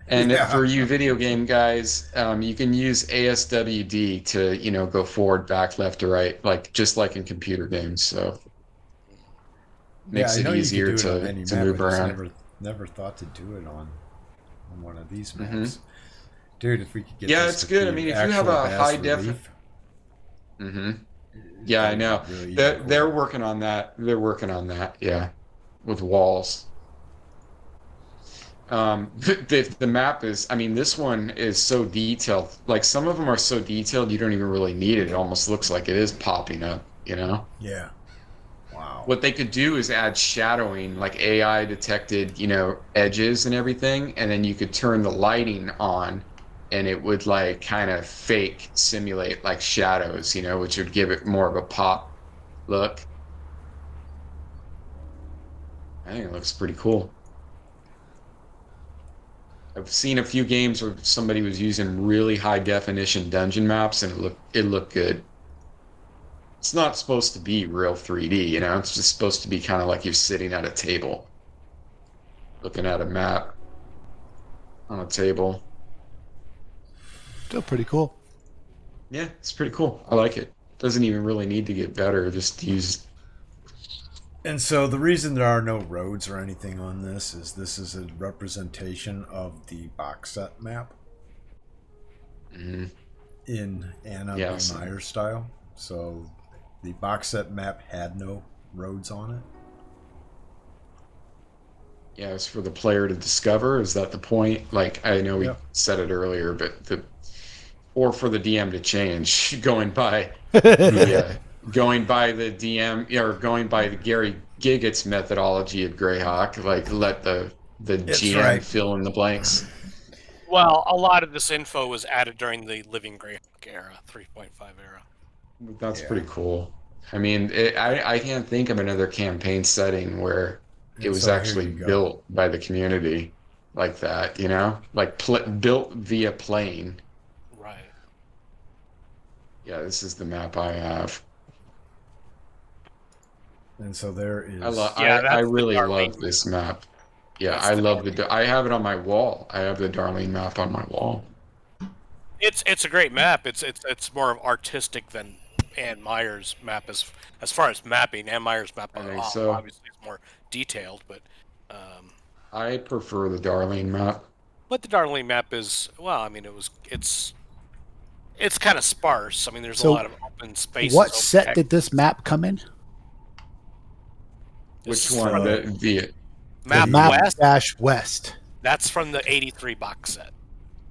And
Yeah.
for you video game guys, you can use ASWD to, go forward, back, left, or right, just like in computer games. So makes
I know
it
you
easier
could do it on any
to
map,
move
I just
around.
never thought to do it on one of these
Mhm.
maps. Dude, if we could get
Yeah,
this
it's
to
good. I
be
mean, if you have
actual
a
bas
high
relief,
hmm Yeah, I
that'd
know.
be really
They're,
cool.
they're working on that. They're working on that. Yeah, with walls. The map is. I mean, this one is so detailed. Like some of them are so detailed, you don't even really need it. It almost looks like it is popping up.
Yeah. Wow.
What they could do is add shadowing, like AI detected, edges and everything, and then you could turn the lighting on, and it would like kind of fake simulate like shadows, which would give it more of a pop look. I think it looks pretty cool. I've seen a few games where somebody was using really high definition dungeon maps, and it looked good. It's not supposed to be real 3D, It's just supposed to be kind of like you're sitting at a table, looking at a map on a table.
Still pretty cool.
Yeah, it's pretty cool. I like it. doesn't even really need to get better. Just use.
And so the reason there are no roads or anything on this is a representation of the box set map in Anna
Yeah,
B. Meyer style. So the box set map had no roads on it.
Yeah, it's for the player to discover. Is that the point? Like, I know we
Yep.
said it earlier, but or for the DM to change, going by the DM or going by the Gary Giggets methodology of Greyhawk, like let the GM
right.
fill in the blanks.
Well, a lot of this info was added during the Living Greyhawk era, 3.5 era.
That's
Yeah.
pretty cool. I mean, I can't think of another campaign setting where it
And
was
so here
actually
you go.
built by the community like that, you know? Like built via playing.
Right.
Yeah, this is the map I have.
And so there is.
Yeah,
I
that's the
really
Darlene
love
map.
this map. Yeah,
That's
I
the
love
Darlene.
I have it on my wall. I have the Darlene map on my wall.
It's a great map. It's more of artistic than Ann Meyer's map as far as mapping. Ann Meyer's map
I think so.
obviously is more detailed, but
I prefer the Darlene map.
the Darlene map is, well, I mean, it's kind of sparse. I mean, there's
So
a lot of open spaces.
What
open
set
text.
did this map come in?
This
Which
is
one?
from
The
Map
Map
West.
dash West.
That's from the '83 box set.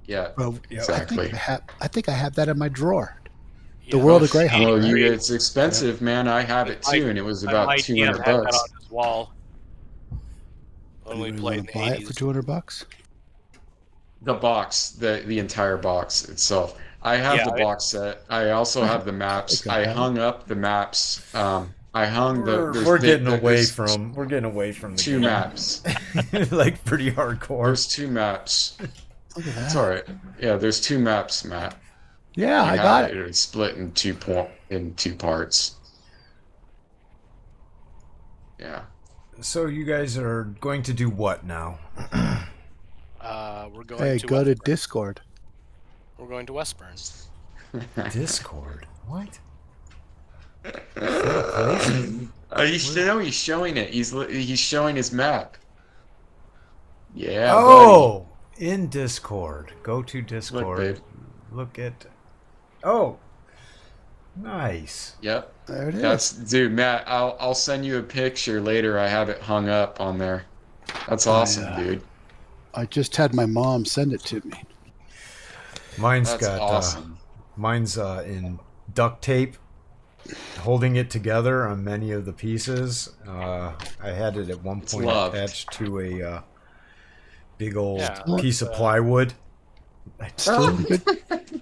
yeah,
Well,
exactly.
I think I have that in my drawer. The
Yeah.
World of Greyhawk.
Well,
right?
it's expensive, man. I have it too, and it was about
My DM
200
had that
bucks.
on his wall when we
Anybody
played in
want
the
to buy it for
'80s.
$200?
The box, the entire box itself. I have
Yeah,
the box set. I also have the maps.
I
I
have
hung up the maps. I hung
We're getting away from the
two
game.
maps.
Like pretty hardcore.
There's two maps.
Look at
It's
that.
all right. Yeah, there's two maps, Matt.
Yeah,
You
I
have
got it.
It's split in in two parts. Yeah.
So you guys are going to do what now?
We're going
Hey,
to
go to
Westburn.
Discord.
We're going to Westburn.
Discord. What?
He's showing it. He's showing his map. Yeah.
Oh, in Discord. Go to
buddy.
Discord.
Look, babe.
Look at. Oh, nice.
Yep.
There it is.
That's dude, Matt. I'll send you a picture later. I have it hung up on there. That's awesome,
yeah.
dude.
I just had my mom send it to me.
Mine's
That's
got.
awesome.
Mine's in duct tape, holding it together on many of the pieces. I had it at one point
loved.
attached to a big old
Yeah,
piece of plywood.
Still good.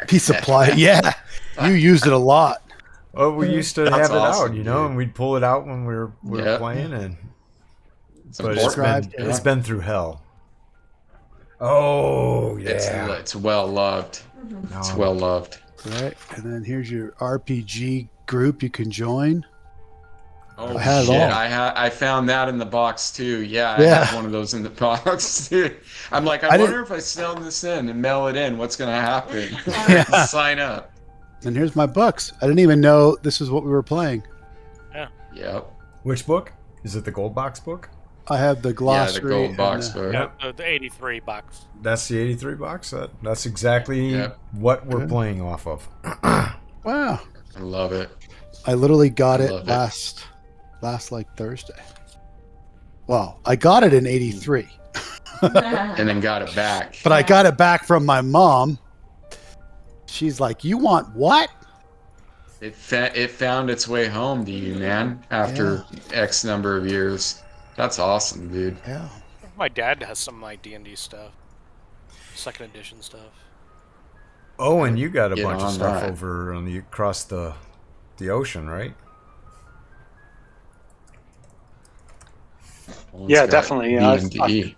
Piece of ply. Yeah, you used it a lot.
Oh, we used to
That's
have it
awesome,
out, you know,
dude.
and we'd pull it out when we were
Yep.
playing, and
It's
but
important.
it's been through hell. Oh yeah,
It's well loved. It's well loved.
Right, and then here's your RPG group you can join.
Oh
I had it
shit!
all.
I found that in the box too. Yeah, I
Yeah.
have one of those in the box too. I'm like, I
I
wonder if I sell this in and mail it in, what's gonna happen?
Yeah.
Sign up.
And here's my books. I didn't even know this is what we were playing.
Yep.
Which book? Is it the gold box book?
I have the
Yeah,
glossary.
the gold
and
box
the-
book.
Yeah, the '83 box.
That's the 83 box set. That's exactly
Yep.
what we're
Good.
playing off of.
Wow,
I love it.
I literally got
I
it
love it.
last like Thursday. Well, I got it in '83,
And then got it back.
but I got it back from my mom. She's like, "You want what?"
It found its way home to you, man, after X number of years. That's awesome, dude.
Yeah.
My dad has some of my D&D stuff, second edition stuff.
Oh, and you got a
Get
bunch of
on
stuff
that.
over on across the ocean, right?
One's
Yeah,
got
definitely.
D&D.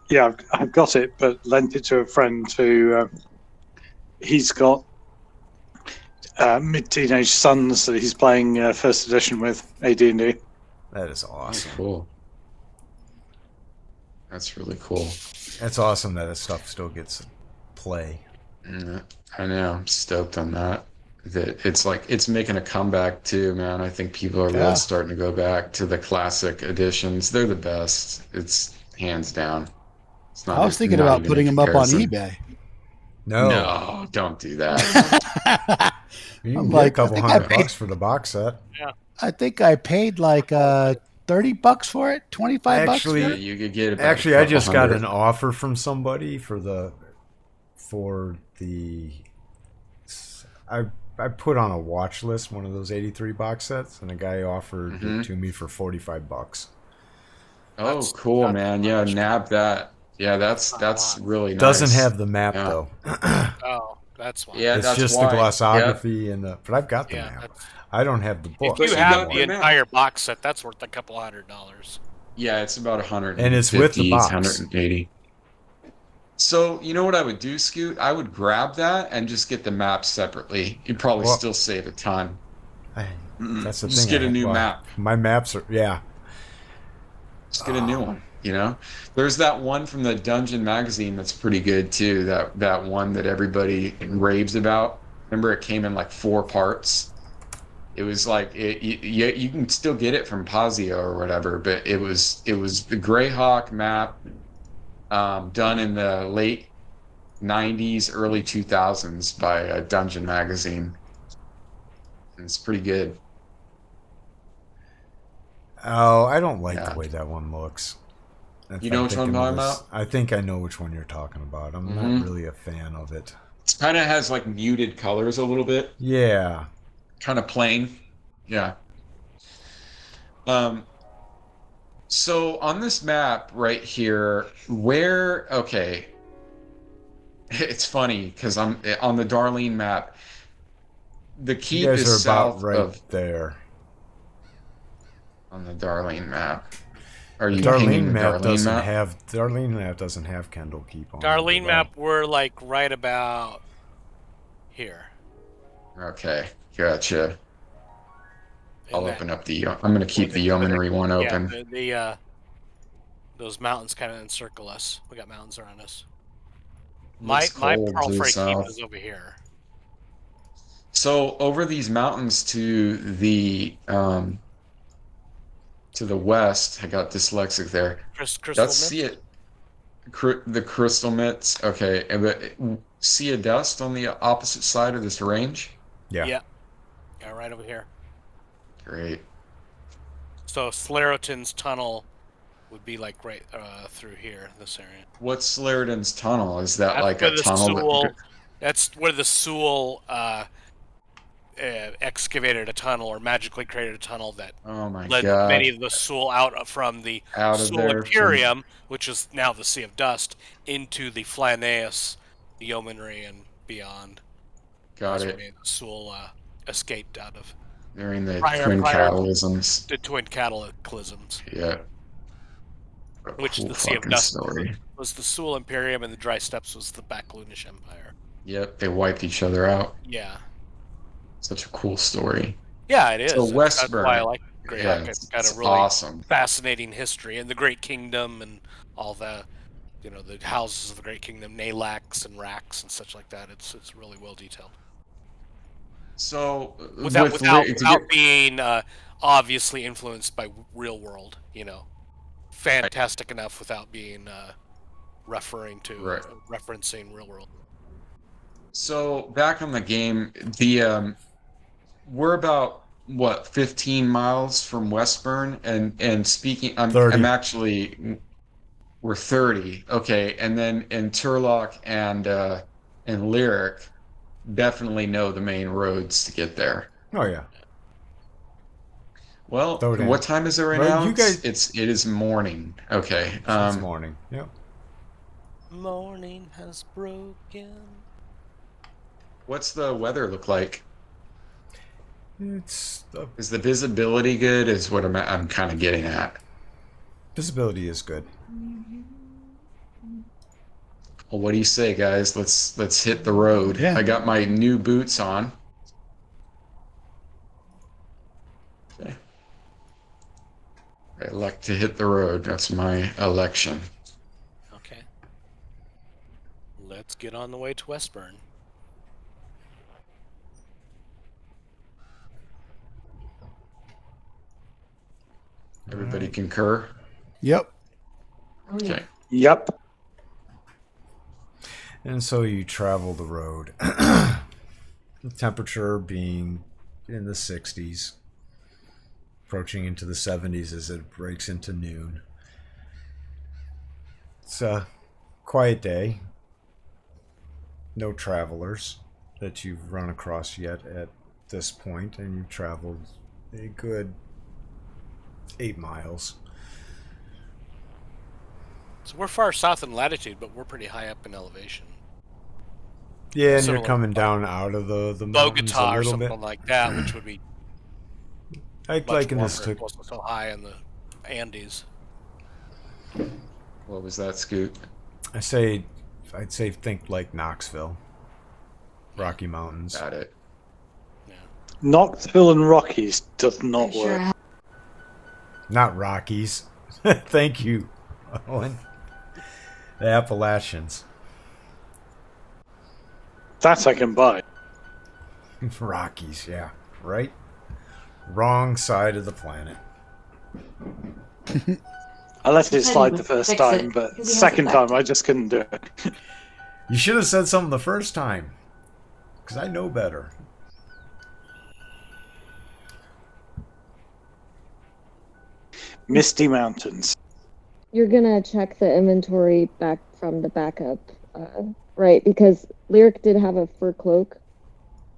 Yeah, I've got it, but lent it to a friend who he's got mid-teenage sons that he's playing first edition with AD&D.
That is awesome.
Cool. That's really cool.
That's awesome that this stuff still gets play.
I know. I'm stoked on that. that it's making a comeback too, man. I think people are
Yeah.
really starting to go back to the classic editions. They're the best. It's hands down. It's
I was thinking
not
about
even a
putting them up on
comparison.
eBay.
No.
No, don't do that.
You
I'm
can get a
like,
couple $100 for the box set.
I think I paid like $30 for it, $25 for
Yeah,
Actually,
it.
you could get about
Actually,
a
I
couple
just got
hundred.
an offer from somebody for the I put on a watch list one of those 83 box sets, and a guy offered
Mhm.
it to me for $45.
Oh,
That's
cool,
not
man.
too
Yeah,
much.
nab that. Yeah,
That's not a
that's
lot.
really
Doesn't
nice.
have the map
Yeah.
though.
Oh, that's why.
Yeah,
It's
that's
just the
why. Yep.
glossography and but I've got the
Yeah,
map.
that's.
I don't have the book
If you
But you
have
got
the
the map.
entire box set, that's worth a couple $100.
Yeah, it's about
and it's with the
150,
box.
180. So, you know what I would do, Scoot? I would grab that and just get the map separately. You'd probably
Well-
still save a ton.
That's the
Just
thing.
get a new map.
My maps are
Just get a new one, you know? There's that one from the Dungeon magazine that's pretty good too. That one that everybody raves about. Remember, it came in like 4 parts. It was like you can still get it from Pazio or whatever, but it was the Greyhawk map, done in the late '90s, early 2000s by a Dungeon magazine. And it's pretty good.
Oh, I don't like
Yeah.
the way that one looks. If
You know which one I'm
thinking of
talking
this-
about?
I think I know which one you're talking about. I'm
Mhm.
not really a fan of it.
It kind of has like muted colors a little bit.
Yeah.
Kind of plain. Yeah. So on this map right here, okay, it's funny because I'm on the Darlene map. The
You
keep
guys
is
are about
south
right
of
there.
on the Darlene map. Are
The
you
Darlene
pinging the
map
Darlene
doesn't
map?
have Darlene map doesn't have Kendall Keep on. it
Darlene
at all.
map, we're like right about here.
Okay, gotcha.
in
I'll
that-
open up the. I'm gonna keep the
where
yeomanry one open.
Yeah, those mountains kind of encircle us. We got mountains around us. My
Looks cold
Pearl
to the
Freight keep
south.
is over here.
So over these mountains to the west, I got dyslexic there.
Crystal
That's
Myth?
see it. The crystal mitts. Okay, but sea of dust on the opposite side of this range.
Yeah.
Yeah, right over here.
Great.
So Slariton's tunnel would be like right through here, this area.
What's Slariton's tunnel? Is that
That's
like
where
a
the
tunnel?
Sewell, that's where the Sewell excavated a tunnel or magically created a tunnel that
Oh my
led
god!
many of the Sewell out from the
Out of
Sewell
there.
Imperium, which is now the Sea of Dust, into the Flaneus, the Yeomanry, and beyond.
Got
That's
it.
where Sewell escaped out of
During the
prior-
twin
prior-
catalysms.
the twin cataclysms,
Yeah. A
which
cool
the Sea of
fucking
Dust
story.
was the Sewell Imperium, and the Dry Steppes was the Baklunish Empire.
Yep, they wiped each other out.
Yeah.
Such a cool story.
Yeah, it is.
So
That's
Westburn.
why I like Greyhawk.
Yeah,
It's got
it's
a really
awesome.
fascinating history, and the Great Kingdom, and all the, the houses of the Great Kingdom, Nalax and Rax and such like that. It's really well detailed.
So
Without
with
without,
to
without
get-
being obviously influenced by real world. Fantastic enough without being
Right.
referencing real world.
So back on the game, we're about what 15 miles from Westburn, and speaking,
30.
I'm actually we're 30. Okay, and then in Turlock and Lyric, definitely know the main roads to get there.
Oh yeah.
Well,
Throw it in.
what time is it right
Well,
now?
you guys-
It is morning. Okay.
It's morning. Yep.
Morning has broken.
What's the weather look like?
It's the
Is the visibility good? Is what I'm kind of getting at.
visibility is good.
Well, what do you say, guys? Let's hit the road.
Yeah.
I got my new boots on. Okay. I elect to hit the road. That's my election.
Okay. Let's get on the way to Westburn.
Everybody concur?
Yep.
Oh, yeah.
Okay.
Yep.
And so you travel the road. The temperature being in the 60s, approaching into the 70s as it breaks into noon. It's a quiet day. No travelers that you've run across yet at this point, and you've traveled a good 8 miles.
So we're far south in latitude, but we're pretty high up in elevation.
Yeah, and
Similar
you're coming
to
down out of the mountains a
Bogota or
little
something
bit.
like that, which would be
I'd
much
liken
warmer.
this
It
to
wasn't so high in the Andes.
What was that, Scoot?
I'd say think like Knoxville, Rocky Mountains.
Got it.
Yeah.
Knoxville and Rockies does not
Sure.
work.
Not Rockies. Thank you, Owen. The Appalachians.
That I can buy.
Rockies, yeah. Right? Wrong side of the planet.
I let it slide
would
the first
fix
time,
it,
but
'cause he has
second
it
time
back.
I just couldn't do it.
You should have said something the first time. Because I know better.
Misty Mountains.
You're gonna check the inventory back from the backup, right? Because Lyric did have a fur cloak,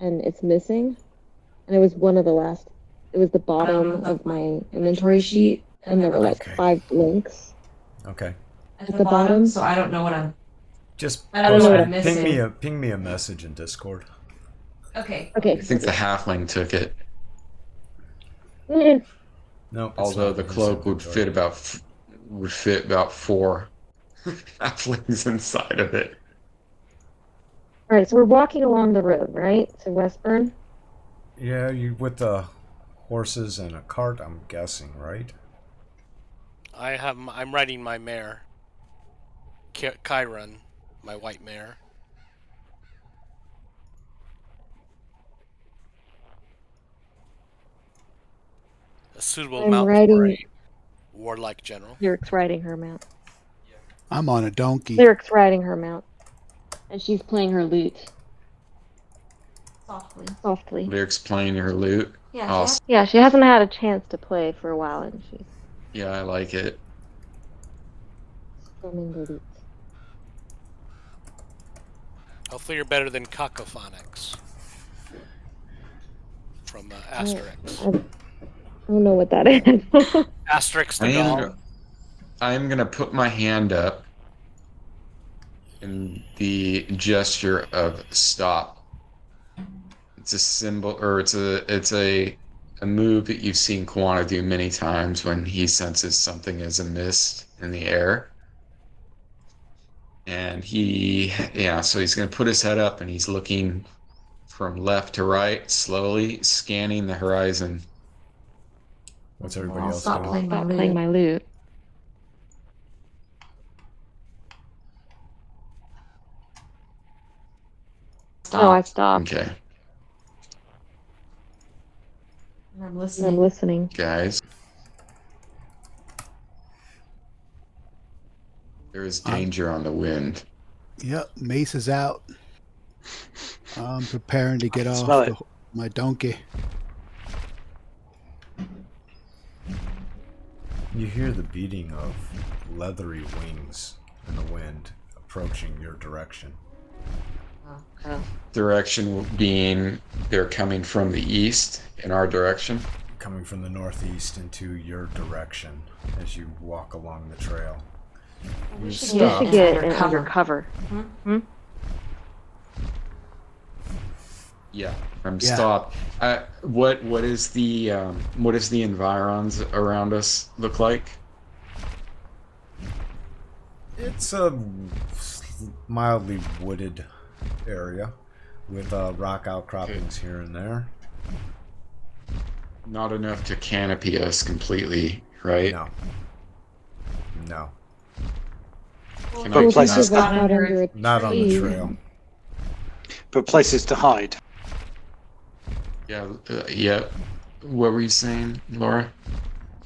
and it's missing, and it was one of the last. It was the bottom of my inventory sheet, and there were like
Okay.
5 links
Okay.
At the bottom, so I don't know what I'm.
Just
I don't know what I'm
ping
missing.
ping me a message in Discord.
Okay.
I
Okay.
think the halfling took it.
No,
Although the cloak would fit about 4 halflings inside of it.
All right, so we're walking along the road, right, to Westburn.
Yeah, you with the horses and a cart, I'm guessing, right?
I'm riding my mare, Chiron, my white mare. A suitable
I'm
mount for
riding-
a warlike general.
Lyric's riding her mount.
I'm on a donkey.
Lyric's riding her mount, and she's playing her lute
Softly.
softly.
Lyrics playing her lute.
Yeah.
Awesome.
Yeah, she hasn't had a chance to play for a while, and she's
Yeah, I like it.
strumming the lute.
Hopefully you're better than Cacophonics from Asterix.
I don't know what that is.
Asterix
I
the
am,
doll.
I am gonna put my hand up in the gesture of stop. It's a symbol, or it's a move that you've seen Kwana do many times when he senses something as a mist in the air. And so he's gonna put his head up and he's looking from left to right, slowly scanning the horizon.
What's everybody
I'll
else
stop
doing?
playing my
Stop
lute.
playing my lute. No, I stopped.
Okay,
I'm
I'm
listening.
listening.
guys. There is danger on the wind.
Yep, Mace is out. I'm preparing to get
I can
off
smell it.
my donkey.
You hear the beating of leathery wings in the wind approaching your direction.
Direction being they're coming from the east in our direction.
Coming from the northeast into your direction as you walk along the trail.
We
You
should
stop.
You should
get
get
in
in
under
under cover.
Yeah, I'm
Yeah.
stopped. What is the environs around us look like?
It's a mildly wooded area with rock outcroppings here and there.
Not enough to canopy us completely, right?
No. No.
Can
But
I
places
not-
Not under a
Not on the
tree.
trail.
But places to hide.
Yeah, yeah. What were you saying, Laura?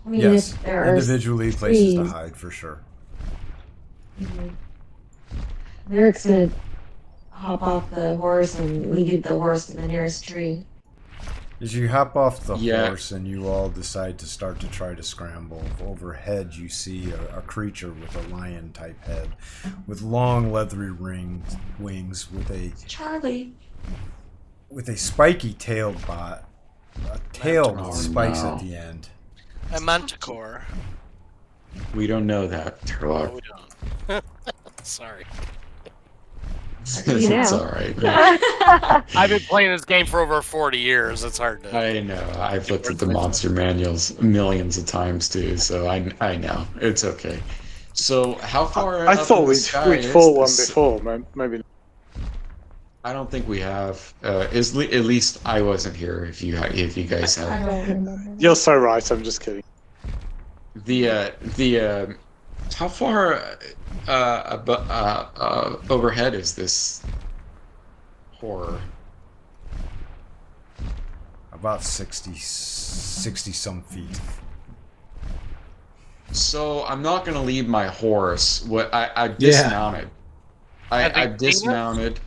I mean,
Yes,
if there are
individually places to
trees,
hide for sure.
Lyric's gonna hop off the horse and lead the horse to the nearest tree.
As you hop off the
Yeah.
horse and you all decide to start to try to scramble, overhead you see a creature with a lion-type head, with long leathery wings,
Charlie.
with a spiky tailed bot, a tail
Manticore.
with spikes
no.
at the end.
A manticore.
We don't know that,
No,
Turlock.
we don't. Sorry.
It's all right.
I've been playing this game for over 40 years. It's hard to.
I know. I've looked at the monster manuals millions of times too, so I know. It's okay. So how far?
I
up
thought
in the
we'd
sky is
fought one
this?
before. Maybe.
I don't think we have. At least I wasn't here. If you guys
I
have.
don't remember.
You're so right. I'm just kidding.
How far overhead is this horror?
About 60 some feet.
So I'm not gonna leave my horse. I dismounted.
Have they
I
seen us?
dismounted.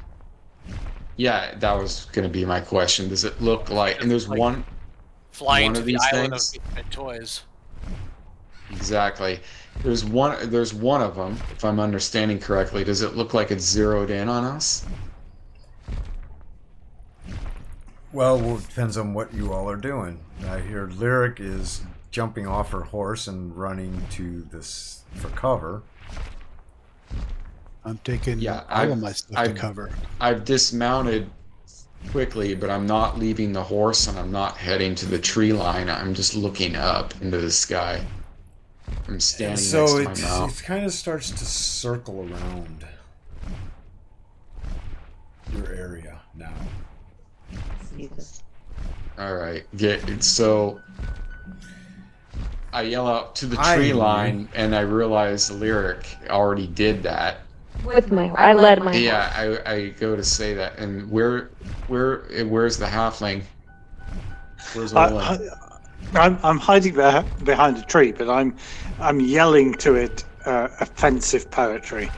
Yeah, that was gonna be my question. Does it look like? And there's
Like-
one
Flying
one
to
of
the
these
island
things?
of misfit toys.
exactly. There's one of them. If I'm understanding correctly, does it look like it's zeroed in on us?
Well, it depends on what you all are doing. I hear Lyric is jumping off her horse and running to this for cover.
I'm taking
Yeah,
all of my stuff to
I've-
cover.
I've dismounted quickly, but I'm not leaving the horse and I'm not heading to the tree line. I'm just looking up into the sky. I'm standing
So
next to my mount.
it kind of starts to circle around your area now.
All right, so I yell out to the
I
tree
hear you.
line, and I realize Lyric already did that.
With my, I led my.
Yeah, I go to say that, and where's the halfling? Where's Olin?
I'm hiding behind a tree, but I'm yelling to it offensive poetry.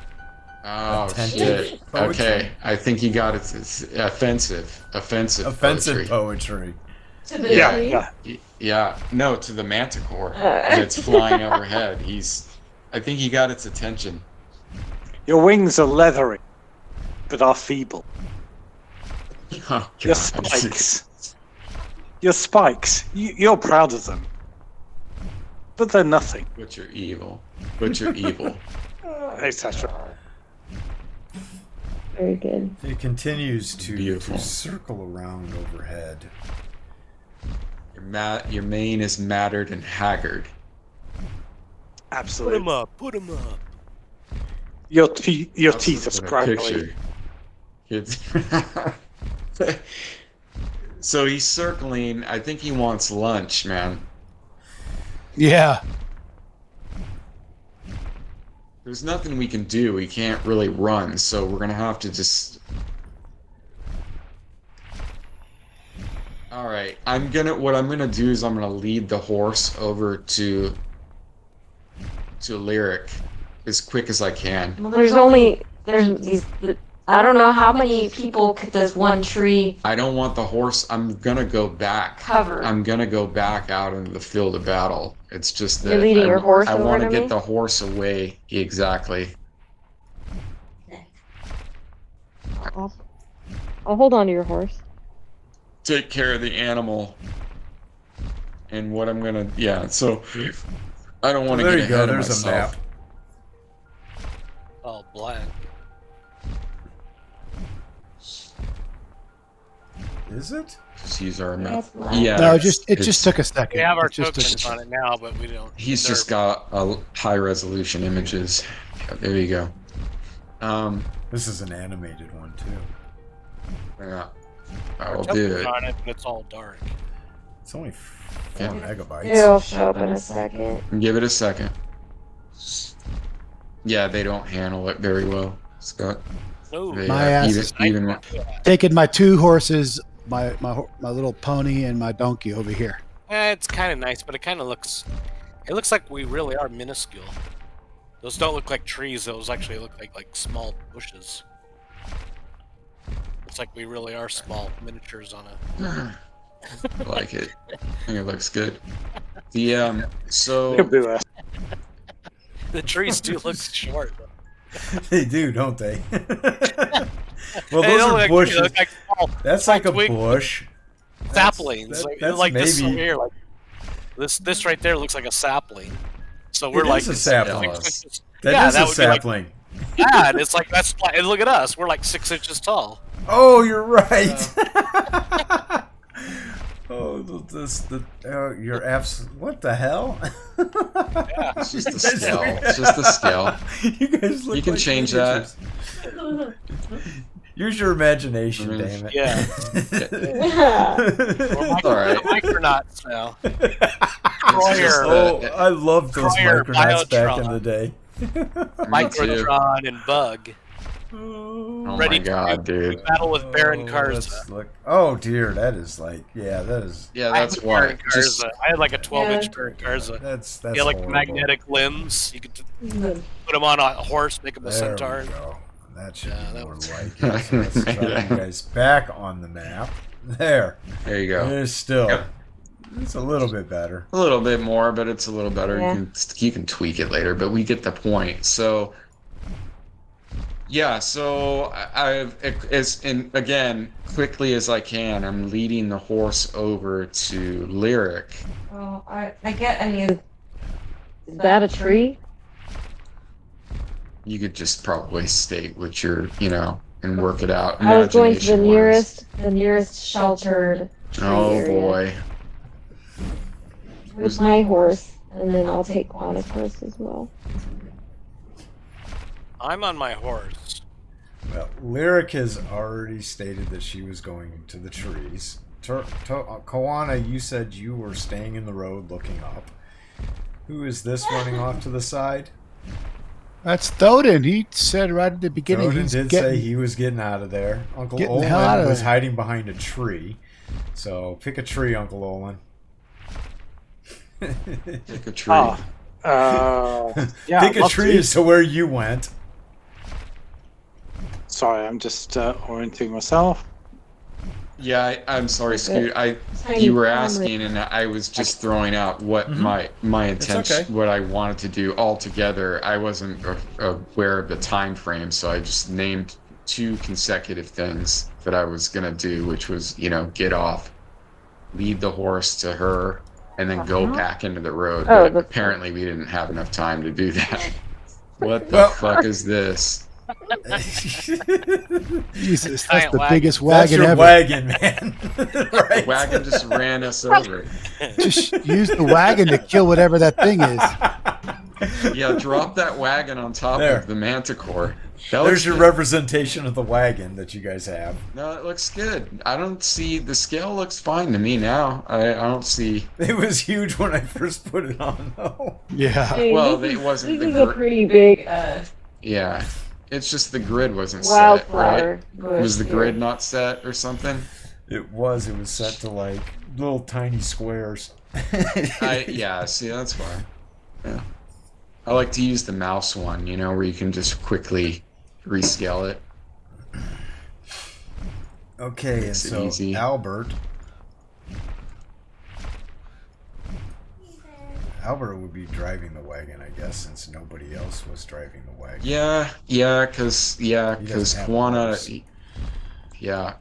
Oh
Attention.
shit!
Poetry.
Okay, I think you got it. It's offensive
Offensive poetry.
To the
Yeah,
tree?
yeah.
Yeah, no, to the manticore that's flying overhead. I think he got its attention.
Your wings are leathery, but are feeble.
Oh,
Your
God.
spikes. Your spikes. You're proud of them, but they're nothing,
But you're evil. But you're evil.
etc.
Very good.
It continues to
Beautiful.
circle around overhead.
Your mane is mattered and haggard.
Absolutely.
up. Put him up.
Your teeth are
Let's look at a
scraggly.
picture. So he's circling. I think he wants lunch, man.
Yeah.
There's nothing we can do. We can't really run, so we're gonna have to just. All right. What I'm gonna do is I'm gonna lead the horse over to Lyric as quick as I can.
Well, there's these. I don't know how many people could this one tree
I don't want the horse. I'm gonna go back.
cover.
I'm gonna go back out into the field of battle. It's just that
You're leading your horse
I
over
want to
to
get
me?
the horse away. Exactly.
I'll hold on to your horse.
Take care of the animal. And what I'm gonna, yeah. So I don't want to
There
get
you go.
ahead of
There's a
myself.
map.
Oh, black.
Is it?
Just use our map.
That's black.
Yeah.
No, it
it's-
just took a second.
We have our
It just took a
tokens on it now, but we don't.
He's
they're-
just got high resolution images. Yeah, there you go.
This is an animated one too.
Yeah.
our
I'll
tokens
do it.
on it, and it's all dark.
It's only 4
Yeah.
megabytes.
It'll show up in a second.
Give it a second. Yeah, they don't handle it very well, Scott.
No.
They,
My ass
even,
is-
even
Taking my 2 horses, my little pony and my donkey over here.
It's kind of nice, but it kind of looks. It looks like we really are minuscule. Those don't look like trees. Those actually look like small bushes. It's like we really are small miniatures on a.
I like it. I think it looks good. The so
Could be worse.
The trees do look short.
They do, don't they? Well,
They
those
don't
are
look-
bushes.
they look like small
That's like a
twig-
bush.
saplings.
That's
like this
maybe-
over here. Like this right there looks like a sapling. So we're
It
like
is a
it's
sapling.
6 inches.
That
Yeah,
is
that
a
would be like-
sapling.
Yeah, and it's like that's. And look at us. We're like 6 inches tall.
Oh, you're right. You're what the hell?
it's just the scale. It's just the scale.
You guys look
You can
like
change that.
miniatures. Use your imagination,
I mean,
damn it.
Yeah.
All right.
Micronauts now.
It's just
Oh,
that-
I loved those
Troyer,
Micronauts back in
Biotron.
the day.
Me too.
Microtron and Bug.
Oh
Ready
my
to
god, dude.
Battle with Baron
Oh,
Karza.
let's look. Oh dear, that is like, yeah, that is.
Yeah,
I
that's
had
why.
Baron
Just
Karza. I had like a 12-inch Baron Karza.
That's
He had like
horrible.
magnetic limbs. You could put him on a horse, make him a
There
centaur.
we go. That should
Yeah,
be
that
more
was-
like it. So let's try you guys back on the map. There.
there you
It
go.
is still.
Yep.
It's a little bit better.
A little bit more, but it's a little better.
Yeah.
You can tweak it later, but we get the point. So yeah, so again, quickly as I can, I'm leading the horse over to Lyric.
Oh, I get. I mean, is that a tree?
You could just probably state what you're, and work it out.
I was going to the
imagination-wise.
nearest sheltered tree
Oh
area
boy.
With my horse, and then I'll take Quanah's horse as well.
I'm on my horse.
Well, Lyric has already stated that she was going to the trees. Koana, you said you were staying in the road looking up. Who is this running off to the side?
That's Thoden. He said right at the beginning
Odin
he's
did
getting.
say he was getting out of there. Uncle
Getting the hell out
Olin
of
was
there.
hiding behind a tree. So pick a tree, Uncle Olin.
Pick a tree.
Yeah,
pick
I'd
a
love
tree
to.
as to where you went.
Sorry, I'm just orienting myself.
Yeah, I'm sorry, Scoot.
Tiny
You were
farm
asking, and I was just throwing out what my intention,
okay.
what I wanted to do altogether. I wasn't aware of the time frame, so I just named 2 consecutive things that I was gonna do, which was, get off, lead the horse to her, and then go back into the road.
Oh,
But
that's
apparently, we didn't have enough time to do that. What the
Well-
fuck is this?
Jesus, that's
Giant
the
wagon.
biggest
That's
wagon
your
ever.
wagon, man.
The
right.
wagon just ran us over.
Just use the wagon to kill whatever that thing is.
Yeah, drop that wagon on top
There.
of the manticore.
There's your representation of the wagon that you guys have.
No, it looks good. I don't see the scale looks fine to me now. I don't see.
It was huge when I first put it on, though.
Yeah.
Hey,
Well,
this
it
is-
wasn't
This
the
is a pretty big
Yeah, it's just the grid wasn't set, right?
wildflower bush.
Was the
here.
grid not set or something?
It was set to like little tiny squares.
Yeah. See, that's why. Yeah. I like to use the mouse one, where you can just quickly rescale it.
Okay, and
Makes it
so
easy.
Albert would be driving the wagon, I guess, since nobody else was driving the wagon.
Yeah, because
doesn't have
Juana.
horse.
Yeah,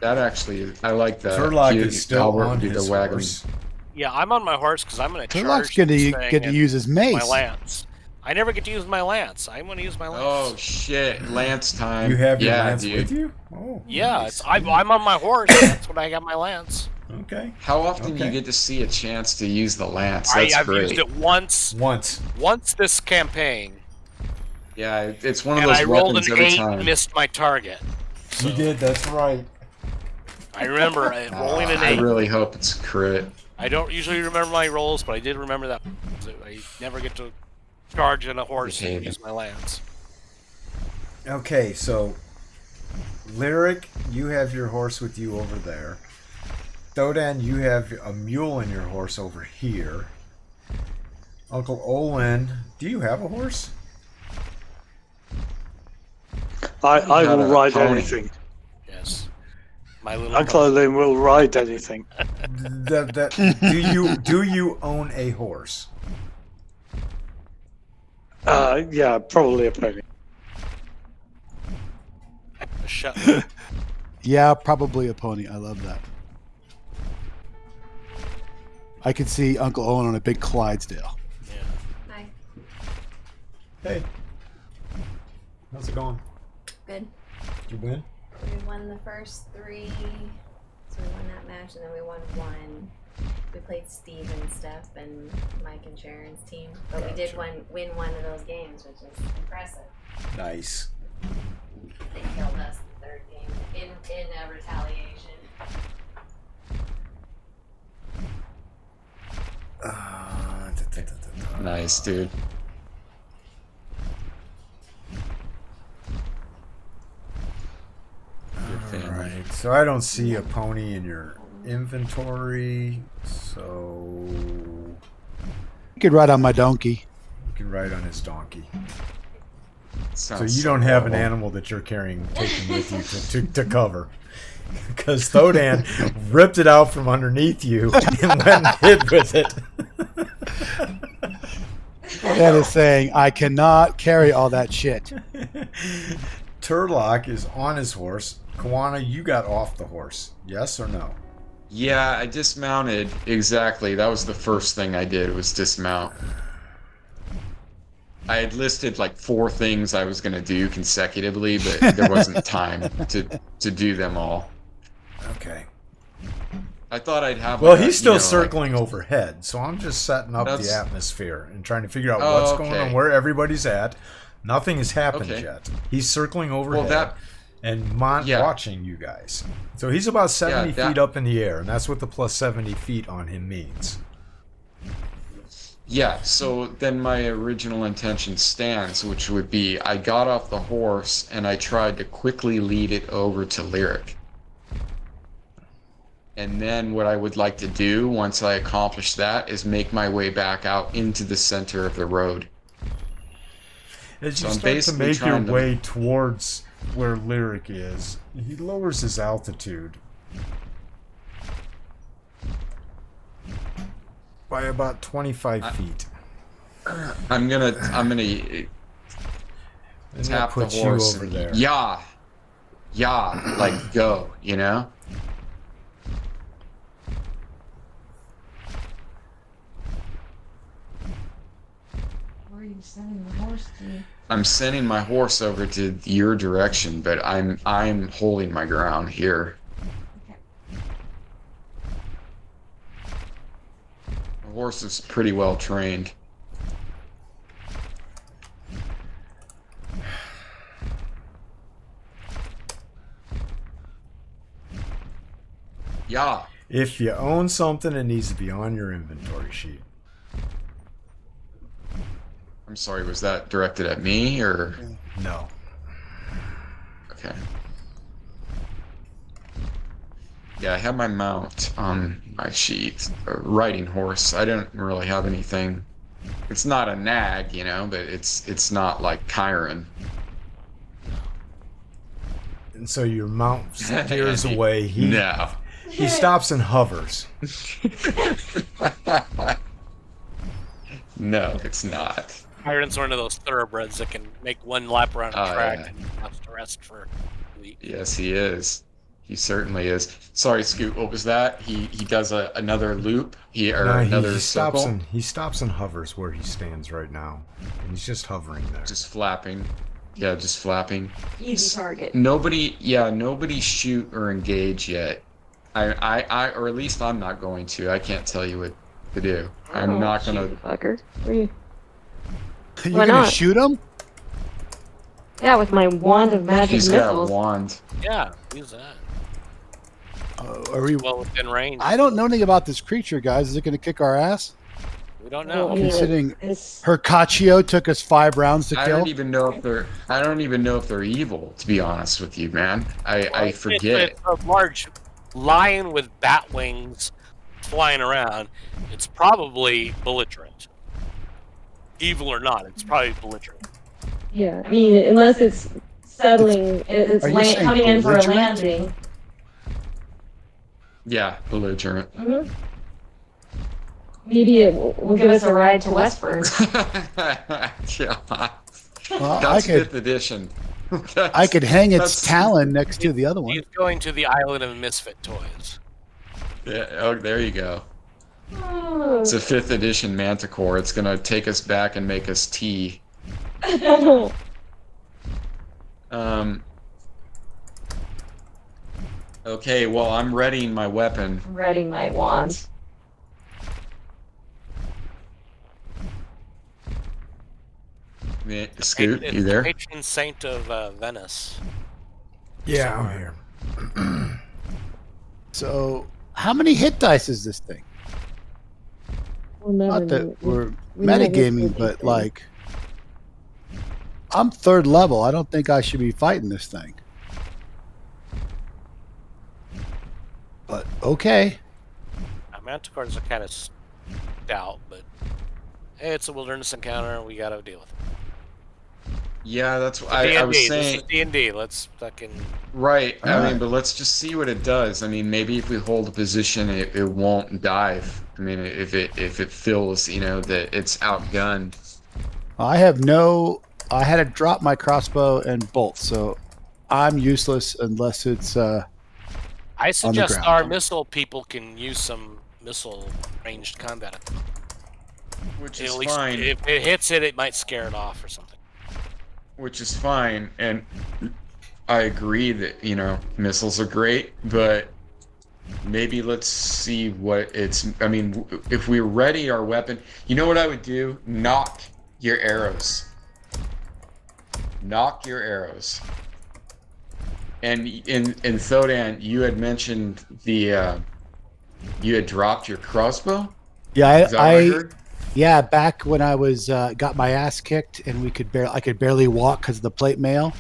that actually, I like that.
Turlock is still
Albert
on
would be
his
the wagon.
horse.
Yeah, I'm on my horse because I'm going to
Turlock's
charge
going
this
to
thing
get to
and
use his
my
mace.
lance. I never get to use my lance. I want to use my lance.
Oh shit, Lance time.
You have your
yeah,
lance
dude.
with you? Oh,
yeah,
nice.
I'm on my horse. That's when I got my lance.
Okay.
How often do
Okay.
you get to see a chance to use the lance? That's
I've
great.
used it once
Once.
this campaign,
Yeah, it's one of
and
those
I rolled
weapons
an
every
8
time.
and missed my target.
You did, that's right.
I remember rolling an
I
8.
really hope it's crit.
I don't usually remember my rolls, but I did remember that. I never get to charge in a horse and use my lance.
Okay, so Lyric, you have your horse with you over there. Thodan, you have a mule and your horse over here. Uncle Olin, do you have a horse?
I
Had
will
a
ride
pony.
anything.
Yes. My little
Uncle
pony.
Olin will ride anything.
Do you own a horse?
Yeah, probably a pony.
Shut.
Yeah, probably a pony. I love that. I could see Uncle Owen on a big Clydesdale.
Yeah.
Hi.
Hey. How's it going?
Good.
Did you win?
We won the first 3, so we won that match, and then we won 1. We played Steve and Steph and Mike and Sharon's team, but we did
Gotcha.
win one of those games, which is impressive.
Nice.
They killed us the 3rd game in a retaliation.
Nice, dude. Your family.
Alright, so I don't see a pony in your inventory, so
You could ride on my donkey.
you can ride on his donkey. So
Sounds
you don't have an
horrible.
animal that you're taking with you to cover. Because Thodan ripped it out from underneath you and went and hid with it.
That is saying, I cannot carry all that shit.
Turlock is on his horse. Kawana, you got off the horse. Yes or no?
Yeah, I dismounted. Exactly. That was the first thing I did, was dismount. I had listed like 4 things I was going to do consecutively, but there wasn't time to do them all.
Okay.
I thought I'd have.
Well,
like a,
he's still
you know,
circling overhead, so I'm just setting up the
That's-
atmosphere and trying to figure out
Oh,
what's going
okay.
on, where everybody's at. Nothing has happened
Okay.
yet. He's circling overhead
that-
and
Yeah.
watching you guys. So he's about 70
that-
feet up in the air, and that's what the plus 70 feet on him means.
Yeah, so then my original intention stands, which would be I got off the horse and I tried to quickly lead it over to Lyric. And then what I would like to do once I accomplish that is make my way back out into the center of the road.
As you
So I'm
start to
basically
make your
trying to-
way towards where Lyric is, he lowers his altitude by about 25 feet.
I'm gonna
And that
tap the
puts you
horse
over
and
there.
yeah, like go, you know?
Where are you sending the horse to?
I'm sending my horse over to your direction, but I'm holding my ground here.
Okay.
The horse is pretty well trained. Yeah.
If you own something, it needs to be on your inventory sheet.
I'm sorry, was that directed at me or?
No.
Okay. Yeah, I have my mount on my sheet. A riding horse. I don't really have anything. It's not a nag, you know, but it's not like Chiron.
And so your mount steers away.
No.
He stops and hovers.
No, it's not.
Iron's one of those thoroughbreds that can make one lap around a
Oh,
track
yeah.
and have to rest for a week.
Yes, he is. He certainly is. Sorry, Scoot. What was that? He does another loop.
No,
Another
he stops
circle.
and hovers where he stands right now, and he's just hovering there.
Just flapping. Yeah, just flapping.
Easy target.
Nobody shoot or engage yet. I or at least I'm not going to. I can't tell you what to do. I'm not gonna.
Fucker.
Where you?
You're
Why
gonna
not?
shoot him?
Yeah, with my wand of magic
He's got a
missiles.
wand.
Yeah, use that.
Are we?
Well within range.
I don't know anything about this creature, guys. Is it gonna kick our ass?
We don't
Well,
know.
I mean,
Considering
It's
Hercaccio took us 5 rounds to
I
kill.
don't even know if they're evil. To be honest with you, man, I forget.
It's a large lion with bat wings flying around. It's probably belligerent. evil or not. It's probably belligerent.
Yeah, I mean, unless it's settling, it's
Are you saying
coming in for a
belligerent?
landing.
Yeah, belligerent.
Mhm.
Maybe it will give us a ride to Westburg.
Yeah.
Well,
That's 5th edition.
I could hang its
that's-
talon next to the other one.
He's going to the island of misfit toys.
Yeah, oh, there you go. It's a 5th edition Manticore. It's gonna take us back and make us tea. Okay, well, I'm readying my weapon.
Ready my wand.
Scoot,
It's
you there?
Patron saint of Venice.
Yeah, I'm here.
So, how many hit dice is this thing?
We'll never
Not that
know.
we're
we never
metagaming,
played
but
this
like, I'm 3rd level. I don't think I should be fighting this thing. But okay.
Manticores are kind of stout, but hey, it's a wilderness encounter. We got to deal with it.
Yeah, that's what
D&D.
I was
This
saying.
is D&D. Let's fucking.
Right. I
Alright.
mean, but let's just see what it does. I mean, maybe if we hold a position, it won't dive. I mean, if it feels, that it's outgunned.
I had to drop my crossbow and bolt, so I'm useless unless it's
I suggest
ground.
our missile people can use some missile ranged combat.
Which
At
is
least
fine.
if it hits it, it might scare it off or something.
Which is fine, and I agree that missiles are great, but maybe let's see what it's. I mean, if we ready our weapon, you know what I would do? Knock your arrows. Knock your arrows. And in Thodan, you had mentioned you had dropped your crossbow.
yeah.
Is that what I heard?
Yeah, back when I was got my ass kicked and I could barely walk because of the plate mail.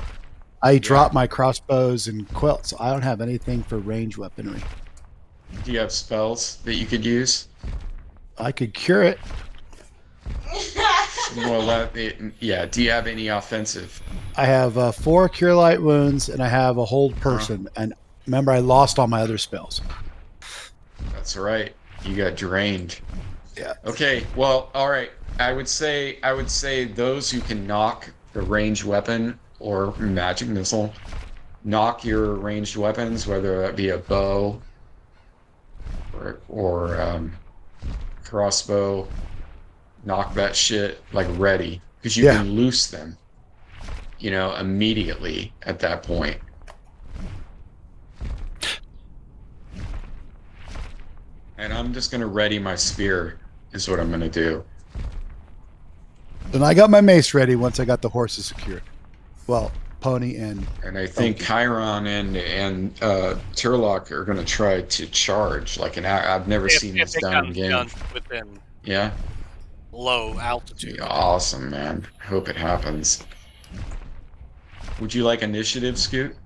I dropped my crossbows and quilts. So I don't have anything for range weaponry.
Do you have spells that you could use?
I could cure it.
Well, yeah. Do you have any offensive?
I have 4 cure light wounds and I have a hold person. And remember, I lost all my other spells.
That's right. You got drained.
Yeah.
Okay. Well, all right. I would say those who can knock the ranged weapon or magic missile, knock your ranged weapons, whether that be a bow or crossbow, knock that shit like ready, because you can loose them, immediately at that point. And I'm just gonna ready my spear, is what I'm gonna do.
Then I got my mace ready once I got the horses secured. Well, pony and
I think Chiron and Turlock are gonna try to charge. I've never seen this
it
done in
comes
game.
down within
Yeah.
low altitude.
Awesome, man. Hope it happens. Would you like initiative, Scoot?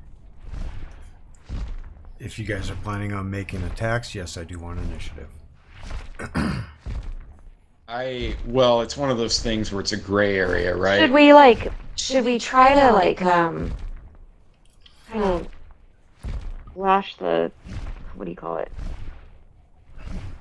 If you guys are planning on making attacks, yes, I do want initiative.
Well, it's one of those things where it's a gray area, right?
Should we try to kind of lash the, what do you call it?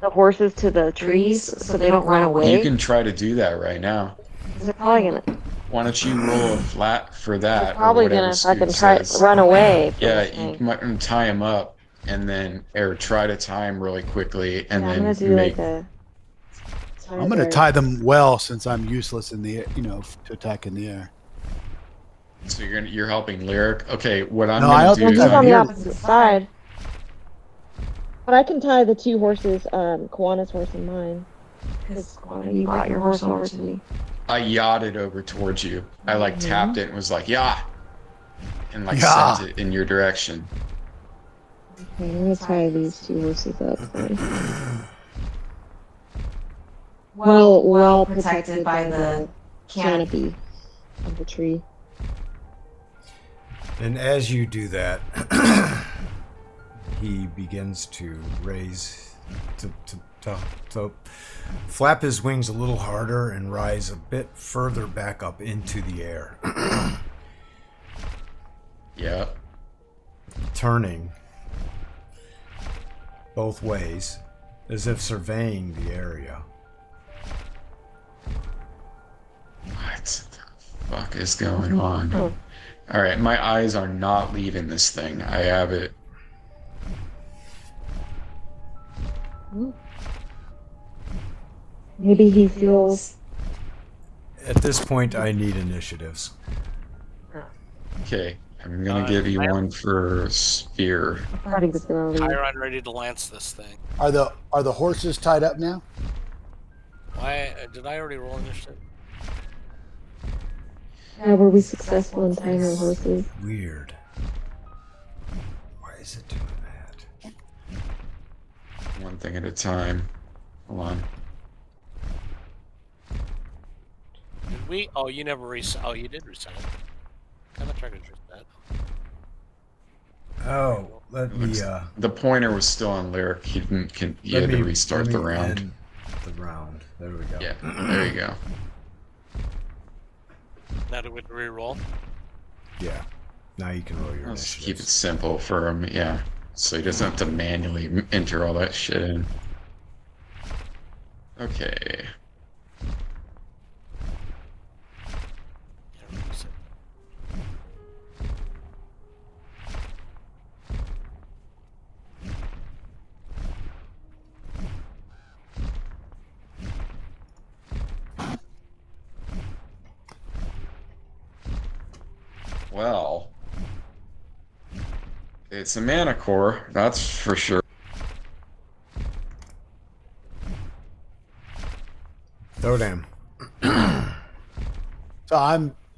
The horses to the trees so they don't run away?
You can try to do that right now.
They're probably gonna.
Why don't you roll a flat for that?
They're probably
or
gonna
Scoot
fucking try
says.
run away.
Yeah, you might tie him up and then, or try to tie him really quickly and
I'm
then
gonna do
make.
I'm going to tie them well since I'm useless in the to attack in the air.
So you're helping Lyric. Okay, what I'm
No, I
gonna
don't
do
think
is
He's
I'm
on the
here.
opposite side.
But I can tie the 2 horses, Kawana's horse and mine.
Because you brought your horse over to me.
I yachted over towards you. I tapped it and was like, "Yeah," and
Yeah.
sent it in your direction.
Okay, I'm gonna tie these 2 horses up then. Well protected by the canopy of the tree.
And as you do that, he begins to raise, to to flap his wings a little harder and rise a bit further back up into the air.
Yeah.
Turning both ways as if surveying the area.
What the fuck is going on? All right, my eyes are not leaving this thing. I have it.
Maybe he feels.
At this point, I need initiatives.
Okay, I'm gonna give you one for sphere.
I thought he was gonna leave.
Chiron ready to lance this thing.
Are the horses tied up now?
Why did I already roll initiative?
Yeah, were we successful in tying our horses?
Weird. Why is it doing that?
One thing at a time. Hold on.
Did we? Oh, you never reset. Oh, you did reset it. Kind of tried to reset that.
Oh, let me.
The pointer was still on Lyric. He didn't. He had to restart the round.
End the round. There we go.
Yeah, there you go.
Now do we re-roll?
Yeah. Now you can roll your
Let's
initiatives.
keep it simple for him. Yeah, so he doesn't have to manually enter all that shit in. Okay.
Yeah, reset.
Well, it's a mana core, that's for sure.
Throw down.
So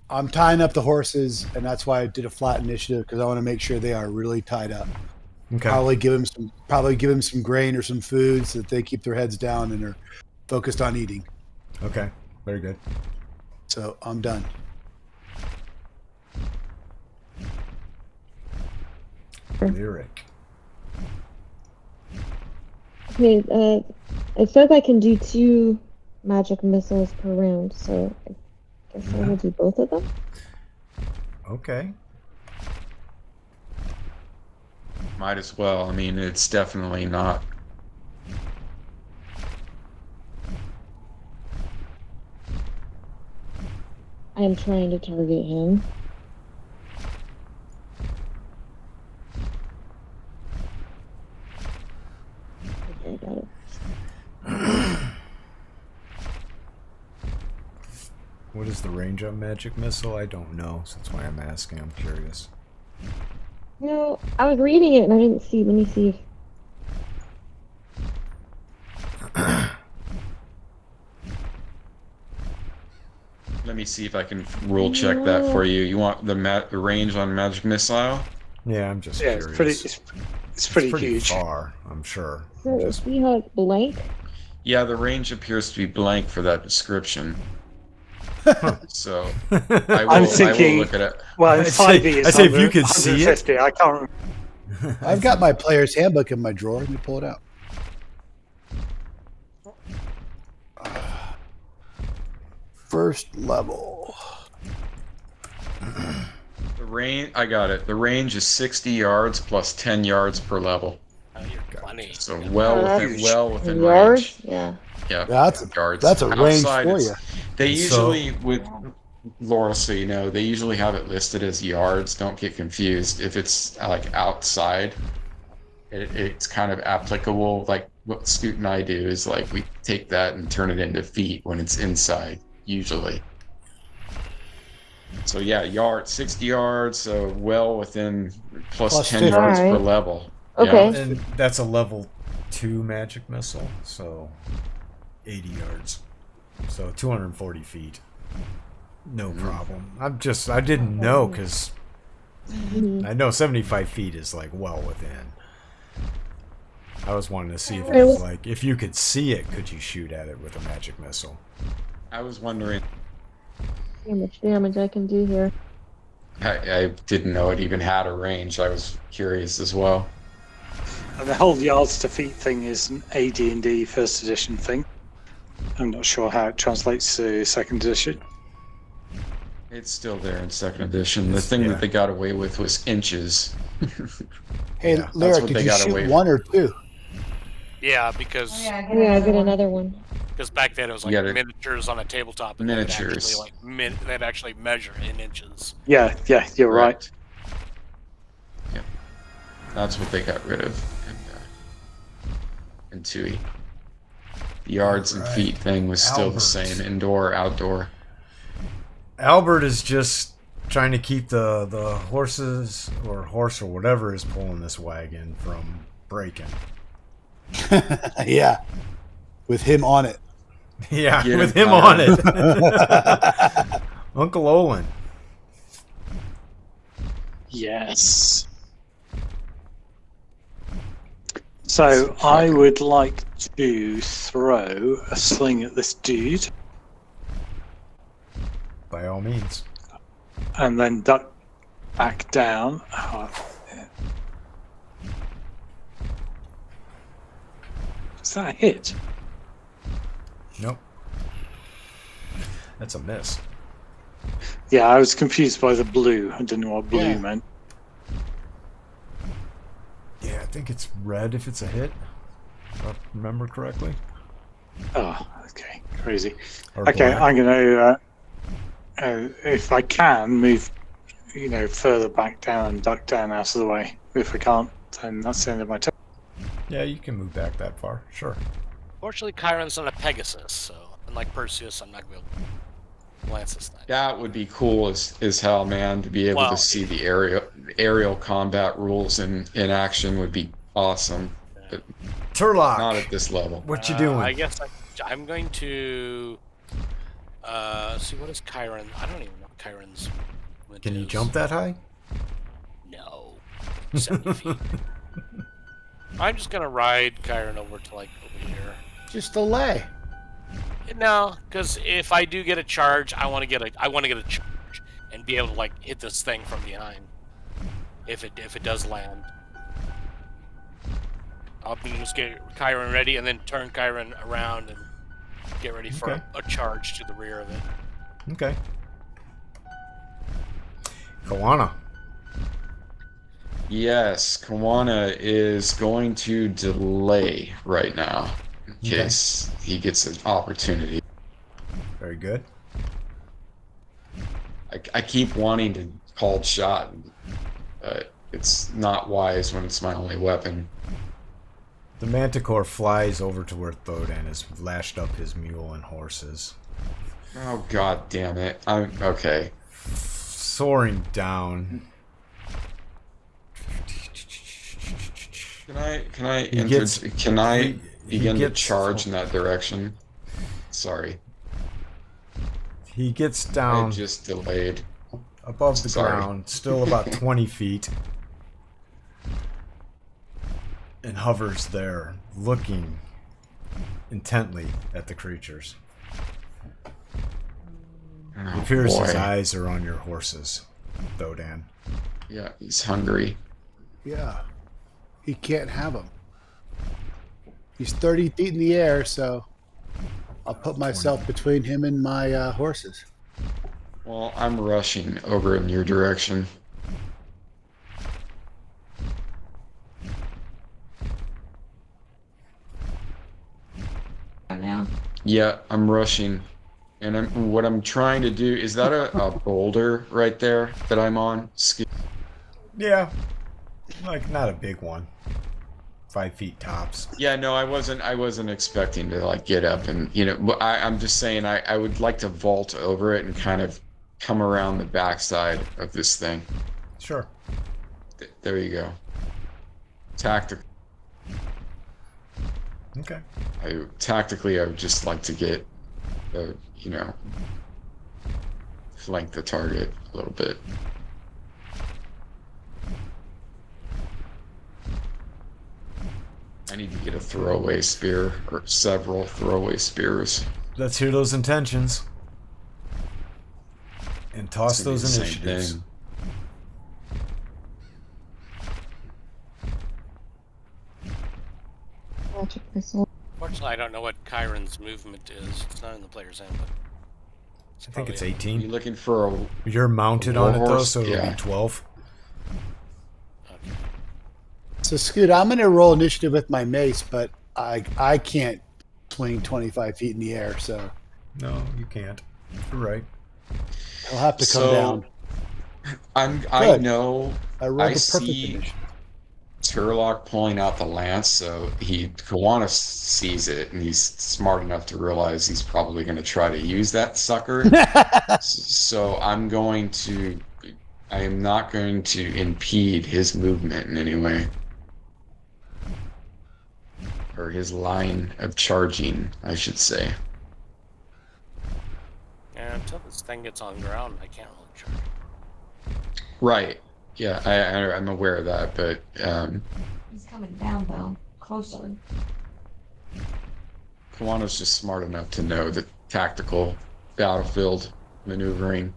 I'm tying up the horses, and that's why I did a flat initiative, because I want to make sure they are really tied up.
Okay.
Probably give them some grain or some food so that they keep their heads down and are focused on eating.
Okay. Very good.
So I'm done.
Lyric.
Okay, it says I can do 2 magic missiles per round, so I guess I will do both of them.
Okay.
Might as well. I mean, it's definitely not.
I am trying to target him. Okay, I got it.
What is the range on magic missile? I don't know, so that's why I'm asking. I'm curious.
No, I was reading it and I didn't see. Let me see if.
Let me see if I can rule check that for you. You want the range on magic missile?
Yeah, I'm just
Yeah,
curious.
it's pretty huge.
far, I'm sure.
So
Just-
see how it's blank?
Yeah, the range appears to be blank for that description. So I will
thinking-
look at it.
Well, in
I'd say-
5e, it's
I'd say if you could see it.
150. I can't remember.
I've got my player's handbook in my drawer. Let me pull it out. First level.
The range, I got it. The range is 60 yards plus 10 yards per level.
Oh, you're funny.
So
Oh,
well
that's
within
Yards?
range.
Yeah.
Yeah,
That's
yards.
that's a range
Outside
for
it's-
you.
They
So-
usually, with Laura, so you know, they usually have it listed as yards. Don't get confused. If it's like outside, it's kind of applicable. Like what Scoot and I do is like we take that and turn it into feet when it's inside, usually. So yeah, 60 yards, so well within plus 10
50.
yards per
Alright.
level.
Okay.
Yeah.
And that's a level 2 magic missile, so 80 yards. So 240 feet. No problem. I didn't know because I know 75 feet is like well within. I was wanting to see if it was like, if you could see it, could you shoot at it with a magic missile?
I was wondering,
See how much damage I can do here.
I didn't know it even had a range. I was curious as well.
And the whole yards to feet thing is an AD&D first edition thing. I'm not sure how it translates to second edition.
It's still there in second edition. The
It's-
thing
yeah.
that they got away with was inches.
Hey,
Yeah,
Lyric,
what
did
they
you
got
shoot
away
one or two?
Yeah, because
Oh, yeah, get another one.
back then it was like
You gotta-
miniatures on a tabletop, and
Miniatures.
they'd actually measure in inches.
Yeah, you're right.
Correct. Yep. That's what they got rid of in TUI. The yards and
Right.
feet thing was still
Albert.
the same, indoor, outdoor.
Albert is just trying to keep the horses or horse or whatever is pulling this wagon from breaking.
Yeah. With him on it.
Yeah,
Get
with
him
him on
fired.
it. Uncle Olin.
Yes. So I would like to throw a sling at this dude
By all means.
and then duck back down. Oh, yeah. Is that a hit?
Nope. That's a miss.
Yeah, I was confused by the blue. I didn't know what blue
Yeah.
meant.
Yeah, I think it's red if it's a hit. If I remember correctly.
Oh, okay, crazy.
Or
Okay,
black.
I'm going to, if I can, move, further back down and duck down out of the way. If I can't, then that's the end of my turn.
Yeah, you can move back that far. Sure.
Fortunately, Chiron's on a Pegasus, so unlike Perseus, I'm not going to be able to glance this thing.
That would be cool as hell, man, to be able
Well,
to see the aerial combat rules in action would be awesome. But
Turlock.
not at this level.
What you doing?
I guess I'm going to see what is Chiron. I don't even know what Chiron's. movement
Can you
is.
jump that high?
No, 70 feet. I'm just gonna ride Chiron over to like over here.
Just delay.
No, because if I do get a charge, I want to get a charge and be able to like hit this thing from behind. If it does land, I'll just get Chiron ready and then turn Chiron around and get ready for
Okay.
a charge to the rear of it.
Okay. Kawana.
Yes, Kawana is going to delay right now in
Okay.
case he gets an opportunity.
Very good.
I keep wanting to call shot, but it's not wise when it's my only weapon.
The Manticore flies over to where Thodan has lashed up his mule and horses.
Oh god damn it! I'm okay.
Soaring down.
Can I
He gets-
can I
he
begin to
gets-
charge in that direction? Sorry,
He gets
I
down
just delayed.
above the
Sorry.
ground, still about 20 feet, and hovers there, looking intently at the creatures. It
Oh,
appears his
boy.
eyes are on your horses, Thodan.
Yeah, he's hungry.
Yeah. He can't have him. He's 30 feet in the air, so I'll put myself between him and my horses.
Well, I'm rushing over in your direction.
Now.
Yeah, I'm rushing. And what I'm trying to do, is that a boulder right there that I'm on?
Yeah, like not a big one. 5 feet tops.
Yeah, no, I wasn't expecting to like get up and, I'm just saying I would like to vault over it and kind of come around the backside of this thing.
Sure.
There you go. Tactical.
Okay.
Tactically, I would just like to get, flank the target a little bit. I need to get a throwaway spear or several throwaway spears.
Let's hear those intentions. And toss
It's gonna be
those
the same
initiatives.
thing.
This
Fortunately, I don't know what Chiron's movement is. It's not in the player's handbook.
I think it's
probably-
You
18.
looking for a
You're mounted
war
on it though,
horse?
so it'll
Yeah.
be 12.
Okay.
So, Scoot, I'm going to roll initiative with my mace, but I can't swing 25 feet in the air, so
No, you can't. You're right.
he'll have to come
So,
down.
I
Good.
know
I rolled
I
a perfect
see-
initiative.
Turlock pulling out the lance, so Kawana sees it, and he's smart enough to realize he's probably going to try to use that sucker. So I am not going to impede his movement in any way. Or his line of charging, I should say.
Yeah, until this thing gets on ground, I can't really charge.
Right. Yeah, I'm aware of that, but
He's coming down though, closer.
Kawano's just smart enough to know the tactical battlefield maneuvering.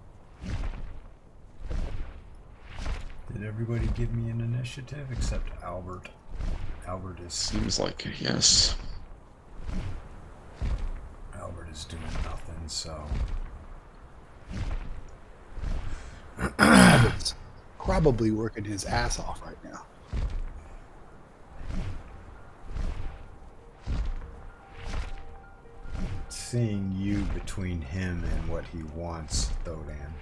Did everybody give me an initiative except Albert? Albert is
Seems like a yes.
doing nothing, so
Albert's probably working his ass off right now.
seeing you between him and what he wants, Thodan.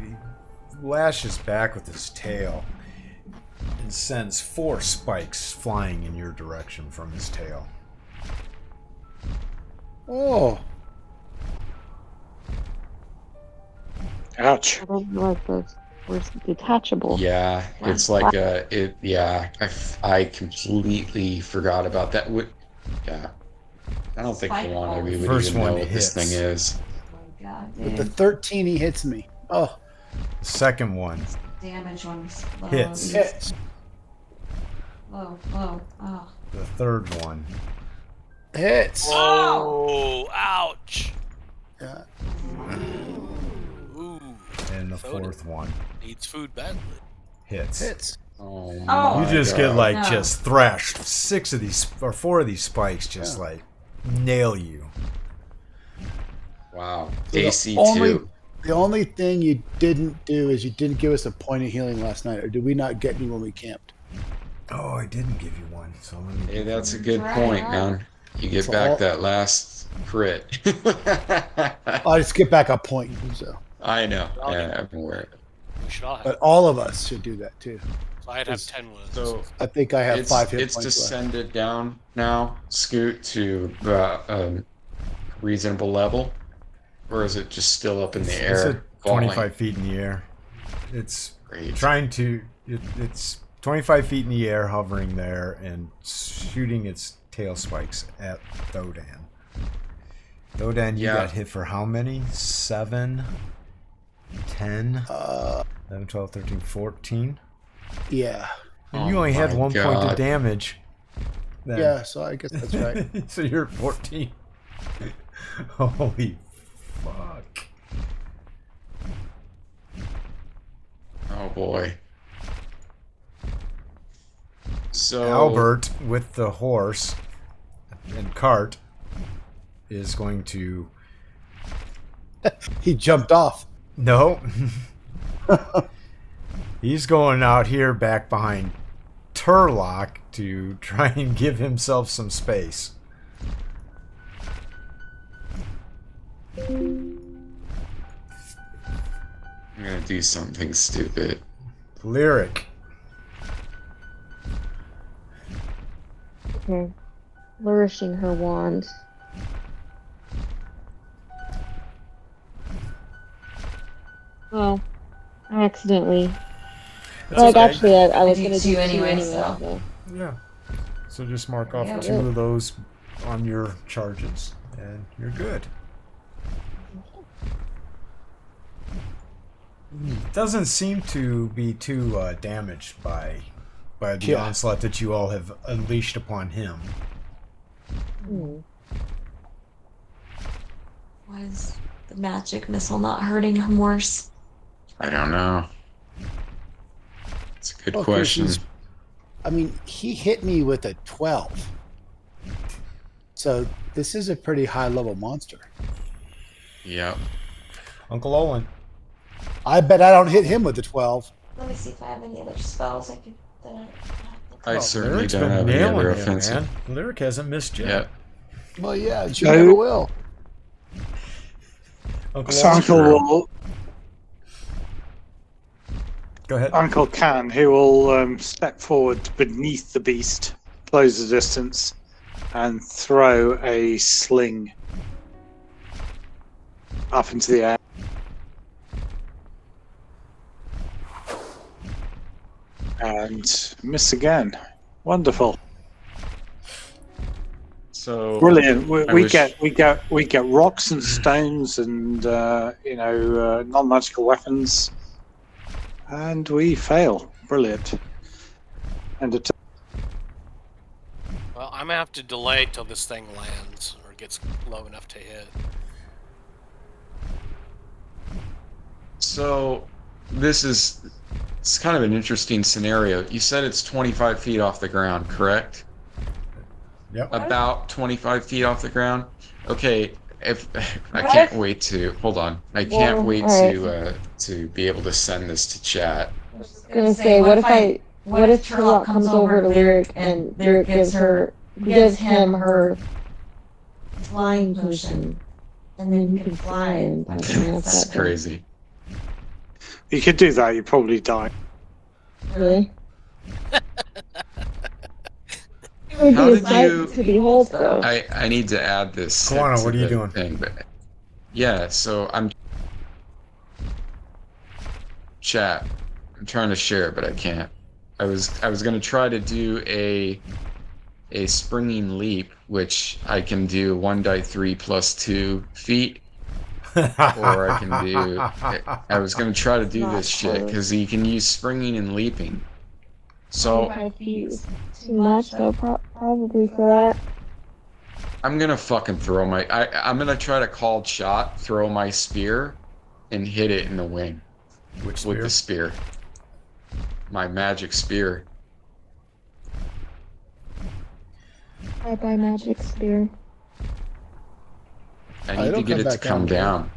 He lashes back with his tail and sends 4 spikes flying in your direction from his tail.
Oh,
Ouch.
I don't like those. Where's detachable?
Yeah, it's like I completely forgot about that. Yeah, I don't think
Spike
Kawano we would
First
even know
one
what this
hits.
thing is.
Oh my god,
with the
dude.
13, he hits me. Oh,
The second one
Damage ones. Low,
Hits.
these-
hits.
Low, low. Oh.
the third one
Hits.
Oh, ouch!
Yeah.
Ooh,
and the
Thodan
fourth one
needs food badly.
hits.
Hits.
Oh,
You
my
just get
God.
like
No.
just thrashed. 6 of these or 4 of these spikes just
Yeah.
like nail you.
Wow.
The
AC
only-
2.
The only thing you didn't do is you didn't give us a point of healing last night, or did we not get any when we camped?
Oh, I didn't give you one. So let me.
Hey, that's a good
Right
point,
on.
man. You get
So
back
all-
that last crit.
I just get back a point. So.
I know.
Okay.
Yeah, I'm aware.
We should all have.
But all of us should do that too.
So I'd have 10 wounds.
So
I think I have
it's
5 hit
it's
points left.
descended down now, Scoot, to reasonable level, or is it just still up in the
It's
air?
at 25 feet in the air. It's
Great.
trying to. It's 25 feet in the air, hovering there, and shooting its tail spikes at Thodan. Thodan, you
Yeah.
got hit for how many? 7, 10, 11, 12, 13, 14.
Yeah.
And
Oh
you only had
my
1 point of
God.
damage. then.
Yeah, so I guess that's right.
So you're at 14. Holy fuck.
Oh boy. So
Albert, with the horse and cart, is going to.
He jumped off.
No. He's going out here back behind Turlock to try and give himself some space.
I'm gonna do something stupid.
Lyric.
Okay. Flourishing her wand. Oh, I accidentally. Like,
okay.
actually, I was
I do
going to
two
do
anyway,
anyway.
so.
Yeah. So just mark off
Yeah.
2 of those on your charges, and you're good. Doesn't seem to be too damaged by the
Yeah.
onslaught that you all have unleashed upon him.
Hmm.
Why is the magic missile not hurting him worse?
I don't know. It's a good
Well, 'cause
question.
I mean, he hit me with a 12. So this is a pretty high level monster.
Yep.
Uncle Olin.
I bet I don't hit him with a 12.
Let me see if I have any other spells I could.
I
Oh,
certainly
Lyric's
don't
been
have any
nailing
other
it,
offensive.
man. Lyric hasn't missed yet.
Yep.
Well, yeah, she
No.
never will.
Uncle
So
Olin.
Uncle
Go ahead.
Uncle Can, he will step forward beneath the beast, close the distance, and throw a sling up into the air. And miss again. Wonderful.
So
Brilliant. We,
I
we
wish-
get rocks and stones and non-magical weapons, and we fail. Brilliant. And
Well, I'm gonna have to delay till this thing lands or gets low enough to hit.
So it's kind of an interesting scenario. You said it's 25 feet off the ground, correct?
Yep.
About 25 feet off the ground. Okay, if I
What
can't
if-
wait to hold on. I can't
Well,
wait
alright.
to be able to send this to chat.
I was gonna say, what if Turlock comes over to Lyric and Lyric gives him her flying potion, and then you can fly and punch him.
That's crazy.
you could do that. You probably die.
Really? It would
How
be a
did
sight
you-
to behold, though.
I need to add this.
Kawana,
to
what are you
the
doing?
Thing, but yeah, so I'm chat. I'm trying to share, but I can't. I was gonna try to do a springing leap, which I can do 1d3 plus 2 feet, or I can do. I was gonna try to do
Not
this shit
close.
because you can use springing and leaping. So
25 feet is too much, though, probably for that.
I'm gonna fucking throw my. I'm gonna try to called shot, throw my spear, and hit it in the wing
Which
with
spear?
the spear. My magic spear.
Bye-bye, magic spear.
I need to
it'll
get
come
it to
back
come
down.
down.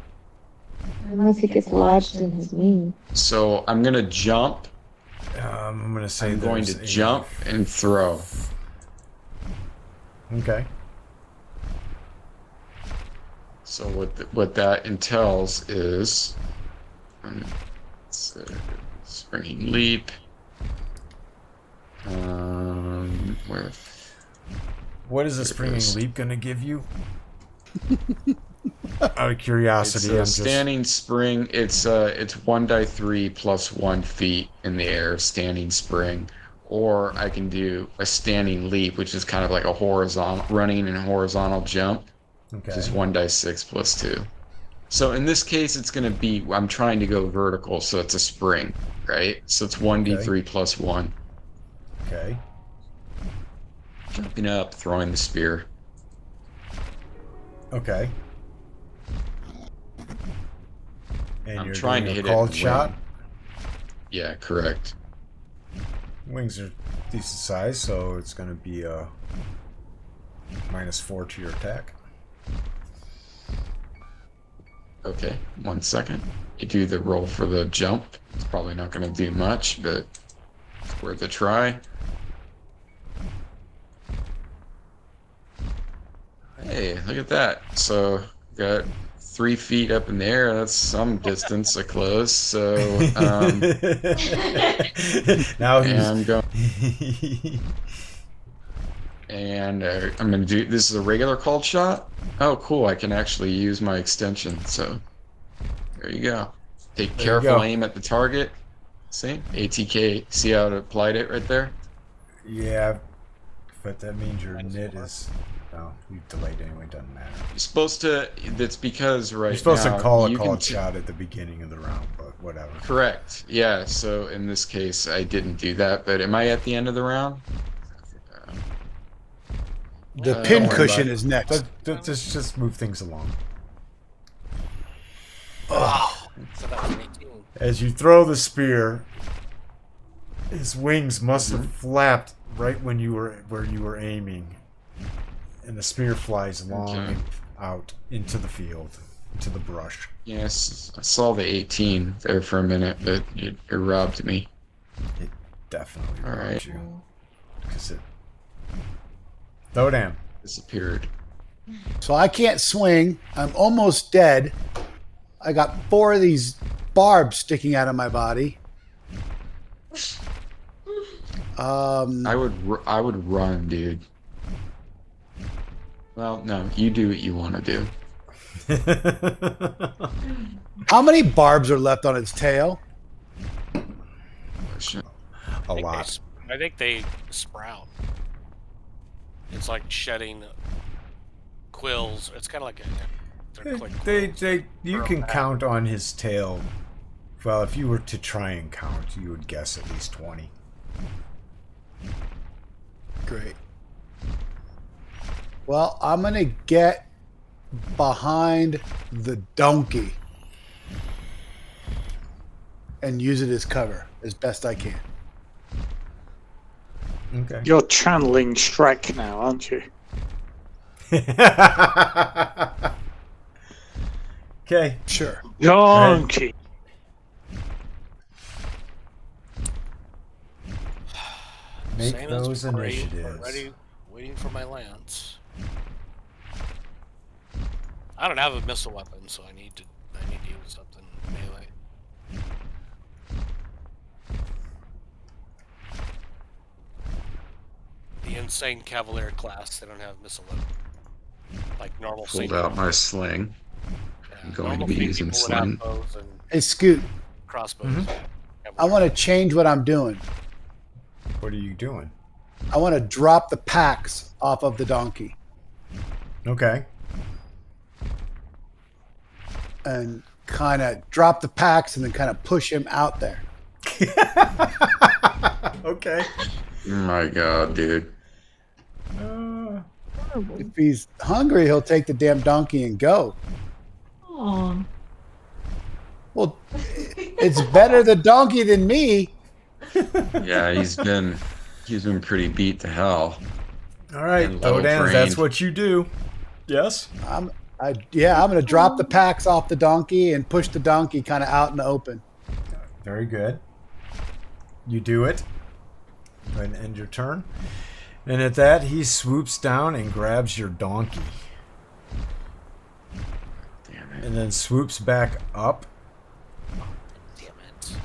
Unless it gets lodged in his wing.
So I'm gonna jump.
I'm gonna say
I'm going
there's
to
a-
jump and throw.
Okay.
So what that entails is it's a springing leap. Where
What is a
There it
springing
is.
leap gonna give you? Out of
it's
curiosity,
a
I'm just.
standing spring. It's 1d3 plus 1 feet in the air, standing spring. Or I can do a standing leap, which is kind of like a horizontal running and horizontal jump, which is
Okay.
1d6 plus 2. So in this case, it's going to be, I'm trying to go vertical, so it's a spring, right? So it's 1d3 plus 1.
Okay.
Jumping up, throwing the spear.
Okay. And
I'm
you're
trying to
doing
hit
a
it.
called
in the
shot.
wing. Yeah, correct.
Wings are decent size, so it's going to be a -4 to your attack.
Okay, 1 second. You do the roll for the jump. It's probably not going to do much, but it's worth a try. Hey, look at that. So, got 3 feet up in the air. That's some distance close. So,
now
and
he's.
I'm going. And I'm going to do. This is a regular called shot. Oh, cool. I can actually use my extension. So, there you go. Take
There you
careful
go.
aim at the target. See? ATK. See how it applied it right there?
Yeah, but that means your knit is. No, you delayed anyway. Doesn't matter.
You're supposed to. That's because right
You're supposed
now,
to call a
you can
called
t-
shot at the beginning of the round, but whatever.
Correct. Yeah. So in this case, I didn't do that. But am I at the end of the round?
The
Don't
pin
worry
cushion
about it.
is next.
Just move things along.
Oh, so that was an 18.
As you throw the spear, his wings must have flapped right when you were where you were aiming, and the spear flies long
Okay.
out into the field, into the brush.
Yes, I saw the 18 there for a minute, but it robbed me.
It definitely
All
robbed
right.
you, because it. Thodan.
Disappeared.
So I can't swing. I'm almost dead. I got 4 of these barbs sticking out of my body.
I would run, dude. Well, no, you do what you want to do.
How many barbs are left on its tail?
A lot.
I think they sprout. It's like shedding quills. It's kind of like they're quick quills.
You can count on his tail. Well, if you were to try and count, you would guess at least 20.
Great. Well, I'm going to get behind the donkey and use it as cover as best I can.
Okay.
You're channeling Shrek now, aren't you?
Okay.
Sure.
Donkey.
Make
Same as
those
before,
initiatives.
Ready, waiting for my lance. I don't have a missile weapon, so I need to use something melee. The insane cavalier class, they don't have missile weapon. Like normal
Pulled
Saint
out my sling.
yeah,
I'm going to
normal
be
Saint
using
people would have
sling.
bows and
Hey, Scoot,
crossbows.
I want to change what I'm doing.
What are you doing?
I want to drop the packs off of the donkey
Okay.
and kind of drop the packs and then kind of push him out there.
Okay.
Oh my god, dude.
If he's hungry, he'll take the damn donkey and go.
Aw.
Well, it's better the donkey than me.
Yeah, he's been pretty beat to hell.
All right,
And level
Thodan, that's
trained.
what you do. Yes.
I'm going to drop the packs off the donkey and push the donkey kind of out in the open.
Very good. You do it. Go ahead and end your turn. And at that, he swoops down and grabs your donkey.
Damn it.
And then swoops back up.
Damn it!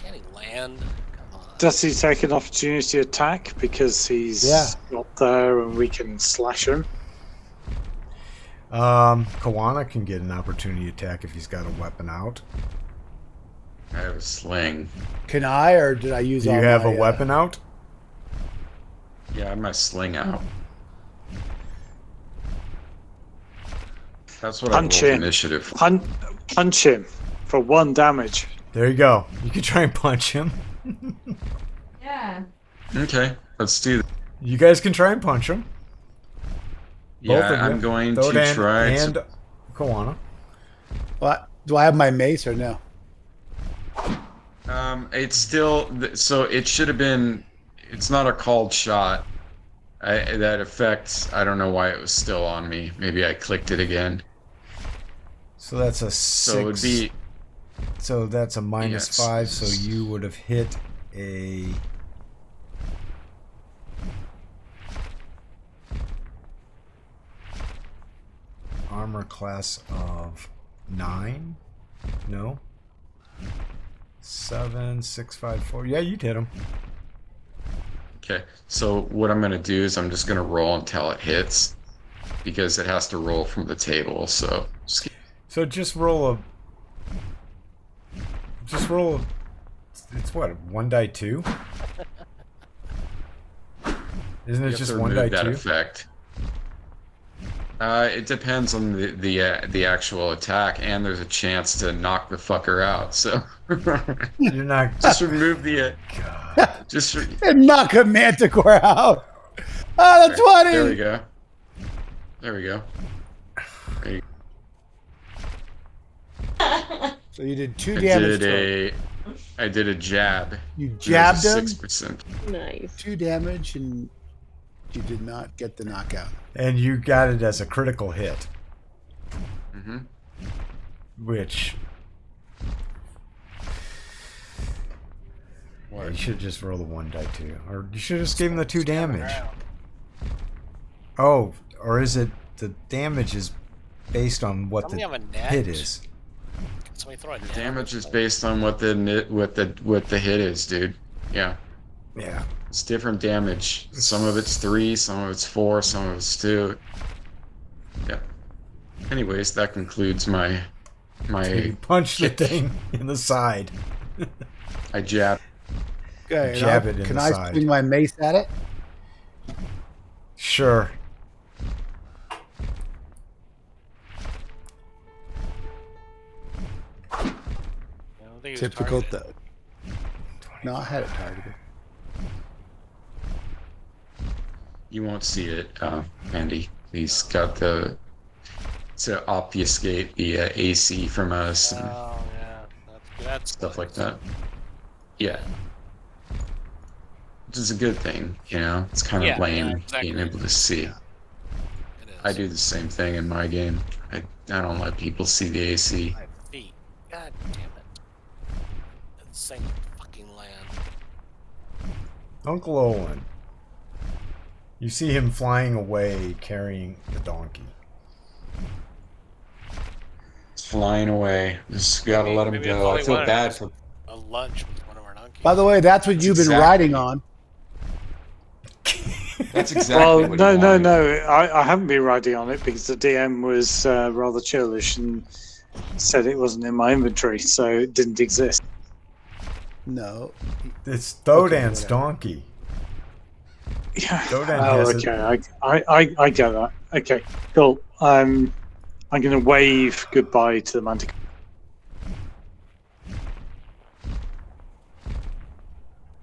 Can't he land? Come on.
Does he take an opportunity attack because he's not there and we can slash him?
Kawana can get an opportunity attack if he's got a weapon out.
I have a sling.
Can I, or did I use
Do you
all
have
my,
a weapon out?
Yeah, I have my sling out. That's what
Punch
I rolled
him.
initiative.
Punch him for 1 damage.
There you go. You can try and punch him.
Yeah.
Okay, let's do that.
You guys can try and punch him. Both
Yeah,
of you.
I'm going to
Thodan
try
and
to...
Kawana.
What? Do I have my mace or no?
It's still... So it should have been... It's not a called shot. That effect, I don't know why it was still on me. Maybe I clicked it again.
So that's a 6.
So it would be...
So that's a -5.
Yes.
So you would have hit a. Armor class of 9? No. 7, 6, 5, 4. Yeah, you'd hit him.
Okay, so what I'm going to do is I'm just going to roll until it hits. Because it has to roll from the table, so...
So just roll a. It's what, 1 die 2? Isn't it
You
just
have to
1 die
remove that
2?
effect. It depends on the actual attack, and there's a chance to knock the fucker out. So
You're not.
just remove the
God.
just
And knock a manticore out. Ah, the 20!
There we go. There we go.
So you did 2 damage to him.
I did a jab.
You jabbed him,
6%.
Nice.
2 damage, and you did not get the knockout.
And you got it as a critical hit.
Mm-hmm.
Which...
What?
You should just roll the 1 die too. Or you should have just gave him the 2 damage. Oh, or is it the damage is based on what
Don't we
the
have a net?
hit is?
Can somebody throw a net?
Damage is based on what the hit is, dude. Yeah.
Yeah.
It's different damage. Some of it's 3, some of it's 4, some of it's 2. Yeah. Anyways, that concludes my
You punch the thing in the side.
I jab.
Okay,
Jab it in
can
the
I
side.
swing my mace at it?
Sure.
I don't think he was
Typical.
targeted.
No, I had it targeted.
You won't see it, Andy. He's got to obfuscate the AC from us and
Oh yeah, that's
stuff like that. Yeah. Which is a good thing, you know? It's kind of
Yeah,
lame
yeah, exactly.
being able to see.
It is.
I do the same thing in my game. I don't let people see the AC.
My feet. God damn it. Insane fucking land.
Uncle Owen. You see him flying away carrying the donkey.
It's flying away. Just gotta let him
Maybe
go. I
it's
feel
only
bad
one
for.
A lunch with one of our donkeys.
By the way, that's what you've been
exactly-
riding on.
That's exactly
Well,
what
no,
he
no,
wanted.
no. I haven't been riding on it because the DM was rather churlish and said it wasn't in my inventory, so it didn't exist.
No.
It's Thodan's
whatever.
donkey.
Yeah.
Dodan
Oh,
has it.
okay. I get that. Okay, cool. I'm going to wave goodbye to the manticore.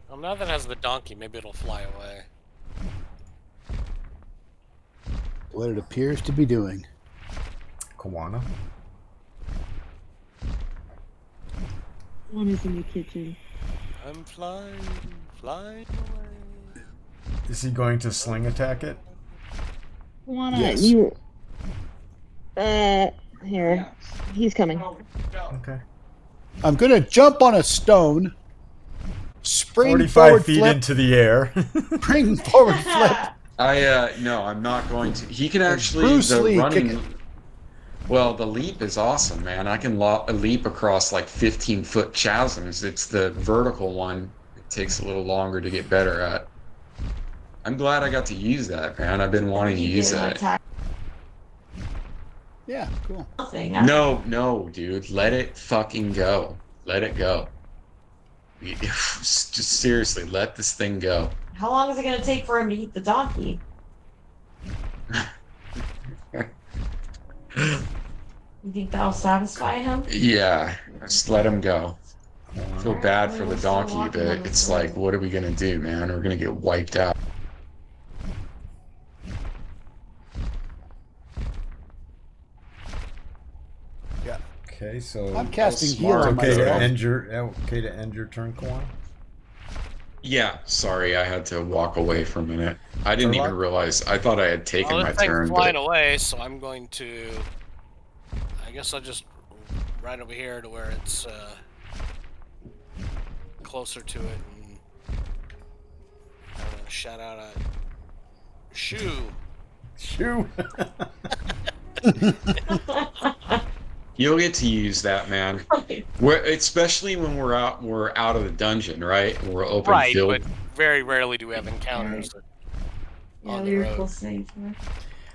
Well, now that it has the donkey, maybe it'll fly away.
What it appears to be doing.
Kawana.
One is in the kitchen.
I'm flying away.
Is he going to sling attack it?
Juana,
Yes.
you. Here. He's coming.
Okay.
I'm going to jump on a stone, spring
45
forward
feet
flip,
into the air.
spring forward flip.
No, I'm not going to. He can actually
Bruce
the
Lee
running.
kick it.
Well, the leap is awesome, man. I can leap across like 15-foot chasms. It's the vertical one. It takes a little longer to get better at. I'm glad I got to use that, man. I've been wanting to use that.
Yeah, cool.
No, dude. Let it fucking go. Let it go. Just seriously, let this thing go.
How long is it going to take for him to eat the donkey? You think that'll satisfy him?
Yeah, just let him go. I feel bad for the
We're still
donkey,
walking on
but
the
it's
road.
like, what are we gonna do, man? We're gonna get wiped out.
Yeah.
Okay, so
I'm casting
Smart.
heal on
okay to
myself.
end your turn, Kawana.
Yeah, sorry, I had to walk away for a minute. I didn't
Turlock?
even realize. I thought I had taken
Well,
my
this thing's
turn,
flying
but
away, so I'm going to. I guess I'll just right over here to where it's closer to it, and I'm gonna shout out a shoo.
Shoo.
you'll get to use that, man. Especially when we're out of the dungeon, right? We're open
Right,
field.
but very rarely do we have encounters.
Yeah,
On the
we were
road.
close to saying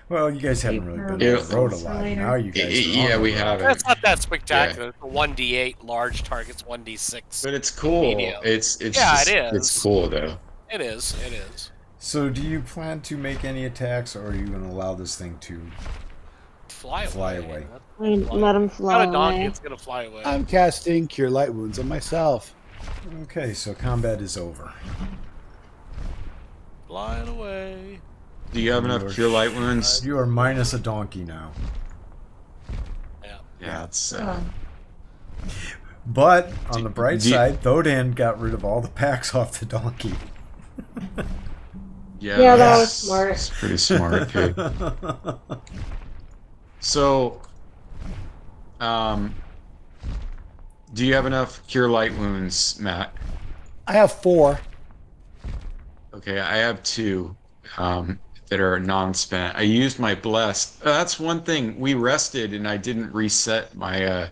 Well, you guys haven't really been
Yeah.
on the road a lot. Now you guys are
Yeah,
on the
we
road.
haven't.
That's not that spectacular. It's a 1d8 large targets, 1d6.
But it's cool.
Medium.
It's
Yeah,
just,
it is.
It's cool though.
It is. It is.
So do you plan to make any attacks, or are you going to allow this thing to...
Fly away.
Let him fly
Not a donkey.
away.
It's gonna fly away.
I'm casting Cure Light Wounds on myself.
Okay, so combat is over.
Flying away.
Do you have enough cure light wounds?
You are minus a donkey now.
Yeah, it's.
But on the bright side, Thodan got rid of all the packs off the donkey.
Yeah, that was smart.
It's pretty smart, dude. So, do you have enough cure light wounds, Matt?
I have 4.
Okay, I have 2 that are non-spent. I used my bless. That's one thing. We rested, and I didn't reset my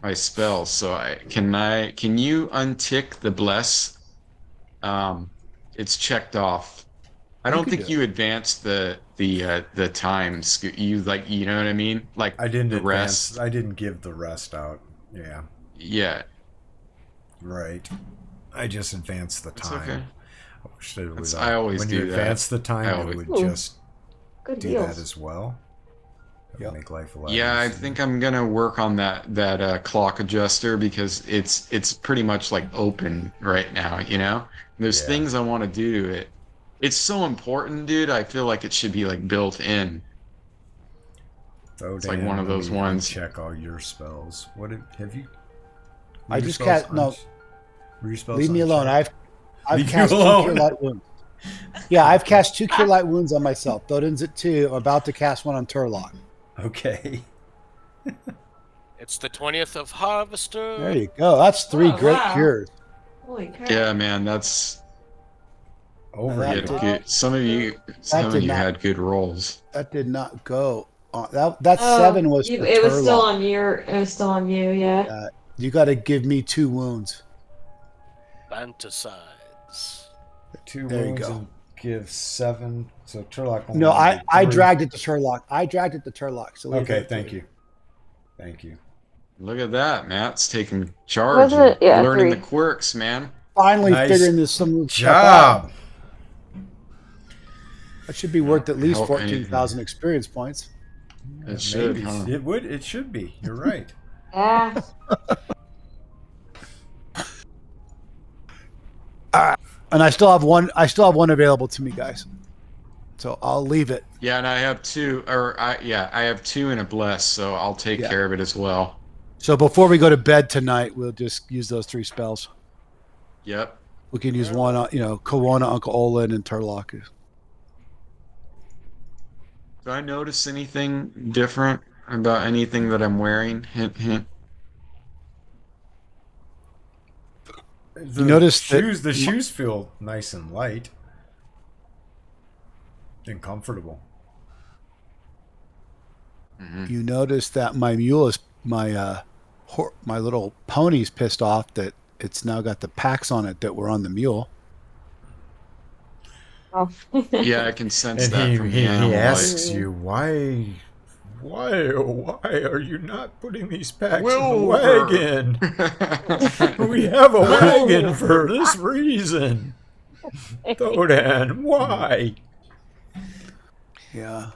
my spells. So can you untick the bless? It's checked off. I don't think you advanced the times. You you know what I mean? Like
I didn't
the
advance.
rest.
I didn't give the rest out. Yeah.
Yeah.
Right. I just advanced the
It's
time.
okay.
I wish that it was.
I always
when
do
you
that.
advance the time, it would just
Good
do
deals.
that as well. That would make life a lot
Yeah, I
easier.
think I'm gonna work on that clock adjuster because it's pretty much like open right now. You know, there's
Yeah.
things I want to do to it. It's so important, dude. I feel like it should be like built in.
Thodan,
It's like one of
let
those
me
ones.
Check all your spells. What have you?
I
were your
just
spells
cast no.
Were your spells
Leave me alone.
unchecked?
I've
Leave you
cast 2
alone.
cure light wounds. Yeah, I've cast 2 cure light wounds on myself. Thodan's at 2. I'm about to cast one on Turlock.
Okay.
It's the 20th of Harvester.
There you go. That's 3
Oh,
great
wow.
cures.
Holy crap.
Yeah, man, that's
Over
That
you
here.
had good. Some of you
did not-
had good rolls.
That did not go. That 7 was for
It was still
Turlock.
on your. It was still on you. Yeah.
You got to give me 2 wounds.
Fantasize.
2
There you
wounds
go.
and give 7. So Turlock. only
No, I
needed 3.
dragged it to Turlock. So leave
Okay,
it
thank
at
you. Thank you.
Look at that, Matt's taking charge.
Wasn't it?
and
Yeah,
learning
3.
the quirks, man.
3. Finally
Nice
figuring this some stuff out.
Job.
That should be worth at least
Help
14,000 experience points.
It should,
Maybe.
huh?
It would. It should be. You're right.
Yeah.
And I still have one. I still have one available to me, guys. So I'll leave it.
Yeah, and I have 2, I have 2 and a bless, so I'll take
Yeah.
care of it as well.
So before we go to bed tonight, we'll just use those 3 spells.
Yep.
We can use one, Kawana, Uncle Olin, and Turlock.
Do I notice anything different about anything that I'm wearing? Hint, hint.
The
notice that-
shoes. The shoes feel nice and light and comfortable.
You notice that my mule is my little pony's pissed off that it's now got the packs on it that were on the mule.
Oh.
Yeah, I can sense
And
that from the
he
animal.
asks you why are you not putting these packs in the
Wilbur.
wagon? We have a wagon for this reason. Thodan, why?
Yeah.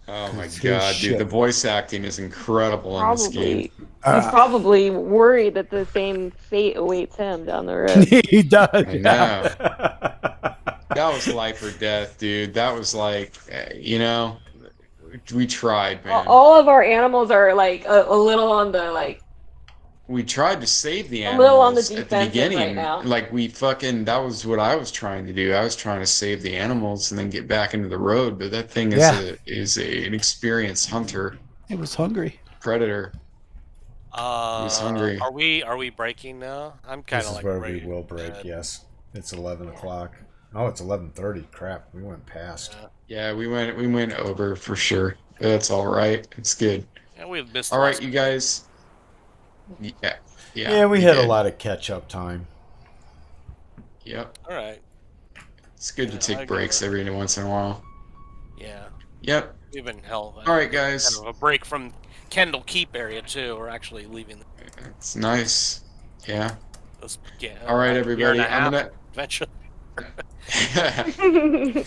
Oh my
It's his
god, dude!
shit.
The voice acting is incredible in this game.
He's probably worried that the same fate awaits him down the road.
He does.
I
Yeah.
know. That was life or death, dude. That was like, we tried, man.
All of our animals are like a little on the like.
We tried to save the
A little on the
animals at the
defensive
beginning.
right now.
Like that was what I was trying to do. I was trying to save the animals and then get back into the road. But that thing is an experienced hunter,
He was hungry.
predator. He's hungry.
Are we breaking now? I'm kind
This
of
is
like
where
ready
we will
to
break.
bed.
Yes, it's 11 o'clock. Oh, it's 11:30. Crap, we went past.
Yeah, we went over for sure. But that's all right. It's good.
Yeah, we've missed.
All
the
right,
last-
you guys. Yeah.
Yeah, we had a
did.
lot of catch-up time.
Yep.
All right.
It's good to
Yeah, I
take
get
breaks
it.
every once in a while.
Yeah,
Yep.
we've been hell.
All right, guys.
Kind of a break from Kendall Keep area too. We're actually leaving.
It's nice. Yeah.
This, yeah,
All right,
about a year
everybody.
and a
I'm
half adventure.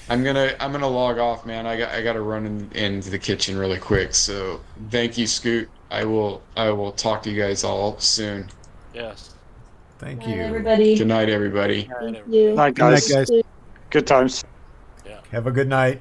I'm gonna log off, man. I gotta run into the kitchen really quick. So thank you, Scoot. I will talk to you guys all soon.
Yes.
Thank
Night,
you.
everybody.
Good night, everybody.
Thank you.
Night,
Good night,
guys.
guys.
Good times.
Have a good night.